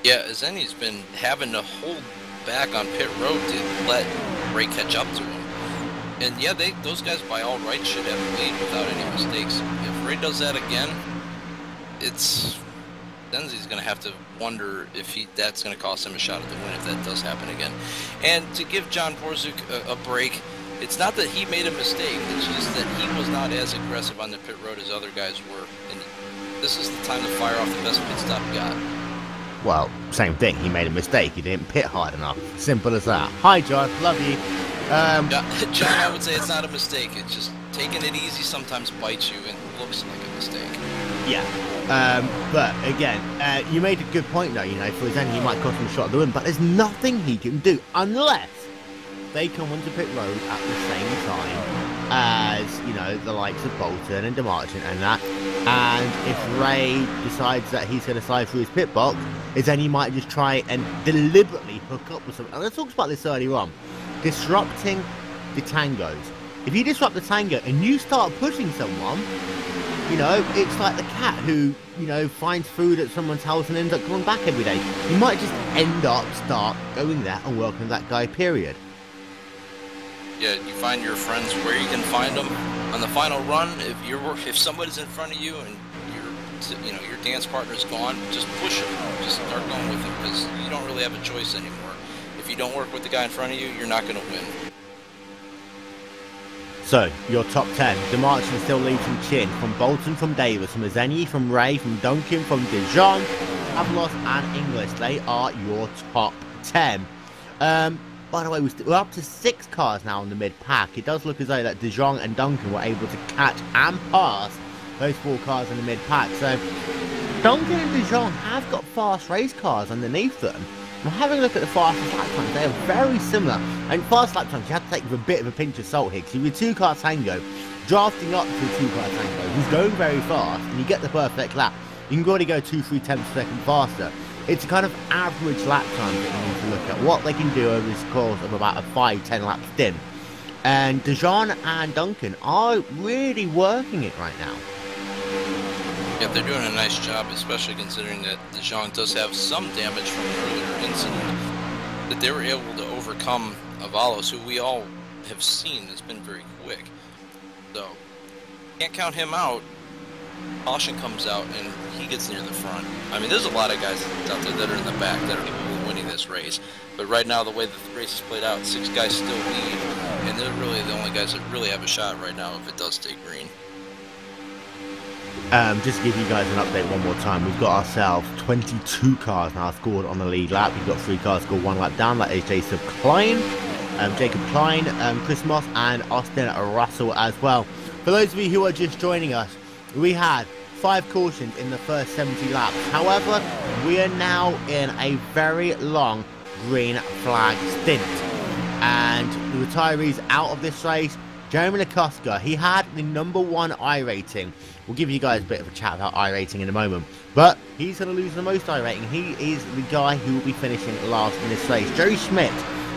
Yeah, Zenzi's been having to hold back on pit road to let Ray catch up to him. And yeah, those guys by all rights should have the lead without any mistakes. If Ray does that again, Zenzi's going to have to wonder if that's going to cost him a shot at the win if that does happen again. And to give John Porzek a break, it's not that he made a mistake, it's just that he was not as aggressive on the pit road as other guys were. And this is the time to fire off the best pit stop you got. Well, same thing. He made a mistake. He didn't pit hard enough. Simple as that. Hi, John. Love you. John, I would say it's not a mistake. It's just taking it easy sometimes bites you and looks like a mistake. Yeah. But again, you made a good point though. You know, for Zenzi, he might cost him a shot at the win, but there's nothing he can do unless they come onto pit road at the same time as, you know, know, the likes of Bolton and DeMarchant and that. And if Ray decides that he's going to slide through his pit box, then he might just try and deliberately hook up with something. And let's talk about this earlier on. Disrupting the tangos. If you disrupt the tango and you start pushing someone, you know, it's like the cat who, you know, finds food at someone's house and ends up coming back every day. You might just start going there and working with that guy, period. Yeah, you find your friends where you can find them. On the final run, if somebody's in front of you and your dance partner's gone, just push them. Just start going with them, because you don't really have a choice anymore. If you don't work with the guy in front of you, you're not going to win. So, your top 10. DeMarchant still leads from Chin, from Bolton, from Davis, from Azeni, from Ray, from Duncan, from Dijon, Avalos and English. They are your top 10. By the way, we're up to 6 cars now in the mid-pack. It does look as though that Dijon and Duncan were able to catch and pass those 4 cars in the mid-pack. So, Duncan and Dijon have got fast race cars underneath them. Now, having a look at the fastest lap times, they are very similar. And fast lap times, you have to take with a bit of a pinch of salt here, because you're a 2-car tango, drafting up to a 2-car tango, who's going very fast, and you get the perfect lap. You can already go 2-3 tenths per second faster. It's a kind of average lap time that you need to look at, what they can do over this course of about a 5-10 lap stint. And Dijon and Duncan are really working it right now. Yeah, they're doing a nice job, especially considering that Dijon does have some damage from an earlier incident. That they were able to overcome Avalos, who we all have seen has been very quick. So, can't count him out. Caution comes out and he gets near the front. I mean, there's a lot of guys out there that are in the back that are capable of winning this race. But right now, the way that the race is played out, 6 guys still lead, and they're really the only guys that really have a shot right now if it does stay green. Just to give you guys an update one more time, we've got ourselves 22 cars now scored on the lead lap. We've got 3 cars scored 1 lap down. That is Jacob Klein, Chris Moss, and Austin Russell as well. For those of you who are just joining us, we had 5 cautions in the first 70 laps. However, we are now in a very long green flag stint. And the retirees out of this race, Jeremy Lakoska, he had the #1 I rating. We'll give you guys a bit of a chat about I rating in a moment. But he's going to lose the most I rating. He is the guy who will be finishing last in this race. Joey Schmidt,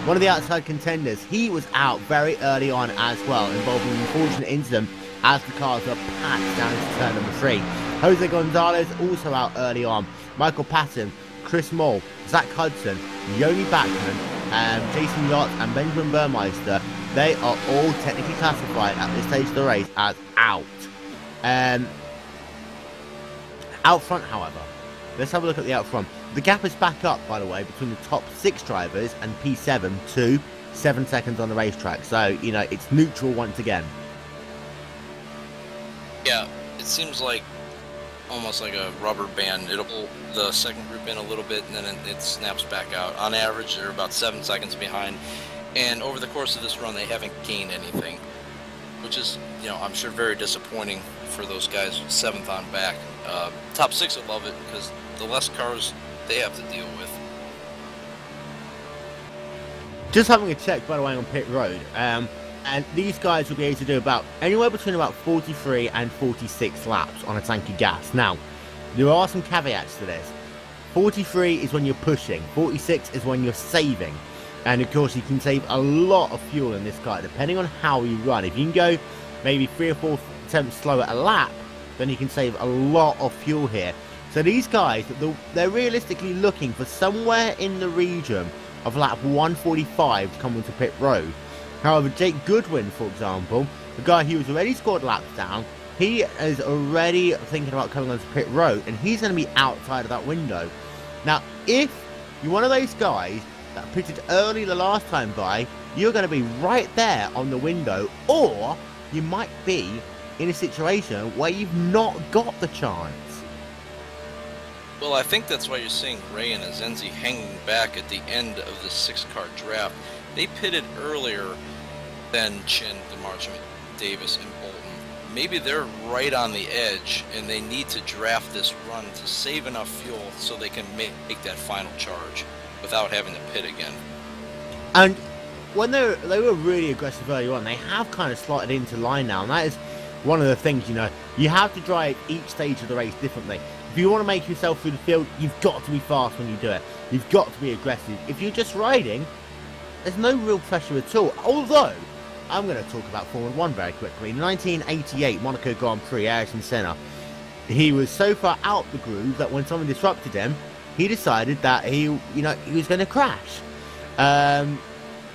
one of the outside contenders, he was out very early on as well, involving an unfortunate incident as the cars were packed down to turn number 3. Jose Gonzalez also out early on. Michael Patton, Chris Moll, Zach Hudson, Yoni Backman, Jason Yacht and Benjamin Burmeister, they are all technically classified at this stage of the race as out. Out front, however, let's have a look at the out front. The gap is back up, by the way, between the top 6 drivers and P7 to 7 seconds on the racetrack. So, you know, it's neutral once again. Yeah, it seems like almost like a rubber band. It'll pull the second group in a little bit and then it snaps back out. On average, they're about 7 seconds behind. And over the course of this run, they haven't gained anything, which is, you know, I'm sure very disappointing for those guys 7th on back. Top 6 will love it because the less cars they have to deal with. Just having a check, by the way, on pit road. And these guys will be able to do about anywhere between about 43 and 46 laps on a tank of gas. Now, there are some caveats to this. 43 is when you're pushing. 46 is when you're saving. And of course, you can save a lot of fuel in this car, depending on how you run. If you can go maybe 3 or 4 attempts slower a lap, then you can save a lot of fuel here. So these guys, they're realistically looking for somewhere in the region of lap 145 to come onto pit road. However, Jake Goodwin, for example, the guy who has already scored laps down, he is already thinking about coming onto pit road, and he's going to be outside of that window. Now, if you're one of those guys that pitted early the last time by, you're going to be right there on the window, or you might be in a situation where you've not got the chance. Well, I think that's why you're seeing Ray and Azenzi hanging back at the end of the 6-car draft. They pitted earlier than Chin, DeMarchant, Davis, and Bolton. Maybe they're right on the edge, and they need to draft this run to save enough fuel so they can make that final charge without having to pit again. And when they were really aggressive early on, they have kind of slotted into line now, and that is one of the things, you know, you have to drive each stage of the race differently. If you want to make yourself through the field, you've got to be fast when you do it. You've got to be aggressive. If you're just riding, there's no real pressure at all. Although, I'm going to talk about Formula 1 very quickly. In 1988 Monaco Grand Prix, Ayrton Senna, he was so far out the groove that when someone disrupted him, he decided that he was going to crash. And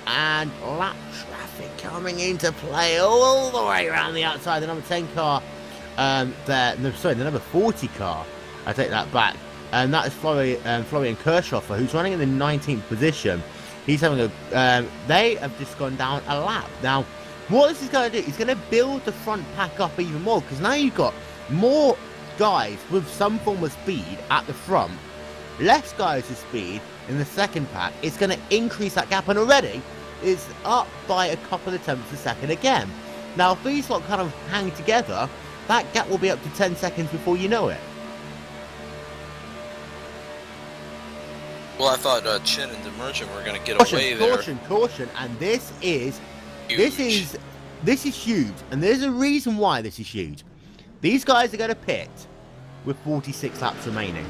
lap traffic coming into play all the way around the outside. The number 10 car, the number 40 car, I take that back. And that is Florian Kirchhofer, who's running in the 19th position. He's having a, they have just gone down a lap. Now, what this is going to do, is going to build the front pack up even more, because now you've got more guys with some form of speed at the front, less guys with speed in the second pack. It's going to increase that gap, and already it's up by a couple of tenths a second again. Now, if these lot kind of hang together, that gap will be up to 10 seconds before you know it. Well, I thought Chin and Demergent were going to get away there. Caution, and this is Huge. This is huge, and there's a reason why this is huge. These guys are going to pit with 46 laps remaining.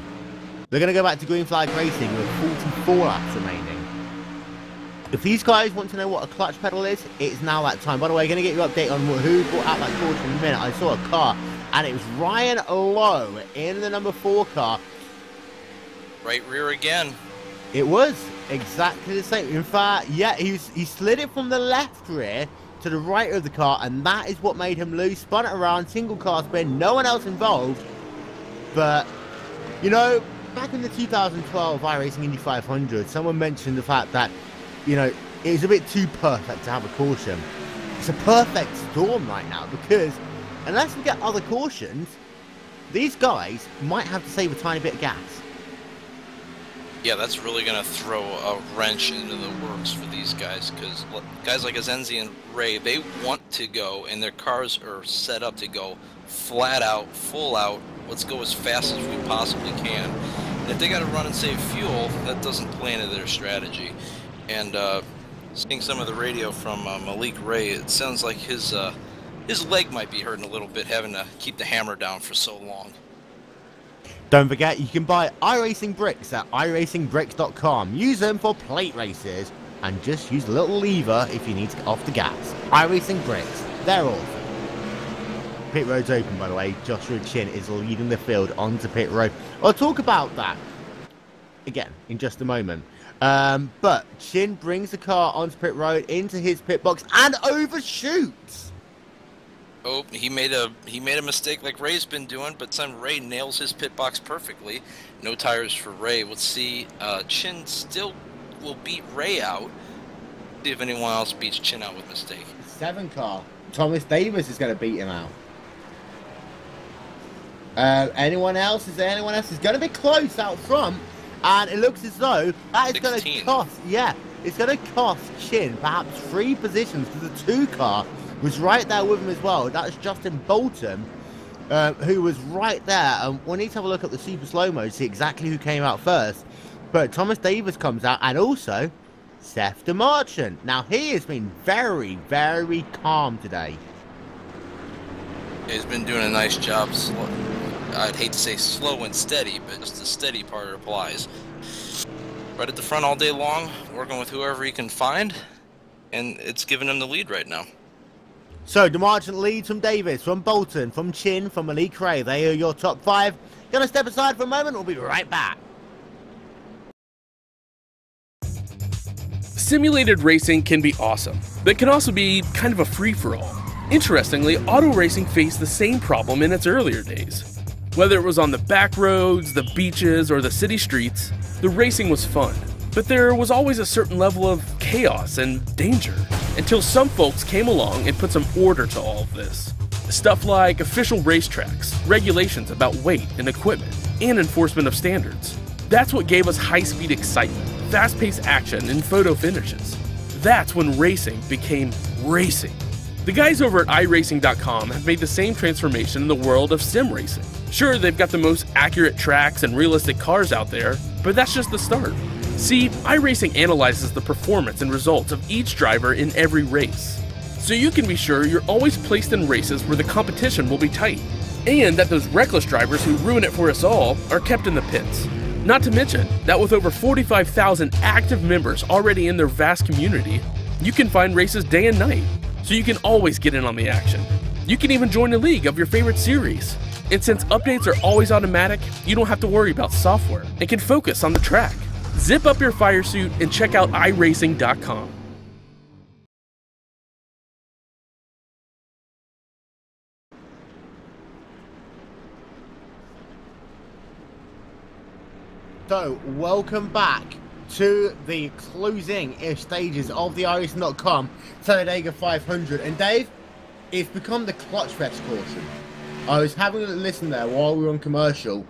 They're going to go back to green flag racing with 44 laps remaining. If these guys want to know what a clutch pedal is, it's now that time. By the way, going to get you an update on who brought out that caution in a minute. I saw a car, and it was Ryan Lowe in the number 4 car. Right rear again. It was exactly the same. In fact, yeah, he slid it from the left rear to the right of the car, and that is what made him lose. Spun it around, single car spin, no one else involved. But, you know, back in the 2012 iRacing Indy 500, someone mentioned the fact that, you know, it was a bit too perfect to have a caution. It's a perfect storm right now, because unless we get other cautions, these guys might have to save a tiny bit of gas. Yeah, that's really going to throw a wrench into the works for these guys, because guys like Azenzi and Ray, they want to go, and their cars are set up to go flat out, full out, let's go as fast as we possibly can. And if they got to run and save fuel, that doesn't play into their strategy. And seeing some of the radio from Malik Ray, it sounds like his leg might be hurting a little bit, having to keep the hammer down for so long. Don't forget, you can buy iRacing bricks at iRacingbricks.com. Use them for plate races, and just use a little lever if you need to get off the gas. iRacing bricks, they're awesome. Pit road's open, by the way. Joshua Chin is leading the field onto pit road. I'll talk about that again in just a moment. But Chin brings the car onto pit road into his pit box and overshoots. Oh, he made a mistake like Ray's been doing, but then Ray nails his pit box perfectly. No tires for Ray. Let's see. Chin still will beat Ray out. See if anyone else beats Chin out with mistake. 7 car. Thomas Davis is going to beat him out. Anyone else? Is there anyone else? It's going to be close out front, and it looks as though that is going to cost. Yeah, it's going to cost Chin perhaps 3 positions, because the 2 car was right there with him as well. That's Justin Bolton, who was right there. We need to have a look at the super slow-mo to see exactly who came out first. But Thomas Davis comes out, and also Seth DeMarchant. Now, he has been very, very calm today. He's been doing a nice job. I'd hate to say slow and steady, but just the steady part applies. Right at the front all day long, working with whoever he can find, and it's giving him the lead right now. So, DeMarchant leads from Davis, from Bolton, from Chin, from Malik Ray. They are your top 5. Gonna step aside for a moment. We'll be right back. Simulated racing can be awesome, but can also be kind of a free-for-all. Interestingly, auto racing faced the same problem in its earlier days. Whether it was on the back roads, the beaches, or the city streets, the racing was fun. But there was always a certain level of chaos and danger, until some folks came along and put some order to all of this. Stuff like official racetracks, regulations about weight and equipment, and enforcement of standards. That's what gave us high-speed excitement, fast-paced action, and photo finishes. That's when racing became racing. The guys over at iRacing.com have made the same transformation in the world of sim racing. Sure, they've got the most accurate tracks and realistic cars out there, but that's just the start. See, iRacing analyzes the performance and results of each driver in every race. so you can be sure you're always placed in races where the competition will be tight, and that those reckless drivers who ruin it for us all are kept in the pits. Not to mention that with over 45,000 active members already in their vast community, you can find races day and night, so you can always get in on the action. You can even join a league of your favorite series. And since updates are always automatic, you don't have to worry about software and can focus on the track. Zip up your fire suit and check out iRacing.com. So, welcome back to the closing-ish stages of the iRacing.com Talladega 500. And Dave, it's become the clutch fest caution. I was having a listen there while we were on commercial,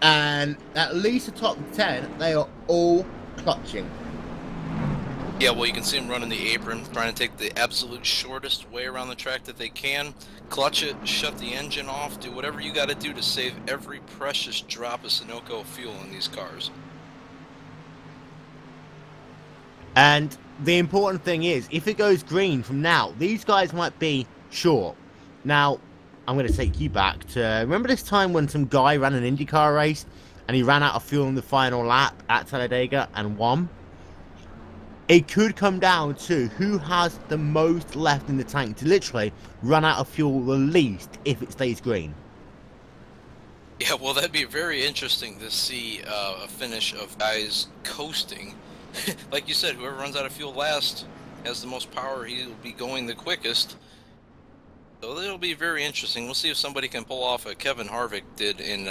and at least the top 10, they are all clutching. Yeah, well, you can see them running the apron, trying to take the absolute shortest way around the track that they can. Clutch it, shut the engine off, do whatever you got to do to save every precious drop of Sunoco fuel in these cars. And the important thing is, if it goes green from now, these guys might be short. Now, I'm going to take you back to, remember this time when some guy ran an IndyCar race and he ran out of fuel in the final lap at Talladega and won? It could come down to who has the most left in the tank to literally run out of fuel the least if it stays green. Yeah, well, that'd be very interesting to see a finish of guys coasting. Like you said, whoever runs out of fuel last has the most power. He'll be going the quickest. So it'll be very interesting. We'll see if somebody can pull off what Kevin Harvick did in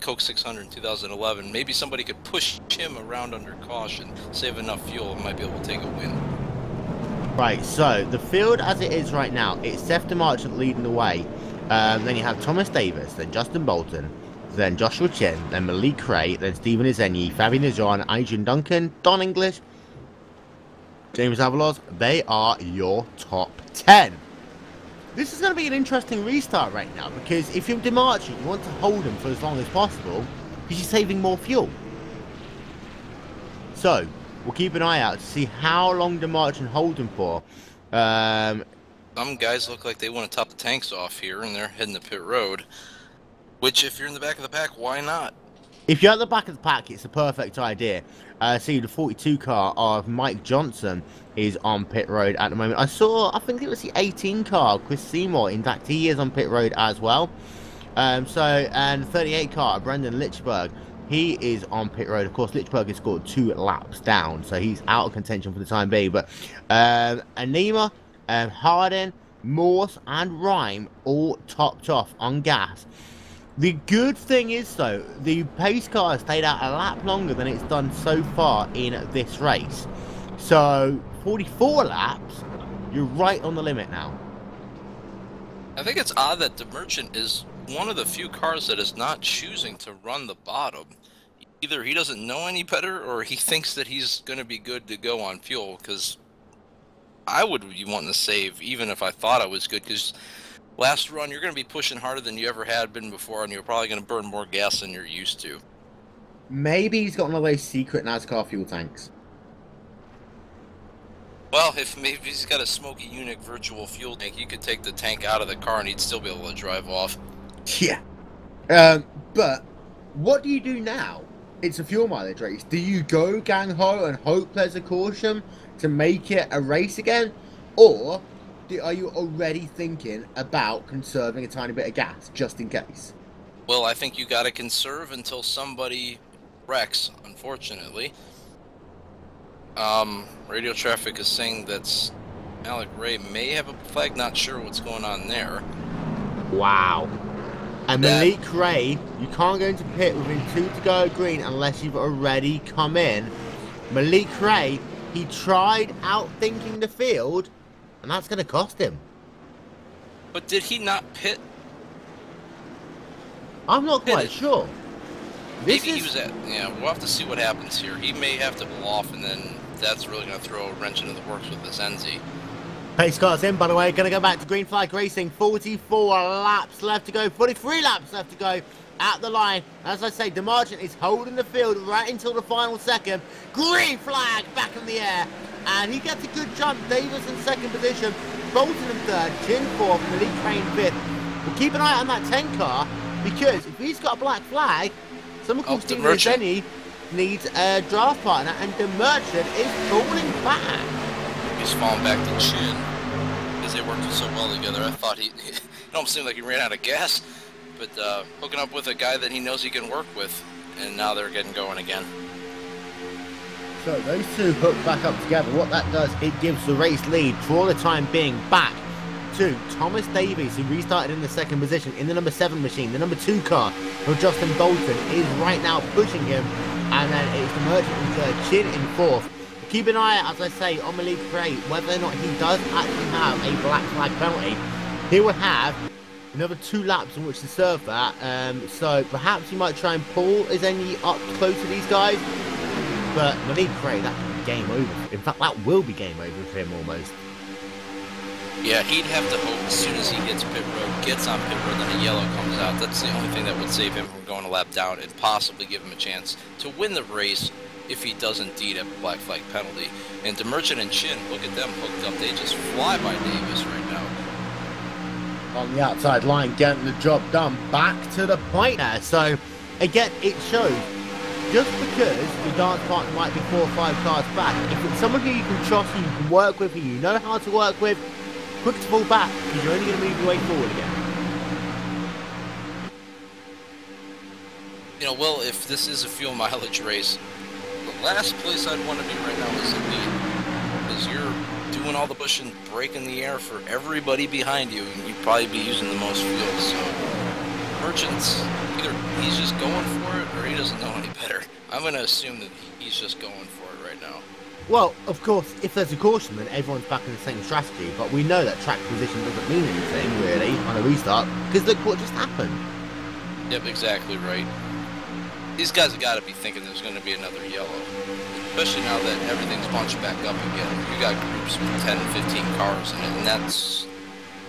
Coke 600 in 2011. Maybe somebody could push him around under caution, save enough fuel, and might be able to take a win. Right, so the field as it is right now, it's Seth DeMarchant leading the way. Then you have Thomas Davis, then Justin Bolton, then Joshua Chin, then Malik Ray, then Stephen Izenyi, Fabian Nizon, Adrian Duncan, Don English, James Avalos. They are your top 10. This is going to be an interesting restart right now, because if you're DeMarchant, you want to hold him for as long as possible, because you're saving more fuel. So, we'll keep an eye out to see how long DeMarchant holds him for. Some guys look like they want to top the tanks off here, and they're heading to pit road. Which, if you're in the back of the pack, why not? If you're at the back of the pack, it's a perfect idea. See, the 42 car of Mike Johnson is on pit road at the moment. I think it was the 18 car, Chris Seymour. In fact, he is on pit road as well. And the 38 car, Brendan Lichberg, he is on pit road. Of course, Lichberg has scored 2 laps down, so he's out of contention for the time being. But Anima, Hardin, Morse, and Rhyme all topped off on gas. The good thing is, though, the pace car has stayed out a lap longer than it's done so far in this race. So, 44 laps, you're right on the limit now. I think it's odd that DeMarchant is one of the few cars that is not choosing to run the bottom. Either he doesn't know any better, or he thinks that he's going to be good to go on fuel, because I would be wanting to save, even if I thought I was good, because last run, you're going to be pushing harder than you ever had been before, and you're probably going to burn more gas than you're used to. Maybe he's got one of those secret NASCAR fuel tanks. Well, if maybe he's got a Smoky Unique virtual fuel tank, you could take the tank out of the car and he'd still be able to drive off. Yeah. But what do you do now? It's a fuel mileage race. Do you go gang-ho and hope there's a caution to make it a race again? Or are you already thinking about conserving a tiny bit of gas, just in case? Well, I think you got to conserve until somebody wrecks, unfortunately. Radio traffic is saying that Malik Ray may have a flag, not sure what's going on there. Wow. And Malik Ray, you can't go into pit within 2 to go green unless you've already come in. Malik Ray, he tried outthinking the field, and that's going to cost him. But did he not pit? I'm not quite sure. Maybe he was at... Yeah, we'll have to see what happens here. He may have to pull off, and then that's really going to throw a wrench into the works with this NZ. Pace car's in, by the way. Going to go back to green flag racing. 44 laps left to go. 43 laps left to go at the line. As I say, DeMarchant is holding the field right until the final second. Green flag back in the air. And he gets a good jump. Davis in second position. Bolton in third, Chin fourth, Malik Crane fifth. We'll keep an eye on that 10 car, because if he's got a black flag, someone called Stephen Zenny needs a draft partner, and the Merchant is falling back. He's falling back to Chin, because they worked so well together. I thought it almost seemed like he ran out of gas, but hooking up with a guy that he knows he can work with, and now they're getting going again. So those two hook back up together. What that does, it gives the race lead for the time being back to Thomas Davies, who restarted in the second position in the number 7 machine. The number 2 car of Justin Bolton is right now pushing him, and then it's the Merchant in third, Chin in fourth. Keep an eye, as I say, on Malik Crane, whether or not he does actually have a black flag penalty. He will have another 2 laps in which to serve that, so perhaps he might try and pull Zenny up close to these guys. But Malik Crane, that could be game over. In fact, that will be game over for him almost. Yeah, he'd have to hope as soon as he hits pit road, gets on pit road, then a yellow comes out. That's the only thing that would save him from going a lap down and possibly give him a chance to win the race if he does indeed have a black flag penalty. And DeMerchant and Chin, look at them hooked up. They just fly by Davis right now. On the outside line, getting the job done. Back to the point there. So, again, it shows. Just because the dance partner might be 4 or 5 cars back, if it's someone who you can trust, who you can work with, who you know how to work with, quick to fall back, because you're only going to move your way forward again. You know, Will, if this is a fuel mileage race, the last place I'd want to be right now is in lead, because you're doing all the push and brake in the air for everybody behind you, and you'd probably be using the most fuel. So, Merchant's either he's just going for it, or he doesn't know any better. I'm going to assume that he's just going for it right now. Well, of course, if there's a caution, then everyone's back in the same strategy, but we know that track position doesn't mean anything, really, on a restart, because look what just happened. Yep, exactly right. These guys have got to be thinking there's going to be another yellow, especially now that everything's bunched back up again. You got groups with 10 and 15 cars in it, and that's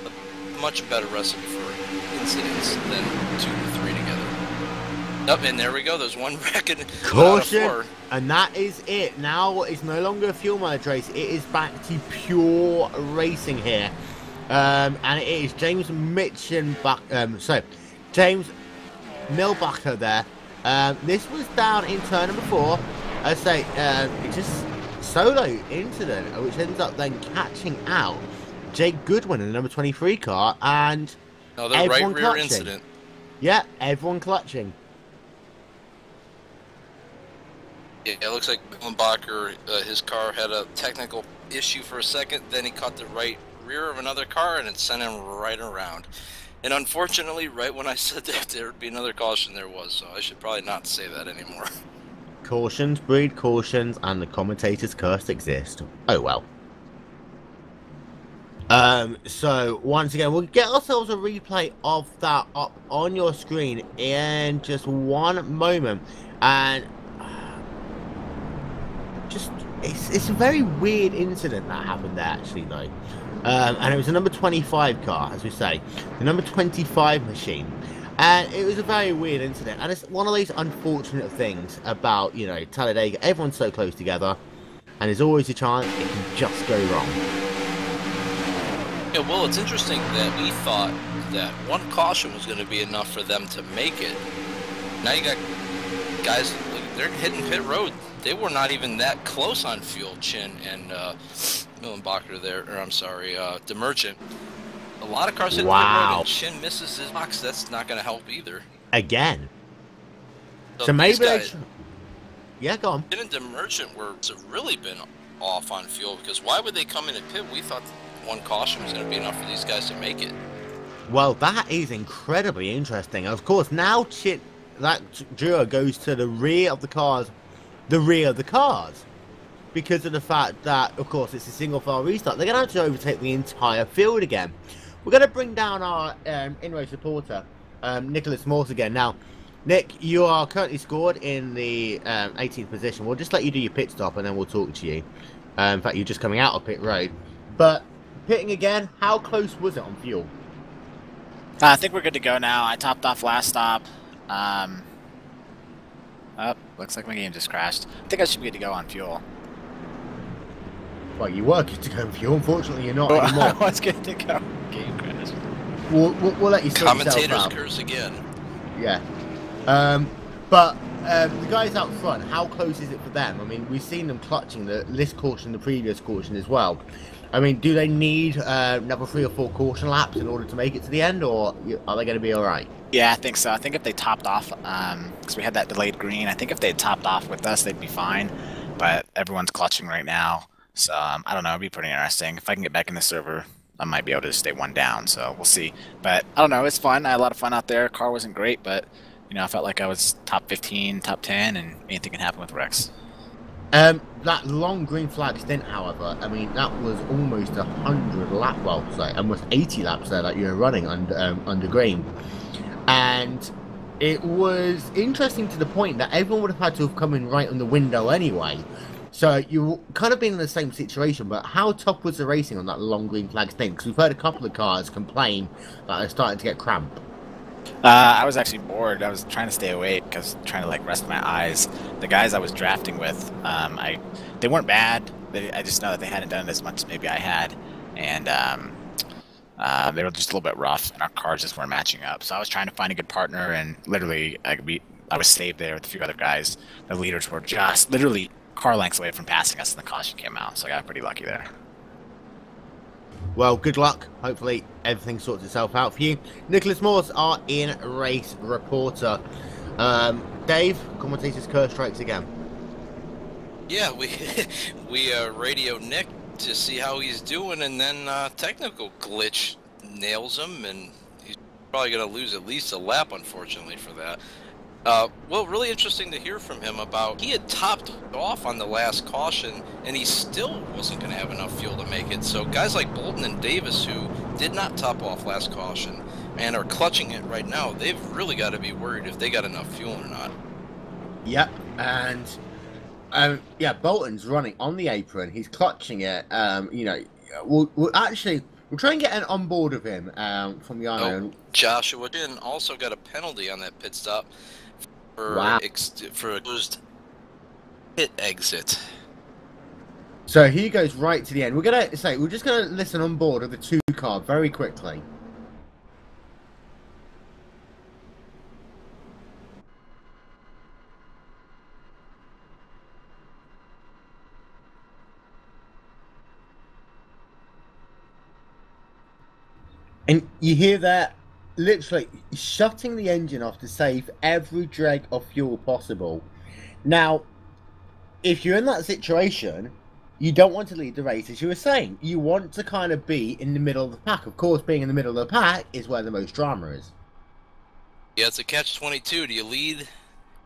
a much better recipe for incidents than 2 or 3 together. Up, and there we go. There's one wreck and caution, and that is it. Now it's no longer a fuel mileage race. It is back to pure racing here, and it is James James Milbacher there. This was down in turn number 4. I say it's just solo incident, which ends up then catching out Jake Goodwin in the number 23 car, and another right rear clutching. incident. Yeah, everyone clutching. Yeah, it looks like Milbacher, his car had a technical issue for a second, then he caught the right rear of another car and it sent him right around. And unfortunately, right when I said that there would be another caution, there was, so I should probably not say that anymore. Cautions breed cautions, and the commentator's curse exist. Oh well. So once again, we'll get ourselves a replay of that up on your screen in just one moment, and just it's a very weird incident that happened there, actually, though. And it was a number 25 car, as we say, the number 25 machine, and it was a very weird incident, and it's one of these unfortunate things about, you know, Talladega. Everyone's so close together, and there's always a chance it can just go wrong. Yeah, well, it's interesting that we thought that one caution was going to be enough for them to make it. Now you got guys, they're hitting pit road. They were not even that close on fuel, Chin and Millenbacher there, or I'm sorry, DeMerchant. A lot of cars hitting pit road, and Chin misses his box. That's not going to help either. Again. So maybe guys, yeah, go on. Chin and DeMerchant have really been off on fuel, because why would they come in and pit? We thought one caution was going to be enough for these guys to make it. Well, that is incredibly interesting. Of course, now that duo goes to the rear of the cars, because of the fact that, of course, it's a single file restart. They're going to have to overtake the entire field again. We're going to bring down our in-race reporter, Nicholas Morse, again. Now, Nick, you are currently scored in the 18th position. We'll just let you do your pit stop, and then we'll talk to you. In fact, you're just coming out of pit road. But pitting again, how close was it on fuel? I think we're good to go now. I topped off last stop. Oh, looks like my game just crashed. I think I should be good to go on fuel. Well, you were good to go with fuel. Unfortunately, you're not I anymore. was good to go. Game crash. We'll let you sort yourself Commentators out. curse again. Yeah. But the guys out front, how close is it for them? I mean, we've seen them clutching this caution, the previous caution as well. I mean, do they need another 3 or 4 caution laps in order to make it to the end, or are they going to be all right? Yeah, I think so. I think if they topped off, because we had that delayed green, I think if they topped off with us, they'd be fine. But everyone's clutching right now, so I don't know. It'd be pretty interesting. If I can get back in the server, I might be able to stay one down, so we'll see. But I don't know. It's fun. I had a lot of fun out there. Car wasn't great, but you know, I felt like I was top 15, top 10, and anything can happen with Rex. That long green flag stint, however, I mean, that was almost 100 laps, well, sorry, almost 80 laps there that you were running under green. And it was interesting to the point that everyone would have had to have come in right on the window anyway. So you kind of been in the same situation, but how tough was the racing on that long green flag stint? Because we've heard a couple of cars complain that they're starting to get cramp. I was actually bored. I was trying to stay awake because trying to like rest my eyes. The guys I was drafting with, they weren't bad. I just know that they hadn't done it as much as maybe I had, and they were just a little bit rough, and our cars just weren't matching up. So I was trying to find a good partner, and literally I was saved there with a few other guys. The leaders were just literally car lengths away from passing us, and the caution came out. So I got pretty lucky there. Well, good luck. Hopefully everything sorts itself out for you. Nicholas Morse, our in-race reporter. Dave, commentator's curse strikes again. Yeah, we radio Nick to see how he's doing, and then technical glitch nails him, and he's probably going to lose at least a lap, unfortunately, for that. Well, really interesting to hear from him about he had topped off on the last caution, and he still wasn't going to have enough fuel to make it. So guys like Bolton and Davis, who did not top off last caution and are clutching it right now, they've really got to be worried if they got enough fuel or not. Yep, and yeah, Bolton's running on the apron. He's clutching it. You know, we'll try and get an on board of him from the island. Oh, Joshua Chin also got a penalty on that pit stop for for a closed pit exit. So he goes right to the end. We're just gonna listen on board of the 2 car very quickly. And you hear that literally shutting the engine off to save every dreg of fuel possible. Now, if you're in that situation, you don't want to lead the race, as you were saying. You want to kind of be in the middle of the pack. Of course, being in the middle of the pack is where the most drama is. Yeah, it's a catch-22. Do you lead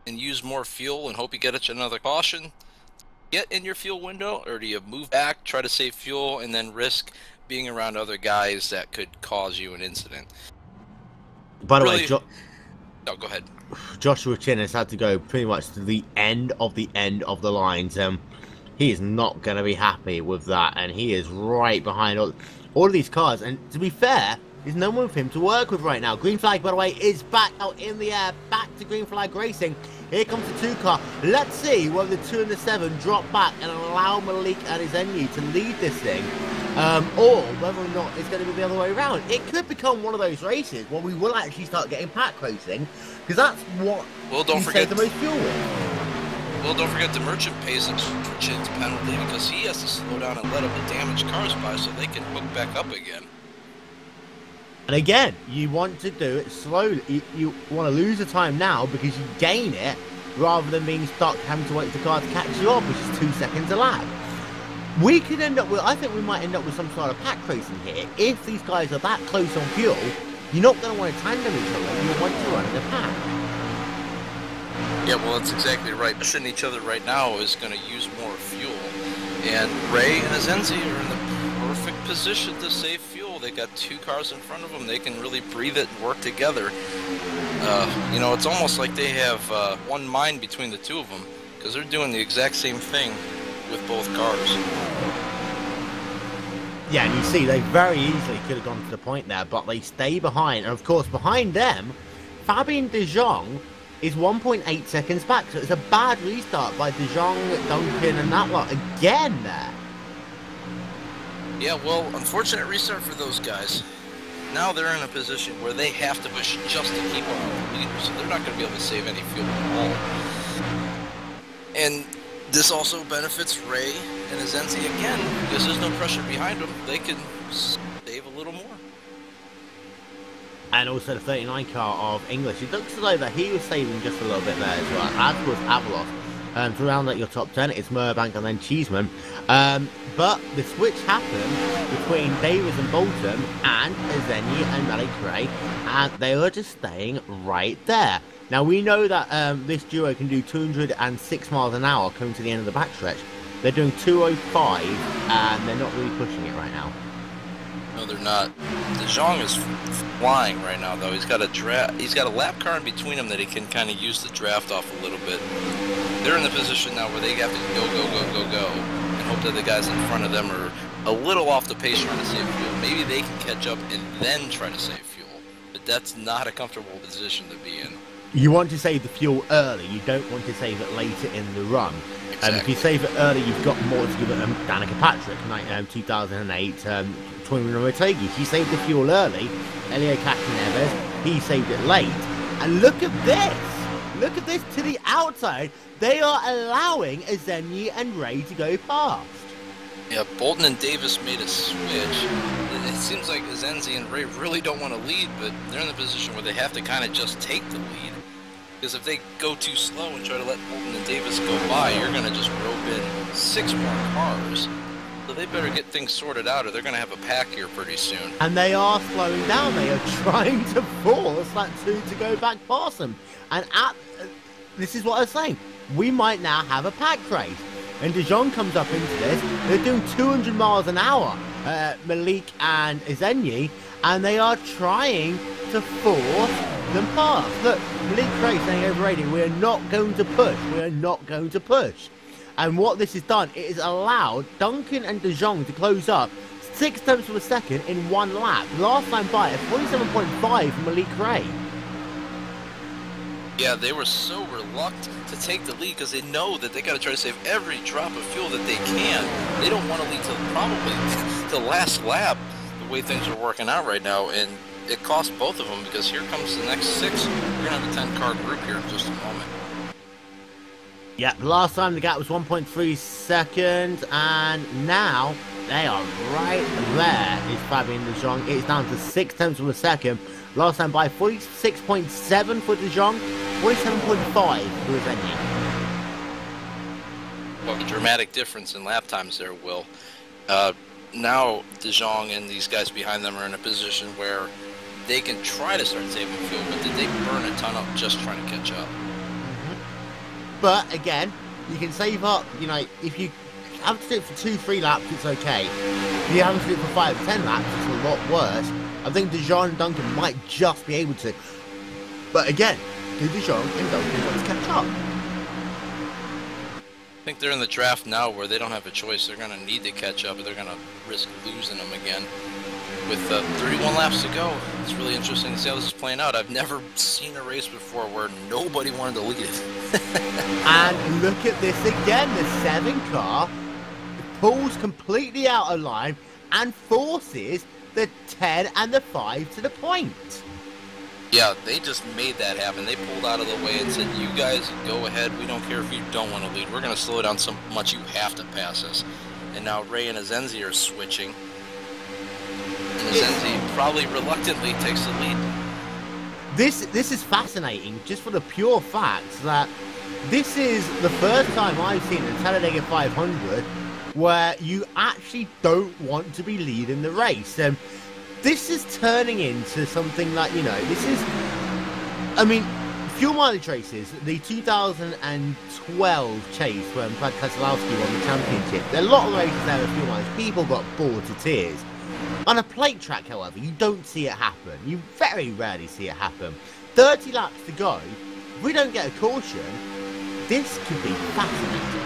and use more fuel and hope you get another caution, get in your fuel window, or do you move back, try to save fuel, and then risk being around other guys that could cause you an incident? By the way, no, go ahead. Joshua Chin has had to go pretty much to the end of the lines. He is not going to be happy with that, and he is right behind all of these cars. And to be fair, there's no one for him to work with right now. Green flag, by the way, is back out in the air, back to green flag racing. Here comes the 2 car. Let's see whether the 2 and the 7 drop back and allow Malik and his Enu to lead this thing, or whether or not it's going to be the other way around. It could become one of those races where we will actually start getting pack racing, because that's what don't forget the most fuel with. Well, don't forget the merchant pays a Chin's penalty because he has to slow down and let up the damaged cars by so they can hook back up again. And again, you want to do it slowly. You want to lose the time now because you gain it rather than being stuck having to wait for the car to catch you up, which is 2 seconds a lap. We could end up with, I think we might end up with some sort of pack racing here. If these guys are that close on fuel, you're not going to want to tandem each other. You want to run in a pack. Yeah, well, that's exactly right. Pushing each other right now is going to use more fuel. And Ray and Azenzi are in the perfect position to save fuel. They got 2 cars in front of them. They can really breathe it and work together. You know, it's almost like they have one mind between the 2 of them, because they're doing the exact same thing with both cars. Yeah, and you see, they very easily could have gone to the point there, but they stay behind. And of course, behind them, Fabien De Jong is 1.8 seconds back. So it's a bad restart by De Jong, Duncan, and that lot again there. Yeah, well, unfortunate restart for those guys. Now they're in a position where they have to push just to keep up with the leaders, so they're not going to be able to save any fuel at all. And this also benefits Ray and Azenzi again, because there's no pressure behind them. They can save a little more. And also the 39 car of English. It looks as though that he was saving just a little bit there as well, as was Avalos. To round out your top 10, it's Murbank and then Cheeseman. But the switch happened between Davis and Bolton and Azenyi and Malik Ray, and they were just staying right there. Now we know that this duo can do 206 miles an hour coming to the end of the backstretch. They're doing 205, and they're not really pushing it right now. No, they're not. De Jong is flying right now, though. He's got a lap car in between him that he can kind of use to draft off a little bit. They're in the position now where they have to go, and hope that the guys in front of them are a little off the pace trying to save fuel. Maybe they can catch up and then try to save fuel, but that's not a comfortable position to be in. You want to save the fuel early. You don't want to save it later in the run. Exactly. If you save it early, you've got more to give it. Danica Patrick, 2008, Twin Motegi. He saved the fuel early. Elio Castaneves, he saved it late. And look at this. Look at this to the outside. They are allowing Azenyi and Ray to go past. Yeah, Bolton and Davis made a switch. It seems like Azenzi and Ray really don't want to lead, but they're in the position where they have to kind of just take the lead. Because if they go too slow and try to let Bolton and Davis go by, you're going to just rope in 6 more cars. So they better get things sorted out, or they're going to have a pack here pretty soon. And they are slowing down. They are trying to force that 2 to go back past them. And this is what I was saying. We might now have a pack race. And De Jong comes up into this. They're doing 200 miles an hour, Malik and Azenyi, and they are trying to force them past. Look, Malik Ray saying over radio, we are not going to push. We are not going to push. And what this has done, it has allowed Duncan and De Jong to close up 6 tenths of a second in 1 lap. Last time by at 47.5 for Malik Ray. Yeah, they were so reluctant to take the lead because they know that they got to try to save every drop of fuel that they can. They don't want to lead till probably the last lap, the way things are working out right now, and it costs both of them because here comes the next 6. We're going to have a 10-car group here in just a moment. Yeah, last time the gap was 1.3 seconds, and now they are right there. It's Fabian De Jong. It's down to 6 tenths of a second. Last time by 46.7 for De Jong, 47.5 for Azenyi. Well, a dramatic difference in lap times there, Will. Now De Jong and these guys behind them are in a position where they can try to start saving fuel, but they burn a ton up just trying to catch up. But again, you can save up, you know, if you have to do it for 2-3 laps, it's okay. If you have to do it for 5-10 laps, it's a lot worse. I think De Jong and Duncan might just be able to. But again, do De Jong and Duncan want to catch up? I think they're in the draft now where they don't have a choice. They're going to need to catch up, or they're going to risk losing them again. With 31 laps to go, it's really interesting to see how this is playing out. I've never seen a race before where nobody wanted to lead it. And look at this again. The 7 car pulls completely out of line and forces the 10 and the 5 to the point. Yeah, they just made that happen. They pulled out of the way and said, you guys go ahead. We don't care if you don't want to lead. We're going to slow down so much you have to pass us. And now Ray and Azenzi are switching. And Azenzi probably reluctantly takes the lead. This is fascinating just for the pure fact that this is the first time I've seen in Talladega 500 where you actually don't want to be leading the race. And this is turning into something like, you know, this is, I mean, fuel mileage races, the 2012 chase when Brad Keselowski won the championship, there are a lot of races there with fuel mileage. People got bored to tears. On a plate track, however, you don't see it happen. You very rarely see it happen. 30 laps to go. If we don't get a caution, this could be fascinating.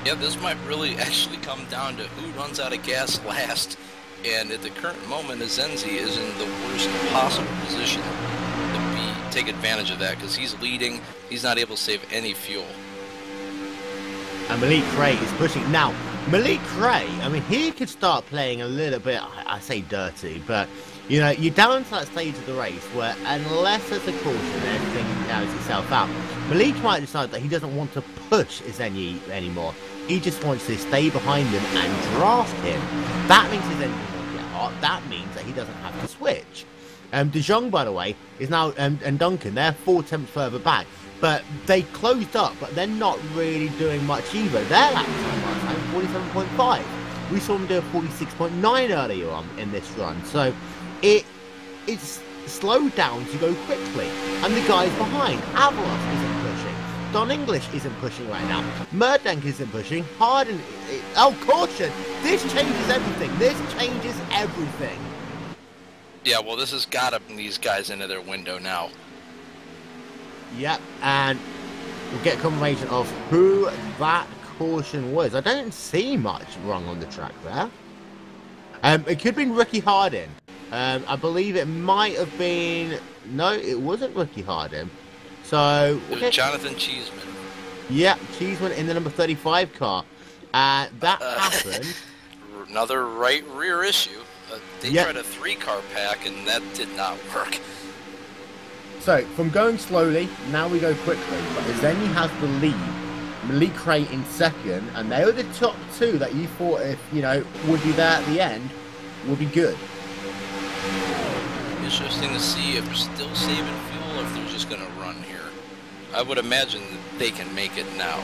Yeah, this might really actually come down to who runs out of gas last. And at the current moment, Azenzi is in the worst possible position to take advantage of that because he's leading. He's not able to save any fuel. And Malik Ray is pushing. Now, Malik Ray, I mean, he could start playing a little bit, I say dirty, but, you know, you're down to that stage of the race where unless there's a caution, everything carries itself out. Malik might decide that he doesn't want to push Zenyi anymore. He just wants to stay behind him and draft him. That means his engine won't get hot. That means that he doesn't have to switch. De Jong, by the way, is now, and Duncan, they're 4 tenths further back. But they closed up, but they're not really doing much either. Their lap time, 47.5. We saw them do a 46.9 earlier on in this run. So it's slowed down to go quickly. And the guys behind, Avalos isn't pushing. Don English isn't pushing right now. Murdank isn't pushing. Harden, oh, caution! This changes everything. This changes everything. Yeah, well, this has got to bring these guys into their window now. Yep, and we'll get confirmation of who that caution was. I don't see much wrong on the track there. It could have been Ricky Hardin. I believe it might have been... No, it wasn't Ricky Hardin. So... It was Jonathan Cheeseman. Yeah, Cheeseman in the number 35 car. That happened. Another right rear issue. They Yep. tried a 3-car pack, and that did not work. So, from going slowly, now we go quickly. But Zenyi has the lead. Malik Ray in second, and they were the top 2 that you thought, if you know, would be there at the end, would be good. Interesting to see if they're still saving fuel or if they're just going to run here. I would imagine that they can make it now.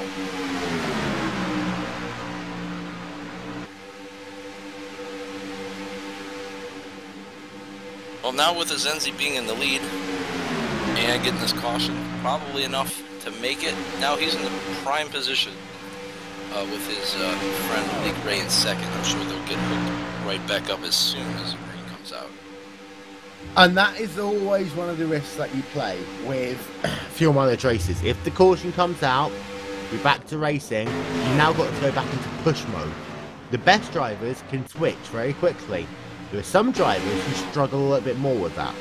Well, now with Azenzi being in the lead and getting this caution, probably enough to make it. Now he's in the prime position with his friend Malik Ray in second. I'm sure they'll get hooked right back up as soon as the green comes out. And that is always one of the risks that you play with fuel mileage races. If the caution comes out, you're back to racing, you've now got to go back into push mode. The best drivers can switch very quickly. There are some drivers who struggle a little bit more with that.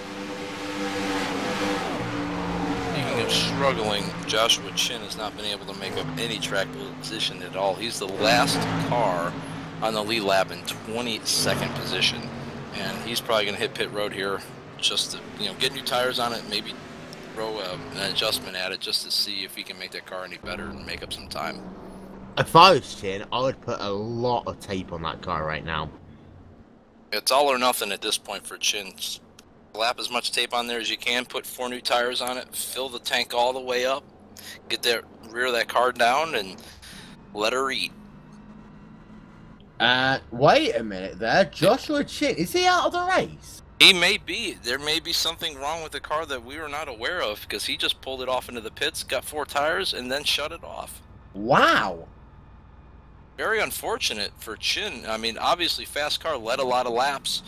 Speaking of struggling, Joshua Chin has not been able to make up any track position at all. He's the last car on the lead lap in 22nd position, and he's probably going to hit pit road here just to, you know, get new tires on it, maybe throw an adjustment at it just to see if he can make that car any better and make up some time. If I was Chin, I would put a lot of tape on that car right now. It's all or nothing at this point for Chin. Slap as much tape on there as you can, put 4 new tires on it, fill the tank all the way up, get that rear of that car down, and let her eat. Wait a minute there. Joshua Chin, is he out of the race? He may be. There may be something wrong with the car that we were not aware of, because he just pulled it off into the pits, got 4 tires, and then shut it off. Wow. Very unfortunate for Chin. I mean, obviously, fast car led a lot of laps,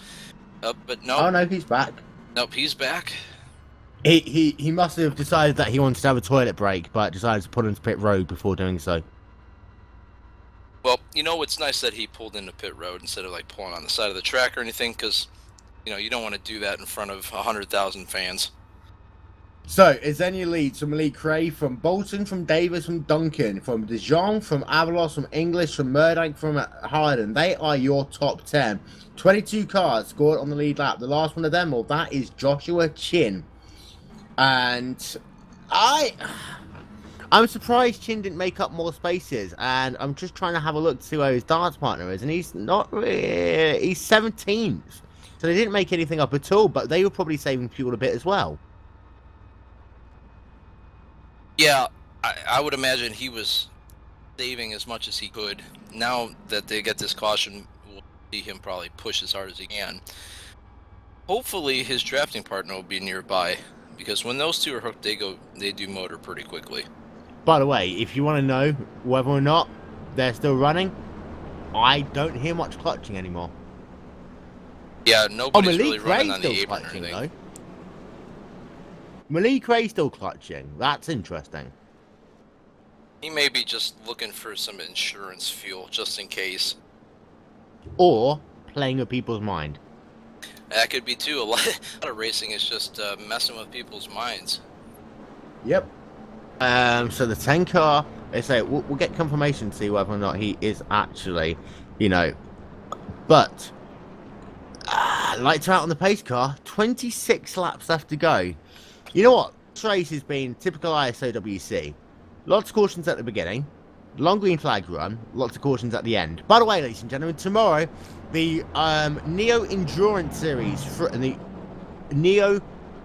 but no. Oh no, he's back. Nope, he's back. He must have decided that he wanted to have a toilet break, but decided to pull into pit road before doing so. Well, you know, it's nice that he pulled into pit road instead of like pulling on the side of the track or anything, because you know you don't want to do that in front of 100,000 fans. So, Zenyi leads from Malik Ray, from Bolton, from Davis, from Duncan, from De Jong, from Avalos, from English, from Murdank, from Harden. They are your top 10. 22 cars scored on the lead lap. The last one of them, well, that is Joshua Chin. And I'm surprised Chin didn't make up more spaces. And I'm just trying to have a look to see where his dance partner is. And he's not really... He's 17th. So they didn't make anything up at all. But they were probably saving fuel a bit as well. Yeah, I would imagine he was saving as much as he could. Now that they get this caution, we'll see him probably push as hard as he can. Hopefully his drafting partner will be nearby, because when those two are hooked, they do motor pretty quickly. By the way, if you want to know whether or not they're still running, I don't hear much clutching anymore. Yeah, nobody's really Malik running Ray's on the still apron or clutching, anything. though. Malik Ray still clutching. That's interesting. He may be just looking for some insurance fuel, just in case. Or playing with people's mind. That could be too. A lot of racing is just messing with people's minds. Yep. So the 10 car They say we'll get confirmation to see whether or not he is actually, you know. But lights are out on the pace car. 26 laps left to go. You know what? This race has been typical ISOWC. Lots of cautions at the beginning. Long green flag run. Lots of cautions at the end. By the way, ladies and gentlemen, tomorrow the Neo Endurance Series for the Neo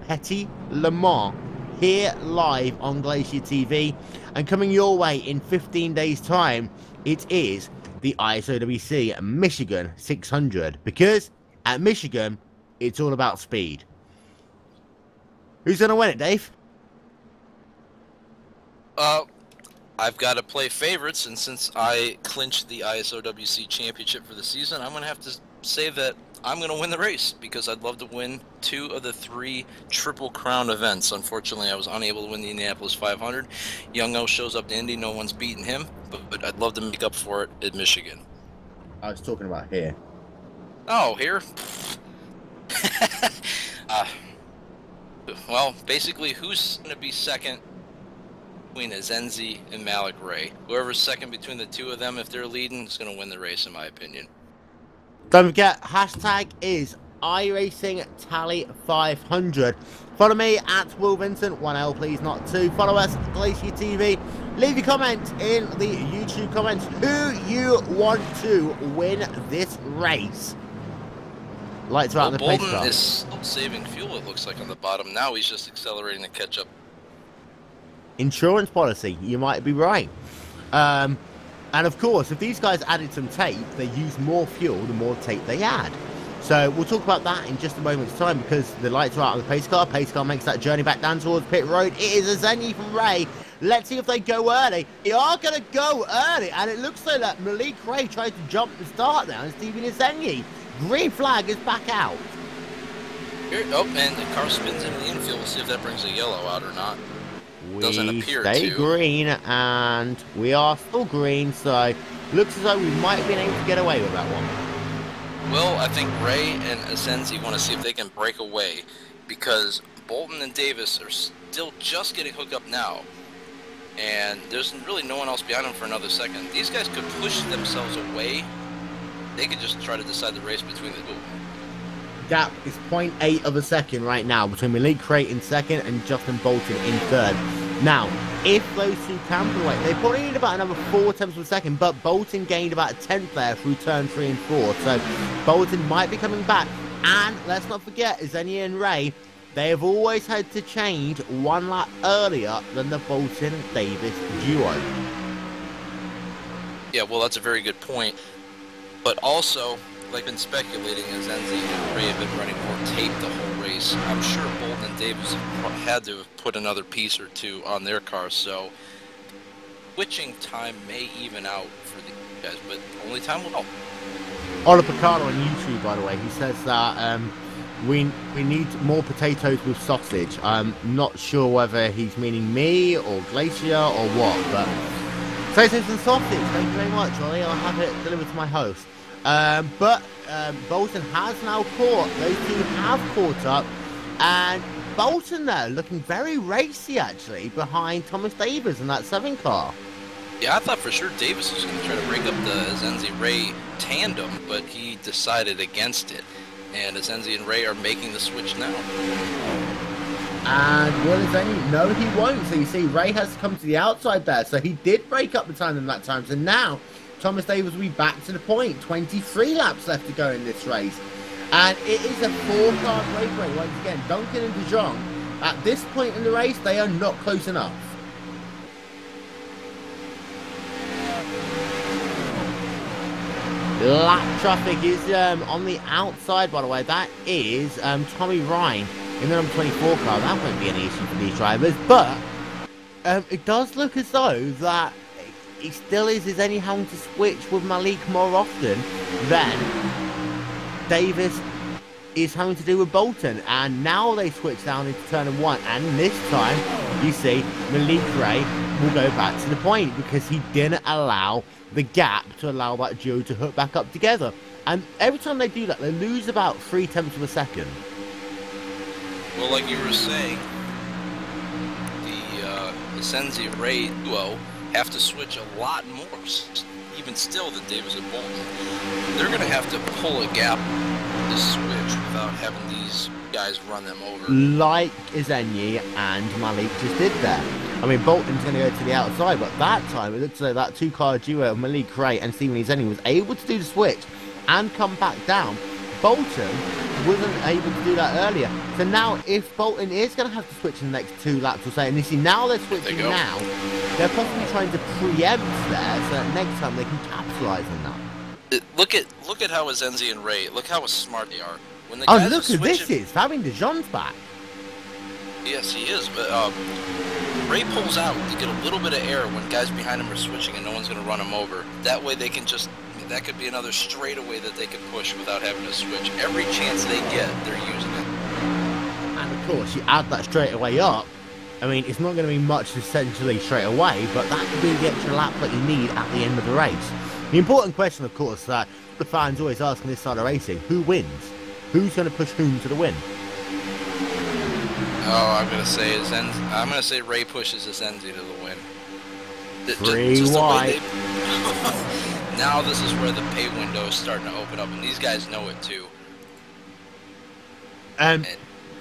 Petit Le Mans here live on GlacierTV, and coming your way in 15 days time, it is the ISOWC Michigan 600, because at Michigan it's all about speed. Who's gonna win it, Dave? I've got to play favorites, and since I clinched the ISOWC championship for the season, I'm going to have to say that I'm going to win the race, because I'd love to win 2 of the 3 Triple Crown events. Unfortunately, I was unable to win the Indianapolis 500. Young O shows up to Indy, no one's beaten him, but I'd love to make up for it at Michigan. I was talking about here. Oh, here? Well, basically, who's going to be second between Azenzi and Malik Ray? Whoever's second between the 2 of them, if they're leading, is going to win the race, in my opinion. Don't forget, hashtag is iRacing Tally 500. Follow me at Will Vincent, 1L please, not 2. Follow us, GlacierTV. Leave your comment in the YouTube comments who you want to win this race. Lights are out in the pace car. Bolton is saving fuel, it looks like, on the bottom. Now he's just accelerating to catch up. Insurance policy, you might be right. And of course, if these guys added some tape, they use more fuel the more tape they add. So we'll talk about that in just a moment's time, because the lights are out on the pace car. Pace car makes that journey back down towards pit road. It is a Zenny from Ray. Let's see if they go early. They are going to go early, and it looks like that Malik Ray tried to jump the start there, and Stephen Azenyi. Green flag is back out. Here, oh, and the car spins into the infield. We'll see if that brings a yellow out or not. We Doesn't appear stay to. green, and we are still green, so looks as though we might have been able to get away with that one. Well, I think Ray and Azenzi want to see if they can break away, because Bolton and Davis are still just getting hooked up now, and there's really no one else behind them for another second. These guys could push themselves away. They could just try to decide the race between the two. Gap is 0.8 of a second right now between Malik Ray in second and Justin Bolton in third. Now, if those two can pull away, they probably need about another 4 tenths of a second, but Bolton gained about a tenth there through turn 3 and 4, so Bolton might be coming back. And let's not forget, Azenyi and Ray, they have always had to change 1 lap earlier than the Bolton-Davis duo. Yeah, well, that's a very good point. But also, like been speculating, as Azenzi and Ray have been running more tape the whole race. I'm sure Bolton and Davis had to have put another piece or 2 on their cars, so switching time may even out for the guys, but only time will tell. Oliver Picardo on YouTube, by the way, he says that we need more potatoes with sausage. I'm not sure whether he's meaning me or Glacier or what, but potatoes and sausage, thank you very much, Ollie. I'll have it delivered to my host. But Bolton has now caught. Those two have caught up, and Bolton there looking very racy actually behind Thomas Davis in that 7 car. Yeah, I thought for sure Davis was going to try to break up the Azenzi-Ray tandem, but he decided against it. And Azenzi and Ray are making the switch now. And will Azenzi? No, he won't. So you see, Ray has come to the outside there. So he did break up the tandem that time. So now Thomas Davis will be back to the point. 23 laps left to go in this race. And it is a 4-car breakaway once again. Duncan and De Jong, at this point in the race, they are not close enough. Lap traffic is on the outside, by the way. That is Tommy Ryan in the number 24 car. That won't be any issue for these drivers. But it does look as though that it still is any having to switch with Malik more often than Davis is having to do with Bolton. And now they switch down into turn 1. And this time, you see, Malik Ray will go back to the point because he didn't allow the gap to allow that duo to hook back up together. And every time they do that, they lose about 3 tenths of a second. Well, like you were saying, the Azenzi-Ray duo have to switch a lot more, even still, than Davis and Bolton. They're going to have to pull a gap to switch without having these guys run them over. Like Izenyi and Malik just did there. I mean, Bolton's going to go to the outside, but that time it looks like that two-car duo of Malik Ray and Steven Izenyi was able to do the switch and come back down. Bolton wasn't able to do that earlier. So now if Bolton is going to have to switch in the next 2 laps or so, and you see now they're switching now, they're possibly trying to preempt there so that next time they can capitalize on that. Look at how Izenyi and Ray, look how smart they are. When the Oh, guys look who switching, this is. Fabian Dejean's back. Yes, he is, but Ray pulls out to get a little bit of air when guys behind him are switching and no one's going to run him over. That way they can just, that could be another straightaway that they can push without having to switch. Every chance they get, they're using it. And of course, you add that straightaway up. I mean, it's not going to be much essentially straight away, but that could be the extra lap that you need at the end of the race. The important question, of course, that the fans always ask on this side of racing, who wins? Who's going to push whom to the win? Oh, I'm gonna say Ray pushes Izenyi to the win. Free white. Now this is where the pay window is starting to open up, and these guys know it too.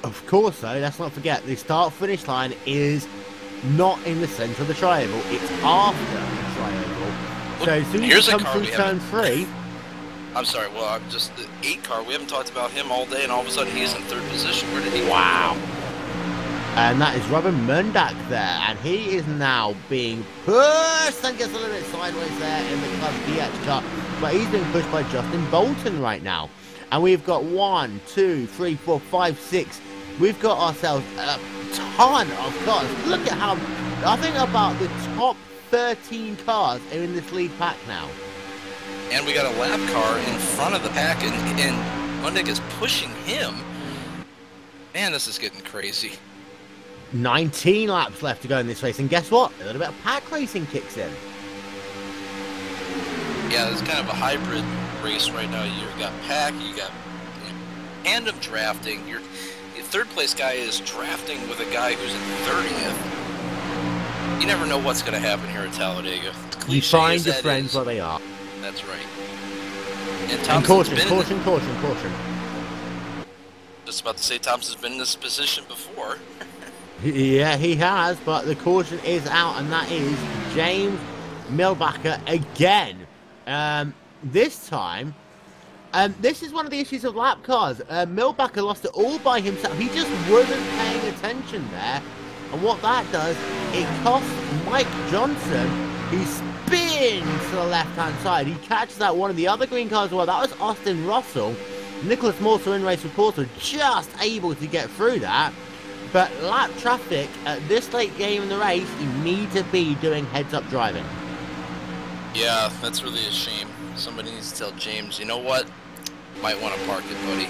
Of course, though, let's not forget, the start-finish line is not in the centre of the triangle. It's after the triangle. So as soon as you come through turn 3... I'm sorry, well, I'm just the 8 car. We haven't talked about him all day, and all of a sudden he's in 3rd position. Where did he go? Wow. And that is Robin Mundak there, and he is now being pushed and gets a little bit sideways there in the Club DH car, but he's being pushed by Justin Bolton right now. And we've got 1, 2, 3, 4, 5, 6. We've got ourselves a ton of cars. Look at how, I think about the top 13 cars are in this lead pack now. And we got a lap car in front of the pack, and Mundak is pushing him. Man, this is getting crazy. 19 laps left to go in this race, and guess what? A little bit of pack racing kicks in. Yeah, it's kind of a hybrid race right now. You've got pack, you got tandem drafting. Your 3rd place guy is drafting with a guy who's in 30th. You never know what's going to happen here at Talladega. You find your friends where they are. That's right. And caution. Just about to say Thompson's been in this position before. Yeah, he has, but the caution is out, and that is James Milbacher again. This time, this is one of the issues of lap cars. Milbacher lost it all by himself. He just wasn't paying attention there. And what that does, it costs Mike Johnson, who spins to the left-hand side. He catches out one of the other green cars as well. That was Austin Russell. Nicholas Morser in race reporter just able to get through that. But lap traffic at this late game in the race, you need to be doing heads-up driving. Yeah, that's really a shame. Somebody needs to tell James, you know what? Might want to park it, buddy.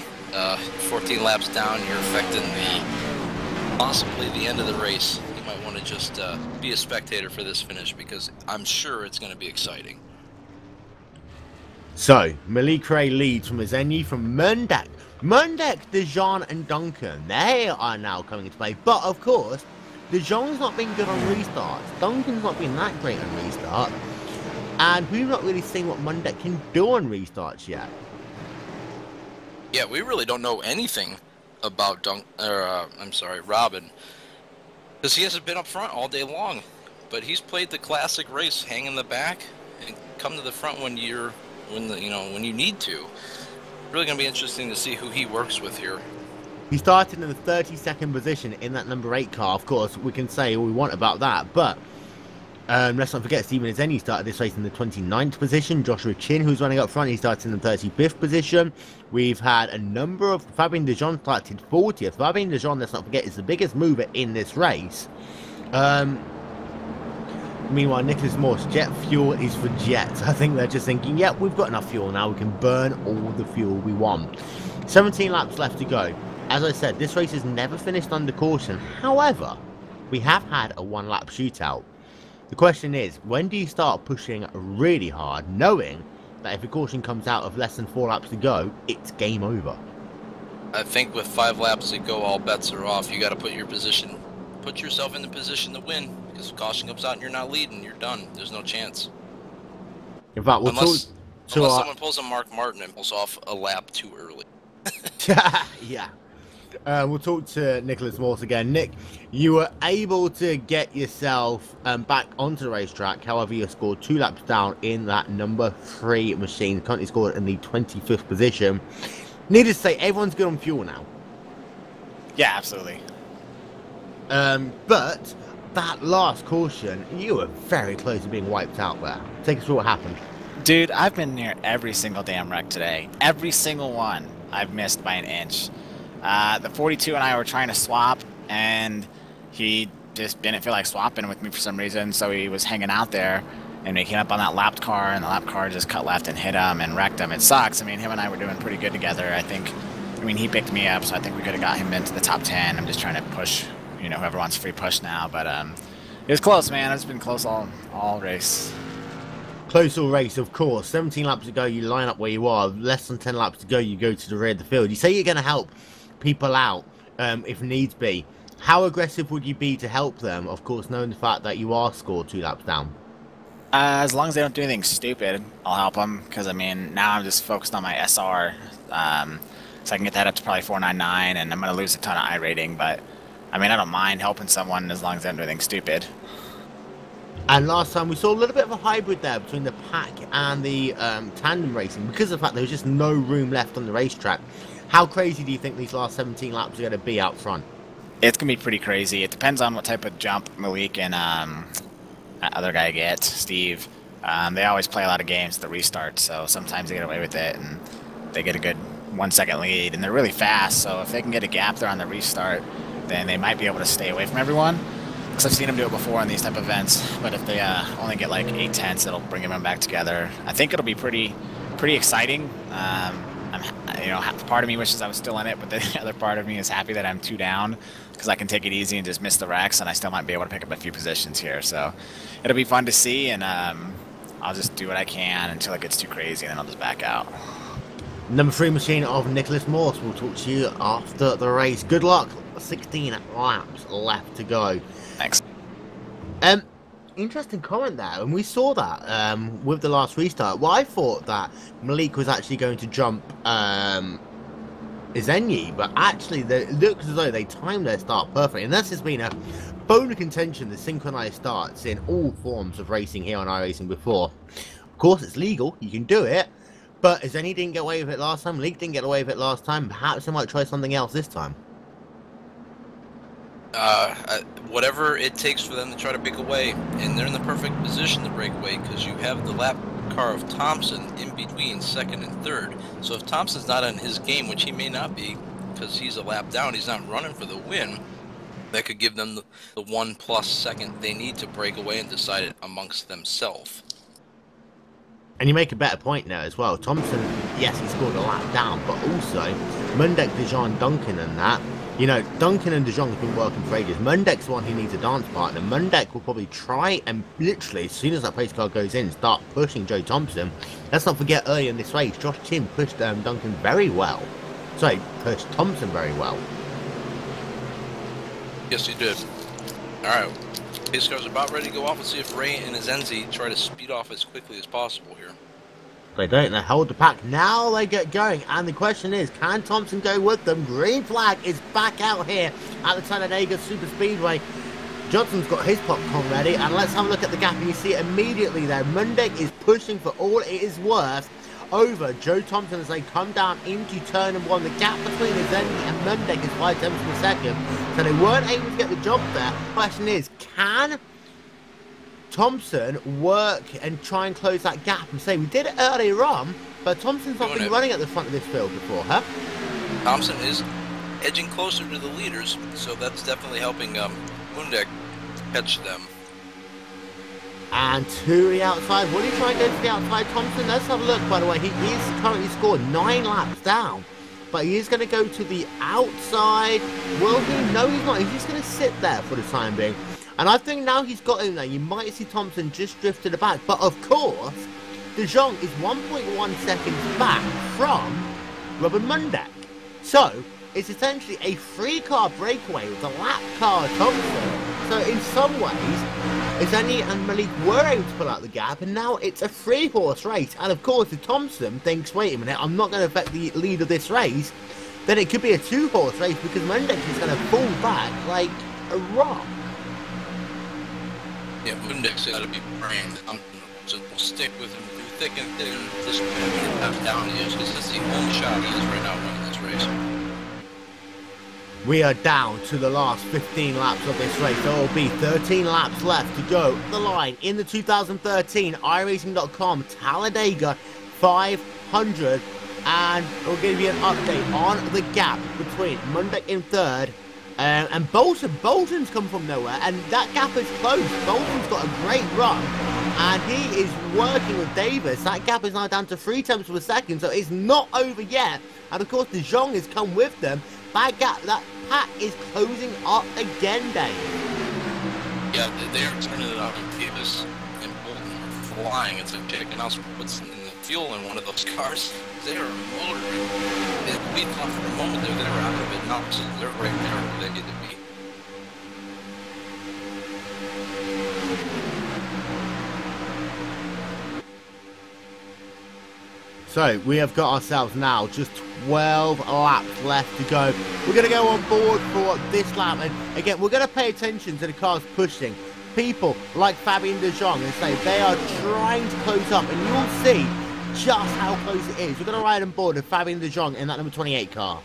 14 laps down, you're affecting possibly the end of the race. You might want to just be a spectator for this finish, because I'm sure it's going to be exciting. So, Malik Ray leads from Izenyi, from Mundak. Mundak, Dejean, and Duncan, they are now coming into play. But, of course, Dejean's not been good on restarts. Duncan's not been that great on restart. And we've not really seen what Mundak can do on restarts yet. Yeah, we really don't know anything about Robin. Because he hasn't been up front all day long. But he's played the classic race, hang in the back, and come to the front when you need to. Really going to be interesting to see who he works with here. He started in the 32nd position in that number 8 car. Of course, we can say all we want about that, but let's not forget Steven Izenyi started this race in the 29th position. Joshua Chin, who's running up front, he started in the 35th position. We've had a number of... Fabian Dejean started 40th. Fabian Dejean, let's not forget, is the biggest mover in this race. Meanwhile, Nicholas Morse, jet fuel is for jets. I think they're just thinking, yep, we've got enough fuel now. We can burn all the fuel we want. 17 laps left to go. As I said, this race has never finished under caution. However, we have had a 1-lap shootout. The question is, when do you start pushing really hard, knowing that if a caution comes out of less than 4 laps to go, it's game over? I think with 5 laps to go, all bets are off. You got to put your position put yourself in the position to win, because if caution comes out and you're not leading, you're done. There's no chance. In fact, we'll unless talk to someone pulls a Mark Martin and pulls off a lap too early. Yeah. We'll talk to Nicholas Morse again. Nick, you were able to get yourself back onto the racetrack. However, you scored 2 laps down in that number 3 machine. Currently scored in the 25th position. Needless to say, everyone's good on fuel now. Yeah, absolutely. But that last caution, you were very close to being wiped out there. Take us through what happened. Dude, I've been near every single damn wreck today. Every single one I've missed by an inch. The 42 and I were trying to swap, and he just didn't feel like swapping with me for some reason, so he was hanging out there, and he came up on that lapped car, and the lapped car just cut left and hit him and wrecked him. It sucks. I mean, him and I were doing pretty good together. I mean, he picked me up, so I think we could have got him into the top 10. I'm just trying to push, you know, whoever wants free push now, but it was close, man. It's been close all race. Close all race, of course. 17 laps to go, you line up where you are. Less than 10 laps to go, you go to the rear of the field. You say you're going to help people out if needs be. How aggressive would you be to help them, of course, knowing the fact that you are scored 2 laps down? As long as they don't do anything stupid, I'll help them, because, I mean, now I'm just focused on my SR, so I can get that up to probably 499, and I'm going to lose a ton of I rating, but, I mean, I don't mind helping someone as long as they don't do anything stupid. And last time we saw a little bit of a hybrid there between the pack and the tandem racing, because of the fact there was just no room left on the racetrack. How crazy do you think these last 17 laps are going to be out front? It's going to be pretty crazy. It depends on what type of jump Malik and that other guy gets, Steve. They always play a lot of games at the restart, so sometimes they get away with it, and they get a good 1 second lead, and they're really fast, so if they can get a gap there on the restart, then they might be able to stay away from everyone. Because I've seen them do it before in these type of events, but if they only get like 8/10, it'll bring them back together. I think it'll be pretty exciting. You know, part of me wishes I was still in it, but the other part of me is happy that I'm 2 down, because I can take it easy and just miss the wrecks, and I still might be able to pick up a few positions here. So it'll be fun to see, and I'll just do what I can until it gets too crazy, and then I'll just back out. Number 3 machine of Nicholas Morse. We'll talk to you after the race. Good luck. 16 laps left to go. Thanks. Interesting comment there, and we saw that with the last restart. Well, I thought that Malik was actually going to jump Izenyi, but actually it looks as though they timed their start perfectly, and this has been a bone of contention, the synchronized starts in all forms of racing here on iRacing before. Of course, it's legal, you can do it, but Izenyi didn't get away with it last time, Malik didn't get away with it last time. Perhaps they might try something else this time. Whatever it takes for them to try to break away, and they're in the perfect position to break away, because you have the lap car of Thompson in between 2nd and 3rd. So if Thompson's not on his game, which he may not be, because he's a lap down, he's not running for the win, that could give them the 1+ second they need to break away and decide it amongst themselves. And you make a better point there as well. Thompson, yes, he scored a lap down, but also Mundek, Dijon, Duncan and that. You know, Duncan and Dijon have been working for ages. Mundek's the one who needs a dance partner. Mundek will probably try and literally, as soon as that pace car goes in, start pushing Joe Thompson. Let's not forget earlier in this race, Josh Tim pushed Duncan very well. Sorry, pushed Thompson very well. Yes, he did. Alright, pace car's about ready to go off. Let's see if Ray and Azenzi try to speed off as quickly as possible here. They don't, they hold the pack. Now they get going, and the question is, can Thompson go with them? Green flag is back out here at the Talladega Super Speedway. Johnson's got his popcorn ready, and let's have a look at the gap, and you see it immediately there. Mundek is pushing for all it is worth over Joe Thompson as they come down into turn 1. The gap between Azenzi and Mundek is 5 tenths per second, so they weren't able to get the job there. The question is, can Thompson work and try and close that gap? And say, we did it earlier on, but Thompson's not been running at the front of this field before, huh? Thompson is edging closer to the leaders, so that's definitely helping Mundek catch them. And to the outside. Will he try and go to the outside, Thompson? Let's have a look, by the way. He's currently scored 9 laps down, but he is going to go to the outside. Will he? No, he's not. He's just going to sit there for the time being. And I think now he's got him there, you might see Thompson just drift to the back. But of course, De Jong is 1.1 seconds back from Robin Mundek. So, it's essentially a 3-car breakaway with a lap car Thompson. So in some ways, Izeni and Malik were able to pull out the gap, and now it's a 3-horse race. And of course, if Thompson thinks, wait a minute, I'm not going to affect the lead of this race, then it could be a 2-horse race because Mundek is going to fall back like a rock. Yeah, Mundek's got to be praying that Thompson will stick with him through thick and thin. This way, down the edge, because that's the only shot he is right now winning this race. We are down to the last 15 laps of this race. There will be 13 laps left to go. The line in the 2013 iRacing.com Talladega 500. And we'll give you an update on the gap between Mundek in third and Bolton. Bolton's come from nowhere, and that gap is closed. Bolton's got a great run, and he is working with Davis. That gap is now down to 3 tenths of a second, so it's not over yet. And of course, De Jong has come with them. That gap, that pack is closing up again, Dave. Yeah, they are turning it up. Davis and Bolton are flying. It's like checking out what's in the fuel in one of those cars. They are motoring. We thought for a moment there they were out of it. Now they're right there where they need to be. So we have got ourselves now just 12 laps left to go. We're going to go on board for this lap, and again we're going to pay attention to the cars pushing. People like Fabien De Jong and say they are trying to close up, and you'll see just how close it is. We're going to ride on board with Fabien De Jong in that number 28 car.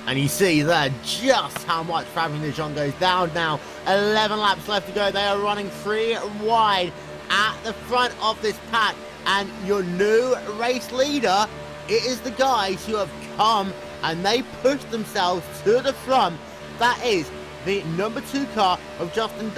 And you see there just how much Fabien De Jong goes down now. 11 laps left to go. They are running 3 wide at the front of this pack. And your new race leader, it is the guys who have come and they push themselves to the front. That is the number 2 car of Justin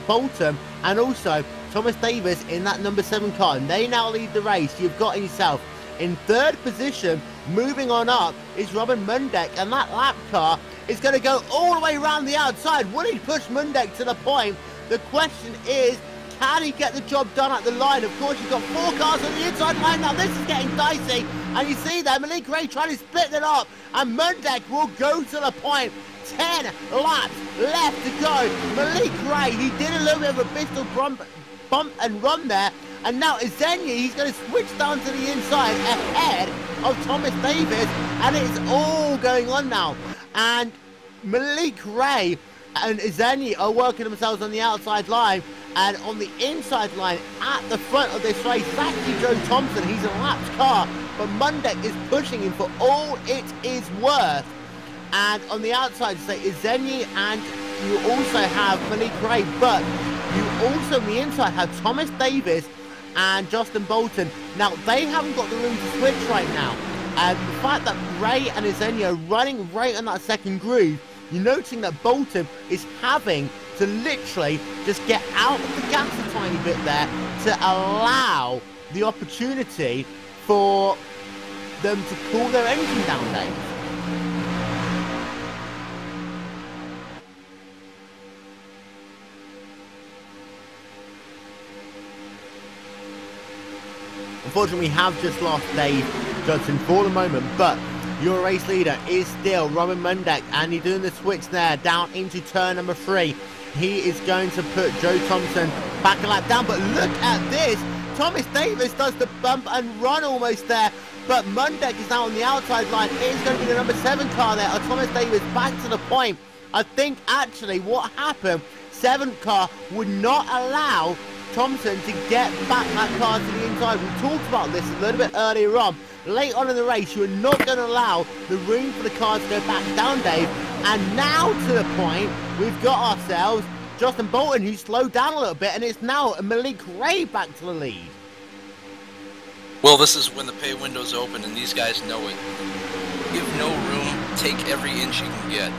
Bolton and also Thomas Davis in that number 7 car. And they now lead the race. You've got yourself in 3rd position. Moving on up is Robin Mundek, and that lap car is going to go all the way around the outside. Will he push Mundek to the point? The question is, can he get the job done at the line? Of course, you've got 4 cars on the inside line. Now, this is getting dicey, and you see there, Malik Ray trying to split it up, and Mundek will go to the point. 10 laps left to go. Malik Ray, he did a little bit of a pistol bump and run there. And now Izeni, he's going to switch down to the inside ahead of Thomas Davis. And it's all going on now. And Malik Ray and Izeni are working themselves on the outside line. And on the inside line at the front of this race, it's actually Joe Thompson. He's a lapped car. But Mundek is pushing him for all it is worth. And on the outside, say Izeni, and you also have Malik Ray. But you also on the inside have Thomas Davis and Justin Bolton. Now, they haven't got the room to switch right now. And the fact that Ray and Izeni are running right on that second groove, you're noticing that Bolton is having to literally just get out of the gas a tiny bit there to allow the opportunity for them to cool their engine down there. Unfortunately, we have just lost Dave Judson for the moment, but your race leader is still Robin Mundek, and he's doing the switch there down into turn number 3. He is going to put Joe Thompson back a lap down, but look at this. Thomas Davis does the bump and run almost there, but Mundek is now on the outside line. It is going to be the number 7 car there, Thomas Davis back to the point. I think actually what happened, 7 car would not allow Thompson to get back that car to the inside. We talked about this a little bit earlier on. Late on in the race, you're not going to allow the room for the car to go back down, Dave. And now to the point, we've got ourselves Justin Bolton, who slowed down a little bit, and it's now Malik Ray back to the lead. Well, this is when the pay window's open, and these guys know it. Give no room take every inch you can get.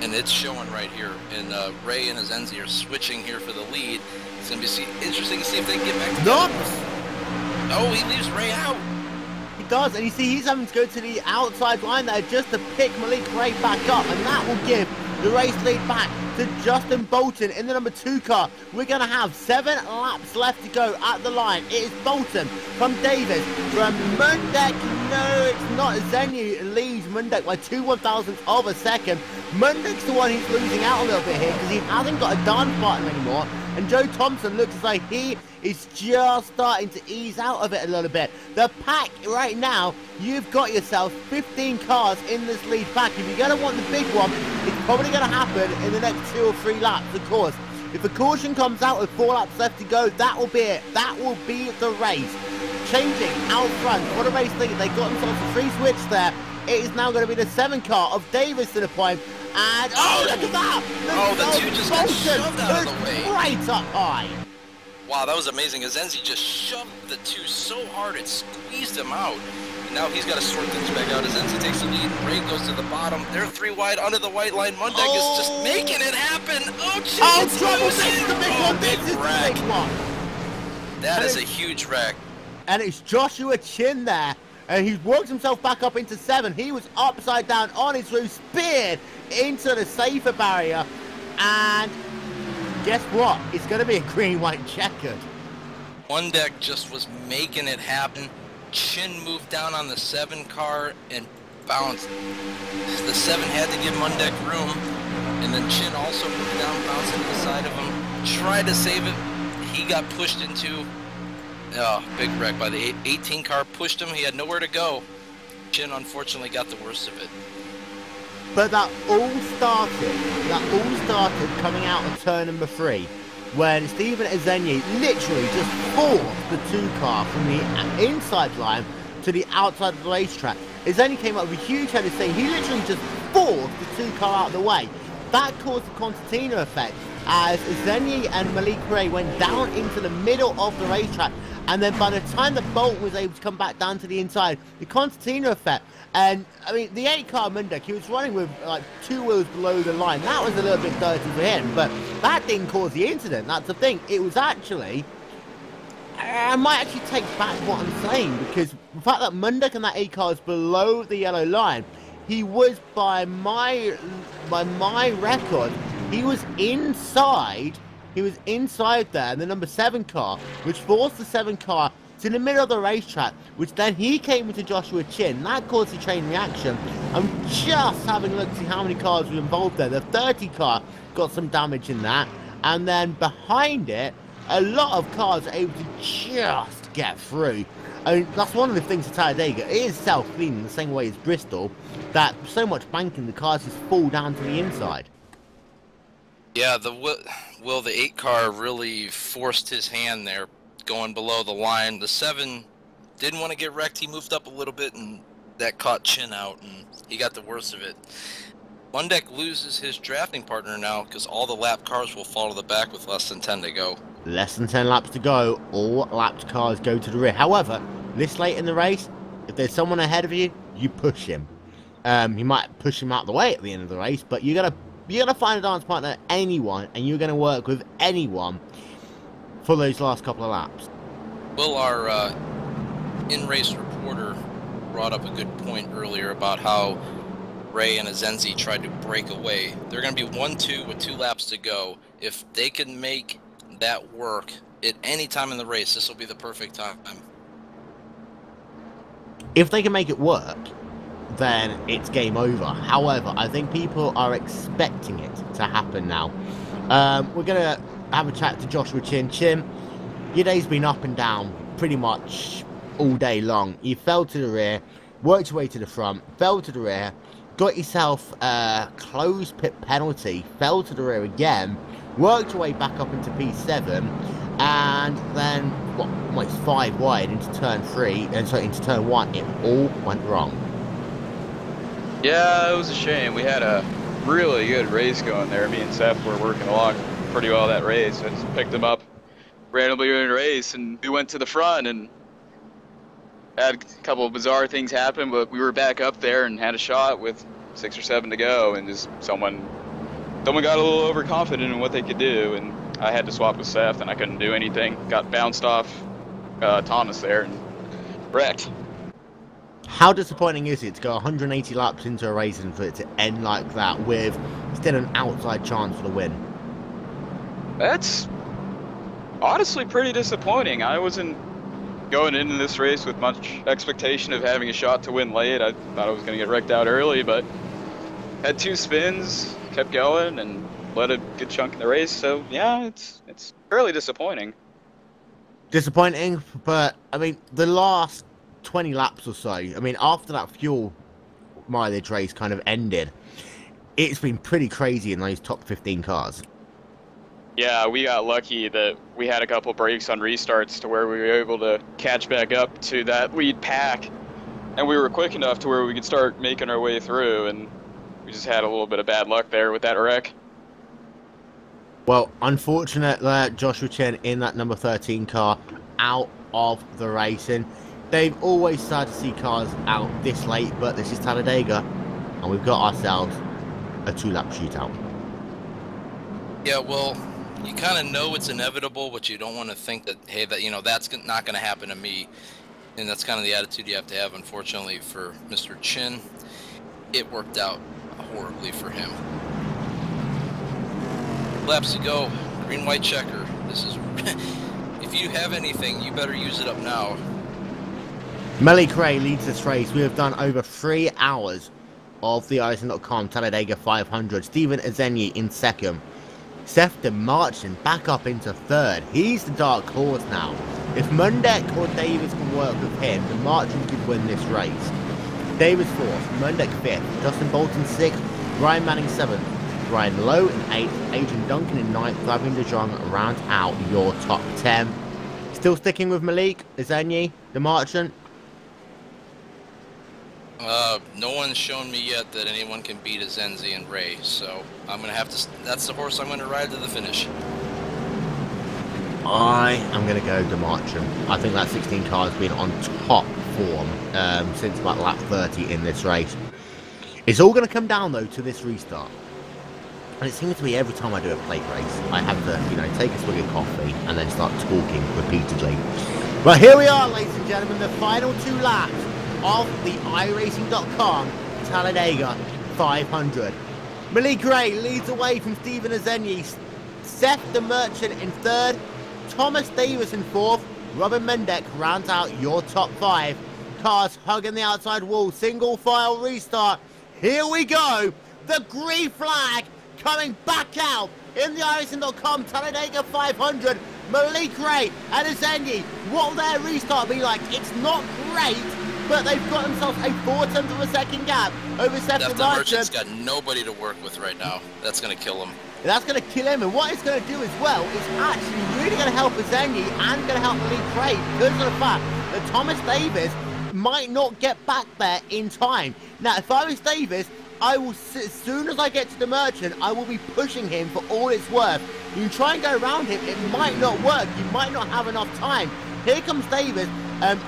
And it's showing right here. And Ray and Azenzi are switching here for the lead. It's going to be interesting to see if they can get back together. Oh, he leaves Ray out. He does, and you see he's having to go to the outside line there just to pick Malik Ray back up, and that will give the race lead back to Justin Bolton in the number 2 car. We're going to have 7 laps left to go at the line. It is Bolton from Davis, from Mundek. No, it's not. Zenu leads Mundek by 2/1000ths of a second. Mundek's the one who's losing out a little bit here because he hasn't got a dance partner anymore. And Joe Thompson looks as though he is just starting to ease out of it a little bit. The pack right now, you've got yourself 15 cars in this lead pack. If you're going to want the big one, it's probably going to happen in the next 2 or 3 laps, of course. If a caution comes out with 4 laps left to go, that will be it. That will be the race. Changing out front for the race lead. They got themselves a free switch there. It is now going to be the 7 car of Davis to the point. And, oh, look at that! The 2 just got shoved out of the way. Right up high. Wow, that was amazing. Azenzi just shoved the 2 so hard it squeezed him out. And now he's got to sort things back out. Azenzi takes the lead. Ray goes to the bottom. They're 3 wide under the white line. Mundek is just making it happen. Oh, geez. Oh, trouble. This is the big one. This is the big one. That is a huge wreck. And it's Joshua Chin there. And he's worked himself back up into 7. He was upside down on his roof, speared into the safer barrier. And guess what? It's going to be a green-white checkered. Mundek just was making it happen. Chin moved down on the 7 car and bounced. The 7 had to give Mundek room. And then Chin also moved down, bounced into the side of him. Tried to save it. He got pushed into... Oh, big wreck by the 18 car, pushed him, he had nowhere to go. Chin unfortunately got the worst of it. But that all started coming out of turn number 3, when Stephen Azenyi literally just forced the 2 car from the inside line to the outside of the racetrack. Azenyi came up with a huge head of steam. He literally just forced the 2 car out of the way. That caused the concertina effect, as Azenyi and Malik Ray went down into the middle of the racetrack. And then by the time that Bolt was able to come back down to the inside, the concertina effect, and I mean, the 8 car Mundek, he was running with like 2 wheels below the line. That was a little bit dirty for him, but that didn't cause the incident. That's the thing. It was actually, I might actually take back what I'm saying, because the fact that Mundek and that 8 car is below the yellow line, he was, by my record, he was inside. He was inside there in the number 7 car, which forced the 7 car to the middle of the racetrack, which then he came into Joshua Chin. That caused a chain reaction. I'm just having a look to see how many cars were involved there. The 30 car got some damage in that, and then behind it, a lot of cars are able to just get through. I mean, that's one of the things at Talladega. It is self-cleaning the same way as Bristol, that so much banking, the cars just fall down to the inside. Yeah, the 8 car really forced his hand there, going below the line. The 7 didn't want to get wrecked. He moved up a little bit, and that caught Chin out, and he got the worst of it. Mundek loses his drafting partner now, because all the lap cars will fall to the back with less than 10 to go. Less than 10 laps to go. All lapped cars go to the rear. However, this late in the race, if there's someone ahead of you, you push him. You might push him out the way at the end of the race, but you're gonna find a dance partner, anyone, and you're gonna work with anyone for those last couple of laps. Well, our in-race reporter brought up a good point earlier about how Ray and Azenzi tried to break away. They're gonna be 1-2 with 2 laps to go. If they can make that work at any time in the race, this will be the perfect time. If they can make it work, then it's game over. However, I think people are expecting it to happen now. We're going to have a chat to Joshua Chin. Chin, your day's been up and down pretty much all day long. You fell to the rear, worked your way to the front, fell to the rear, got yourself a closed pit penalty, fell to the rear again, worked your way back up into P7, and then, what, almost 5 wide into turn 3, and so into turn 1, it all went wrong. Yeah, it was a shame. We had a really good race going there. Me and Seth were working along pretty well that race. I just picked him up randomly in a race, and we went to the front and had a couple of bizarre things happen, but we were back up there and had a shot with 6 or 7 to go, and just someone got a little overconfident in what they could do, and I had to swap with Seth, and I couldn't do anything. Got bounced off Thomas there and wrecked. How disappointing is it to go 180 laps into a race and for it to end like that with still an outside chance for the win? That's honestly pretty disappointing. I wasn't going into this race with much expectation of having a shot to win late. I thought I was going to get wrecked out early, but had 2 spins, kept going, and led a good chunk in the race. So yeah, it's fairly disappointing. Disappointing, but I mean the last 20 laps or so, I mean after that fuel mileage race kind of ended, it's been pretty crazy in those top 15 cars. Yeah, we got lucky that we had a couple breaks on restarts to where we were able to catch back up to that lead pack, and we were quick enough to where we could start making our way through, and we just had a little bit of bad luck there with that wreck. Well, unfortunate that Joshua Chen in that number 13 car out of the racing. They've always started to see cars out this late, but this is Talladega, and we've got ourselves a 2-lap shootout. Yeah, well, you kind of know it's inevitable, but you don't want to think that, hey, that that's not going to happen to me. And that's kind of the attitude you have to have, unfortunately, for Mr. Chin. It worked out horribly for him. Laps to go. Green-white checker. This is... if you have anything, you better use it up now. Malik Ray leads this race. We have done over 3 hours of the iRacing.com Talladega 500. Steven Azenyi in second. Seth DeMarchand back up into third. He's the dark horse now. If Mundek or Davis can work with him, DeMarchand could win this race. Davis fourth, Mundek fifth, Justin Bolton sixth, Ryan Manning seventh, Ryan Lowe in 8th, Adrian Duncan in 9th, Gavin DeJong round out your top 10. Still sticking with Malik, Azenyi, DeMarchand? No one's shown me yet that anyone can beat Azenzi and Ray, so I'm going to have to... That's the horse I'm going to ride to the finish. I am going to go DeMarchand. I think that 16 car has been on top form since about lap 30 in this race. It's all going to come down, though, to this restart. And it seems to be every time I do a plate race, I have to, take a swig of coffee and then start talking repeatedly. But here we are, ladies and gentlemen, the final 2 laps of the iRacing.com Talladega 500. Malik Ray leads away from Steven Azenyi. Seth DeMarchand in 3rd. Thomas Davis in 4th. Robin Mendek rounds out your top 5. Cars hugging the outside wall. Single file restart. Here we go. The green flag coming back out in the iRacing.com Talladega 500. Malik Ray and Azenyi. What will their restart be like? It's not great, but they've got themselves a 4/10 of a second gap over Seth DeMarchand. Merchant's got nobody to work with right now. That's going to kill him. That's going to kill him, and what it's going to do as well is actually really going to help Azenyi and going to help Malik Ray because of the fact that Thomas Davis might not get back there in time. Now, if I was Davis, I will, as soon as I get to the Merchant, I will be pushing him for all it's worth. You can try and go around him, it might not work, you might not have enough time. Here comes Davis.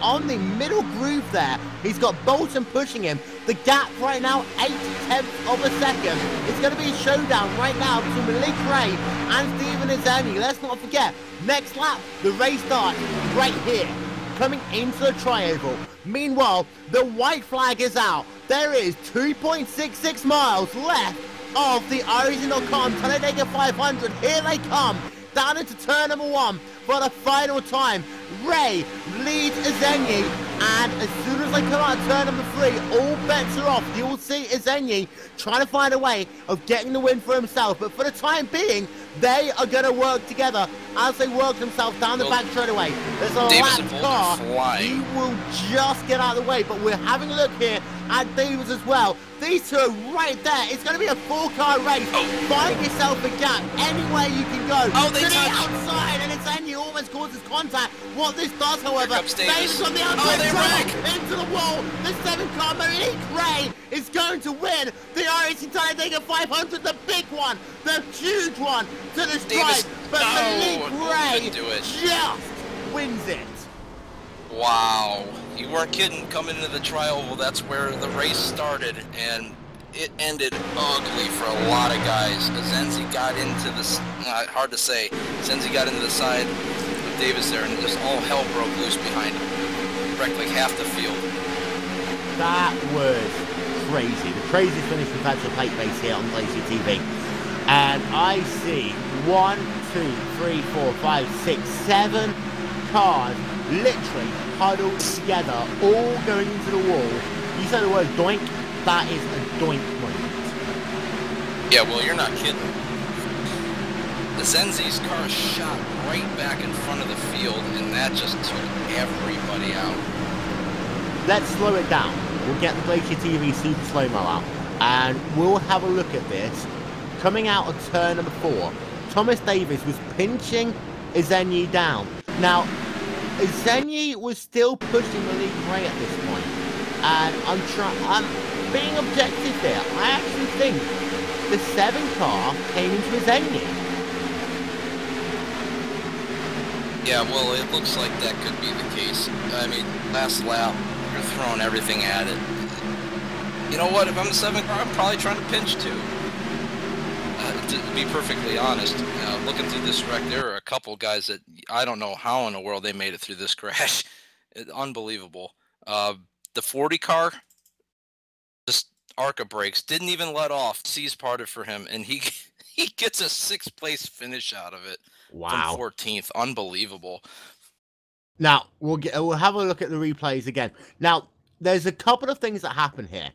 On the middle groove there, he's got Bolton pushing him. The gap right now, 0.8 of a second. It's going to be a showdown right now between Malik Ray and Steven Azenyi. Let's not forget, next lap, the race starts right here, coming into the tri-oval. Meanwhile, the white flag is out. There is 2.66 miles left of the iRacing.com Talladega 500. Here they come, down into turn number 1 for the final time. Ray leads Azenyi, and as soon as they come out of turn number 3, all bets are off. You will see Azenyi trying to find a way of getting the win for himself, but for the time being, they are going to work together as they work themselves down the back straightaway. There's a lap car. He will just get out of the way, but we're having a look here at Davis as well. These two are right there. It's going to be a 4-car race. Find yourself a gap anywhere you can go. Oh, they to the touch. outside, and Azenyi almost causes contact. What this does, however, Davis on the outside, they wreck into the wall. The 7-car Malik Ray is going to win the iRacing Talladega 500, the big one, the huge one to the stripe. But Malik Ray just wins it. Wow. You weren't kidding coming into the trial. Well, that's where the race started. And it ended ugly for a lot of guys. Zenzi got into the, hard to say, Zenzi got into the side of Davis there, and just all hell broke loose behind him. Wrecked like half the field. That was crazy. The craziest finish we've had to a plate race here on GlacierTV. And I see 1, 2, 3, 4, 5, 6, 7 cars literally huddled together, all going into the wall. You said the word doink, that is a doink moment. Yeah, well, you're not kidding. The Zenzi's car shot right back in front of the field, and that just took everybody out. Let's slow it down. We'll get the GlacierTV Super Slow-Mo out, and we'll have a look at this. Coming out of turn number 4, Thomas Davis was pinching Izenyi down. Now, Izenyi was still pushing Malik Ray at this point, and I'm being objective there. I actually think the 7 car came into Izenyi. Yeah, well, it looks like that could be the case. I mean, last lap, you're throwing everything at it. You know what? If I'm the 7 car, I'm probably trying to pinch too. To be perfectly honest, looking through this wreck, there are a couple guys that I don't know how in the world they made it through this crash. Unbelievable. The 40 car, just ARCA brakes, didn't even let off. C's parted for him, and he gets a 6th place finish out of it. Wow. From 14th. Unbelievable. Now, we'll have a look at the replays again. Now, there's a couple of things that happen here.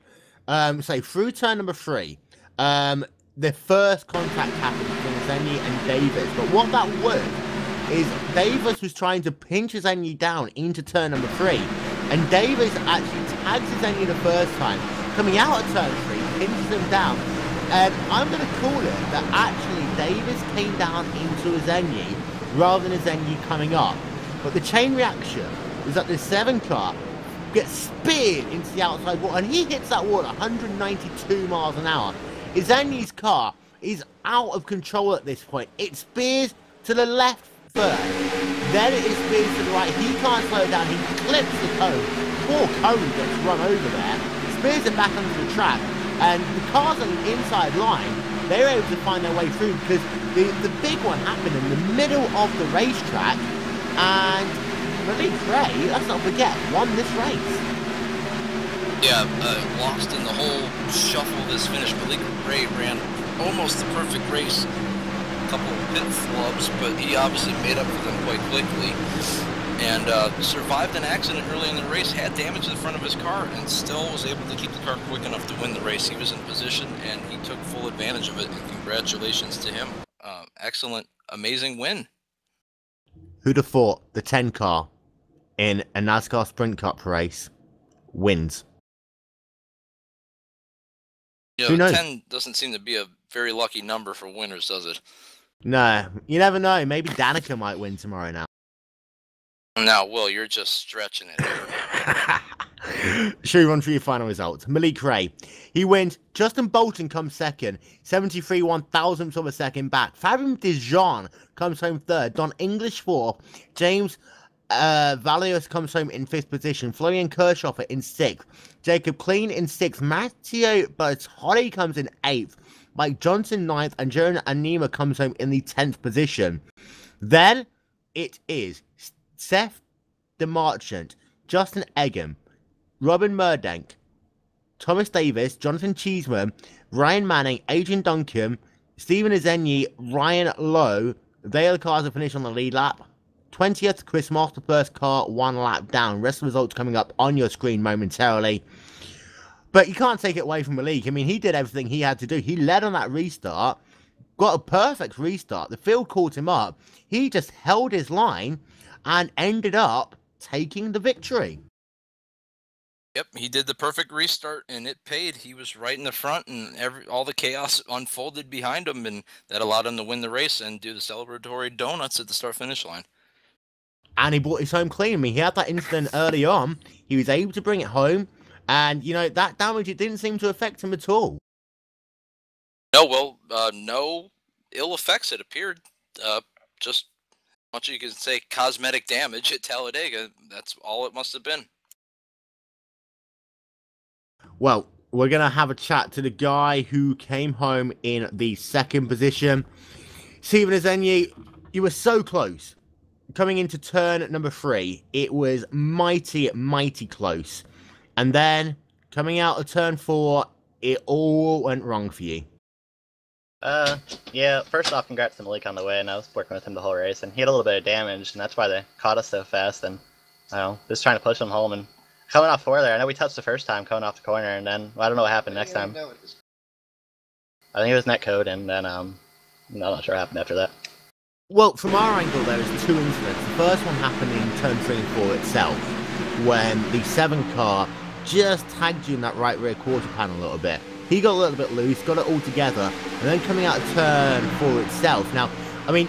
So, through turn number 3, the first contact happened between Zenyi and Davis. But what that was is Davis was trying to pinch Zenyi down into turn number 3. And Davis actually tags Zenyi the first time. Coming out of turn 3, pinches him down. And I'm going to call it that actually Davis came down into Zenyi rather than Zenyi coming up. But the chain reaction is that the 7 car gets speared into the outside wall. And he hits that wall at 192 miles an hour. Zenyi's car is out of control at this point. It spears to the left first, then it spears to the right. He can't slow it down. He clips the cone. Poor cone gets run over there. Spears it back onto the track, and the cars on the inside line, they were able to find their way through because the big one happened in the middle of the racetrack, and Malik Ray, let's not forget, won this race. Yeah, lost in the whole shuffle of this finish. Malik Ray ran almost the perfect race. A couple of pit flubs, but he obviously made up for them quite quickly. And survived an accident early in the race, had damage to the front of his car, and still was able to keep the car quick enough to win the race. He was in position, and he took full advantage of it, and congratulations to him. Excellent, amazing win. Who'd have thought the 10 car in a NASCAR Sprint Cup race wins? Yeah, Who knows? 10 doesn't seem to be a very lucky number for winners, does it? No, you never know. Maybe Danica might win tomorrow now. Now, Will, you're just stretching it. Should we run through your final results? Malik Ray, he wins. Justin Bolton comes second, 73 1,000ths of a second back. Fabian Dijon comes home third. Don English fourth. James Valios comes home in 5th position. Florian Kirchhoffer in 6th. Jacob Klein in 6th. Matteo Bertolli comes in 8th. Mike Johnson 9th. And Jonah Anima comes home in the 10th position. Then it is Seth DeMarchant, Justin Eggum, Robin Murdank, Thomas Davis, Jonathan Cheeseman, Ryan Manning, Adrian Duncan, Stephen Izenyi, Ryan Lowe. They are the cars that finish on the lead lap. 20th, Chris Master, first car, 1 lap down. Rest of the results coming up on your screen momentarily. But you can't take it away from Malik. I mean, he did everything he had to do. He led on that restart, got a perfect restart. The field caught him up. He just held his line and ended up taking the victory. Yep, he did the perfect restart, and it paid. He was right in the front, and all the chaos unfolded behind him, and that allowed him to win the race and do the celebratory donuts at the start-finish line. And he brought his home clean. I mean, he had that incident early on. He was able to bring it home, and, you know, that damage, it didn't seem to affect him at all. No, well, no ill effects, it appeared. Just, much you can say, cosmetic damage at Talladega. That's all it must have been. Well, we're going to have a chat to the guy who came home in the second position. Stephen Azenyi, you were so close. Coming into turn number 3, it was mighty, mighty close. And then, coming out of turn 4, it all went wrong for you. Yeah, first off, congrats to Malik on the win. I was working with him the whole race, and he had a little bit of damage, and that's why they caught us so fast, and, I don't know, just trying to push him home, and coming off 4 there, I know we touched the first time coming off the corner, and then, well, I don't know what happened next time. I think it was netcode, and then, I'm not sure what happened after that. Well, from our angle, there was 2 incidents. The first one happened in turn 3 and 4 itself, when the 7 car just tagged you in that right rear quarter panel a little bit. He got a little bit loose, got it all together, and then coming out of turn 4 itself. Now, I mean,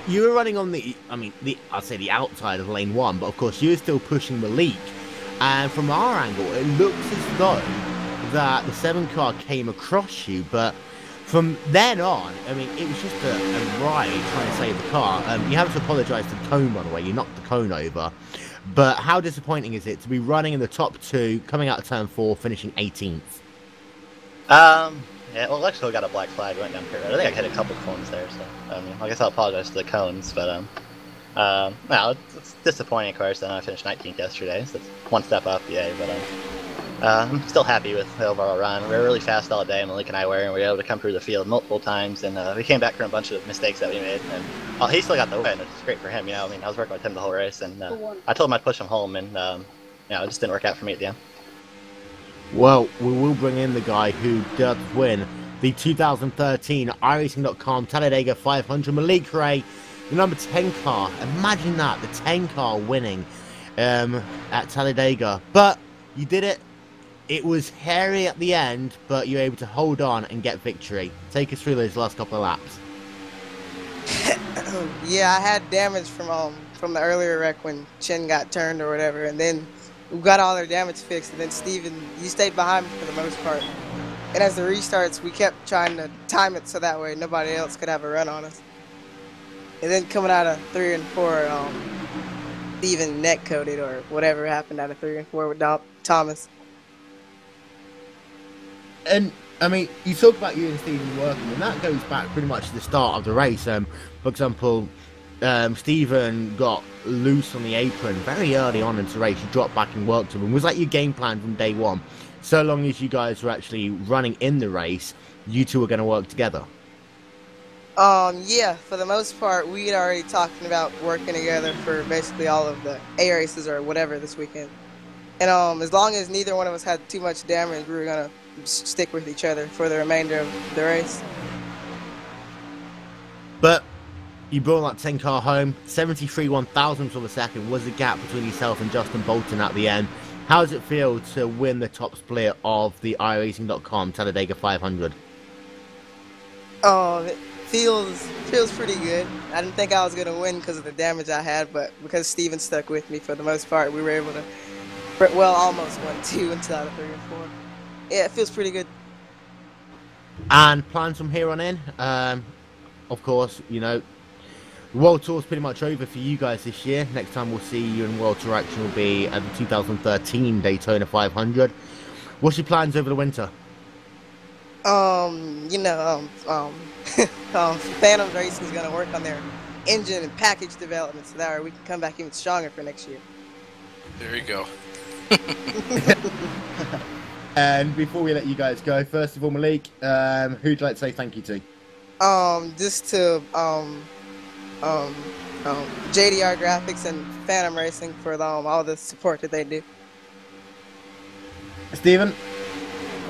you were running on I'd say the outside of lane 1, but of course you were still pushing Malik. And from our angle, it looks as though that the 7 car came across you, but from then on, I mean, it was just a ride trying to save the car. You have to apologise to the cone, by the way. You knocked the cone over. But how disappointing is it to be running in the top 2, coming out of turn 4, finishing 18th? Yeah, well, Lexco got a black flag, went down here. I think I hit a couple cones there, so, I guess I'll apologize to the cones, but, well, it's disappointing, of course. I finished 19th yesterday, so it's one step up, yay, but, I'm still happy with the overall run. We were really fast all day, Malik and I were, and we were able to come through the field multiple times, and we came back from a bunch of mistakes that we made, and he still got the win, which is great for him, I mean, I was working with him the whole race, and I told him I'd push him home, and, it just didn't work out for me at the end. Well, we will bring in the guy who does win the 2013 iRacing.com Talladega 500, Malik Ray, the number 10 car. Imagine that, the 10 car winning at Talladega. But you did it. It was hairy at the end, but you were able to hold on and get victory. Take us through those last couple of laps. Yeah, I had damage from the earlier wreck when Chin got turned or whatever, and then we got all their damage fixed, and then Steven, you stayed behind me for the most part. And as the restarts, we kept trying to time it so that way nobody else could have a run on us. And then coming out of 3 and 4, Steven net-coded or whatever happened out of 3 and 4 with Thomas. And, I mean, you talk about you and Steven working, and that goes back pretty much to the start of the race. For example, Steven got loose on the apron very early on into the race. You dropped back and worked with him. Was that your game plan from day one? So long as you guys were actually running in the race, you two were going to work together? Yeah, for the most part, we had already talked about working together for basically all of the A races or whatever this weekend. And as long as neither one of us had too much damage, we were going to stick with each other for the remainder of the race. But you brought that 10 car home. 73 1,000ths of a second was the gap between yourself and Justin Bolton at the end. How does it feel to win the top split of the iRacing.com Talladega 500? Oh, it feels pretty good. I didn't think I was going to win because of the damage I had, but because Steven stuck with me for the most part, we were able to, well, almost won 2 instead of 3 and 4. Yeah, it feels pretty good. And plans from here on in? Of course, you know, the World Tour's pretty much over for you guys this year. Next time we'll see you in World Tour action will be at the 2013 Daytona 500. What's your plans over the winter? Phantom Racing is going to work on their engine and package development so that we can come back even stronger for next year. There you go. And before we let you guys go, first of all, Malik, who'd you like to say thank you to? Just to JDR Graphics and Phantom Racing for all the support that they do. Steven?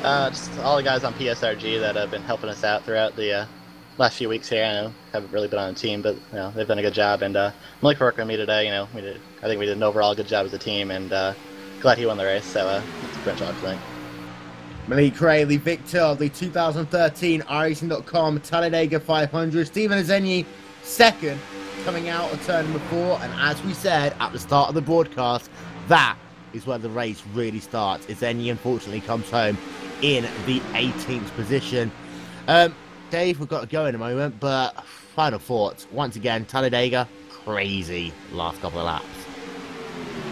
Just all the guys on PSRG that have been helping us out throughout the last few weeks here. I know haven't really been on the team, but they've done a good job. And Malik for working with me today. I think we did an overall good job as a team, and glad he won the race. So it's a great job tonight. Malik Ray, the victor of the 2013 iRacing.com Talladega 500. Stephen Azenyi, second, coming out of turn number 4. And as we said at the start of the broadcast, that is where the race really starts. Azenyi unfortunately comes home in the 18th position. Dave, we've got to go in a moment, but final thoughts. Once again, Talladega, crazy last couple of laps.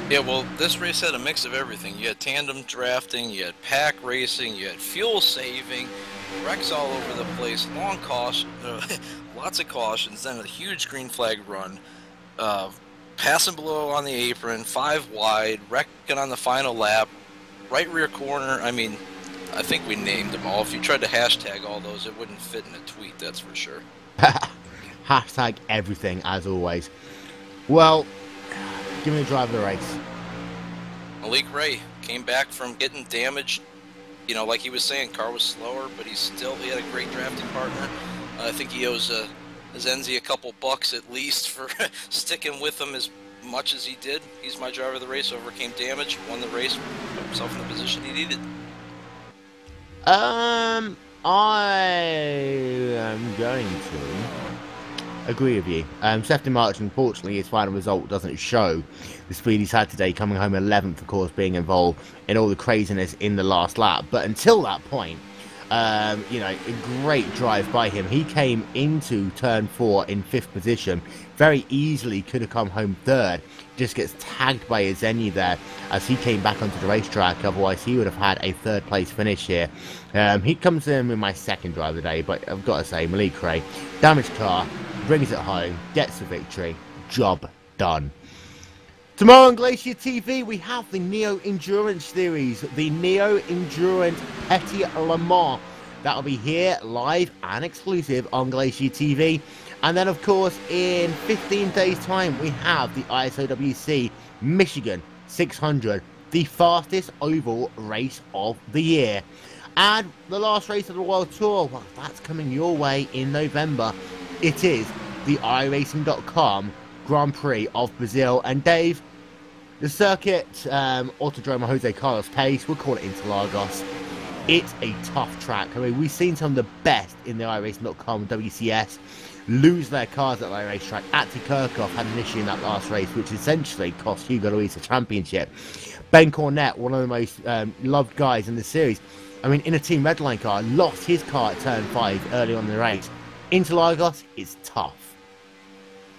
Yeah, well, this race had a mix of everything. You had tandem drafting, you had pack racing, you had fuel saving, wrecks all over the place, long caution, lots of cautions, then a huge green flag run, passing below on the apron, 5 wide, wrecking on the final lap, right rear corner. I mean, I think we named them all. If you tried to hashtag all those, it wouldn't fit in a tweet, that's for sure. Hashtag everything, as always. Well, give me the drive of the race. Malik Ray came back from getting damaged. You know, like he was saying, car was slower, but he had a great drafting partner. I think he owes Zenzi a couple bucks at least for sticking with him as much as he did. He's my driver of the race, overcame damage, won the race, put himself in the position he needed. I am going to agree with you. Sefton March, unfortunately, his final result doesn't show the speed he's had today, coming home 11th, of course, being involved in all the craziness in the last lap. But until that point, you know, a great drive by him. He came into turn 4 in 5th position, very easily could have come home 3rd, just gets tagged by Azeni there as he came back onto the racetrack. Otherwise he would have had a 3rd place finish here. He comes in with my 2nd drive of the day, but I've got to say, Malik Ray, damaged car, brings it home, gets the victory, job done. Tomorrow on Glacier TV, we have the Neo Endurance Series, the Neo Endurance Petit Le Mans. That'll be here, live and exclusive on Glacier TV. And then, of course, in 15 days' time, we have the ISOWC Michigan 600, the fastest oval race of the year. And the last race of the World Tour, well, that's coming your way in November. It is the iRacing.com Grand Prix of Brazil. And Dave, the circuit, Autodromo Jose Carlos Pace, we'll call it Interlagos. It's a tough track. I mean, we've seen some of the best in the iRacing.com WCS lose their cars at that racetrack. Atty Kirchhoff had an issue in that last race, which essentially cost Hugo Luis the championship. Ben Cornett, one of the most loved guys in the series, I mean, in a Team Redline car, lost his car at turn 5 early on in the race. Interlagos is tough.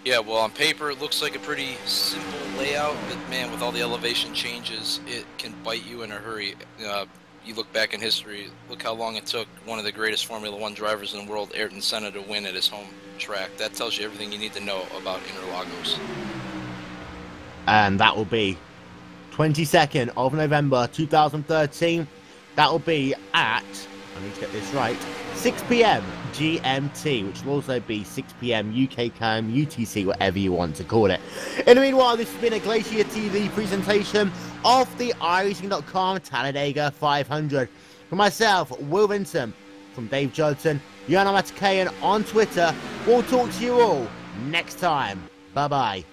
Yeah, well, on paper, it looks like a pretty simple layout, but man, with all the elevation changes, it can bite you in a hurry. You look back in history, look how long it took one of the greatest Formula 1 drivers in the world, Ayrton Senna, to win at his home track. That tells you everything you need to know about Interlagos. And that will be 22nd of November 2013. That will be at, I need to get this right, 6 PM GMT, which will also be 6 PM UK time, UTC, whatever you want to call it. In the meanwhile, this has been a Glacier TV presentation of the iRacing.com Talladega 500. For myself, Will Vincent, from Dave Judson, Yana Matakayan on Twitter, we'll talk to you all next time. Bye-bye.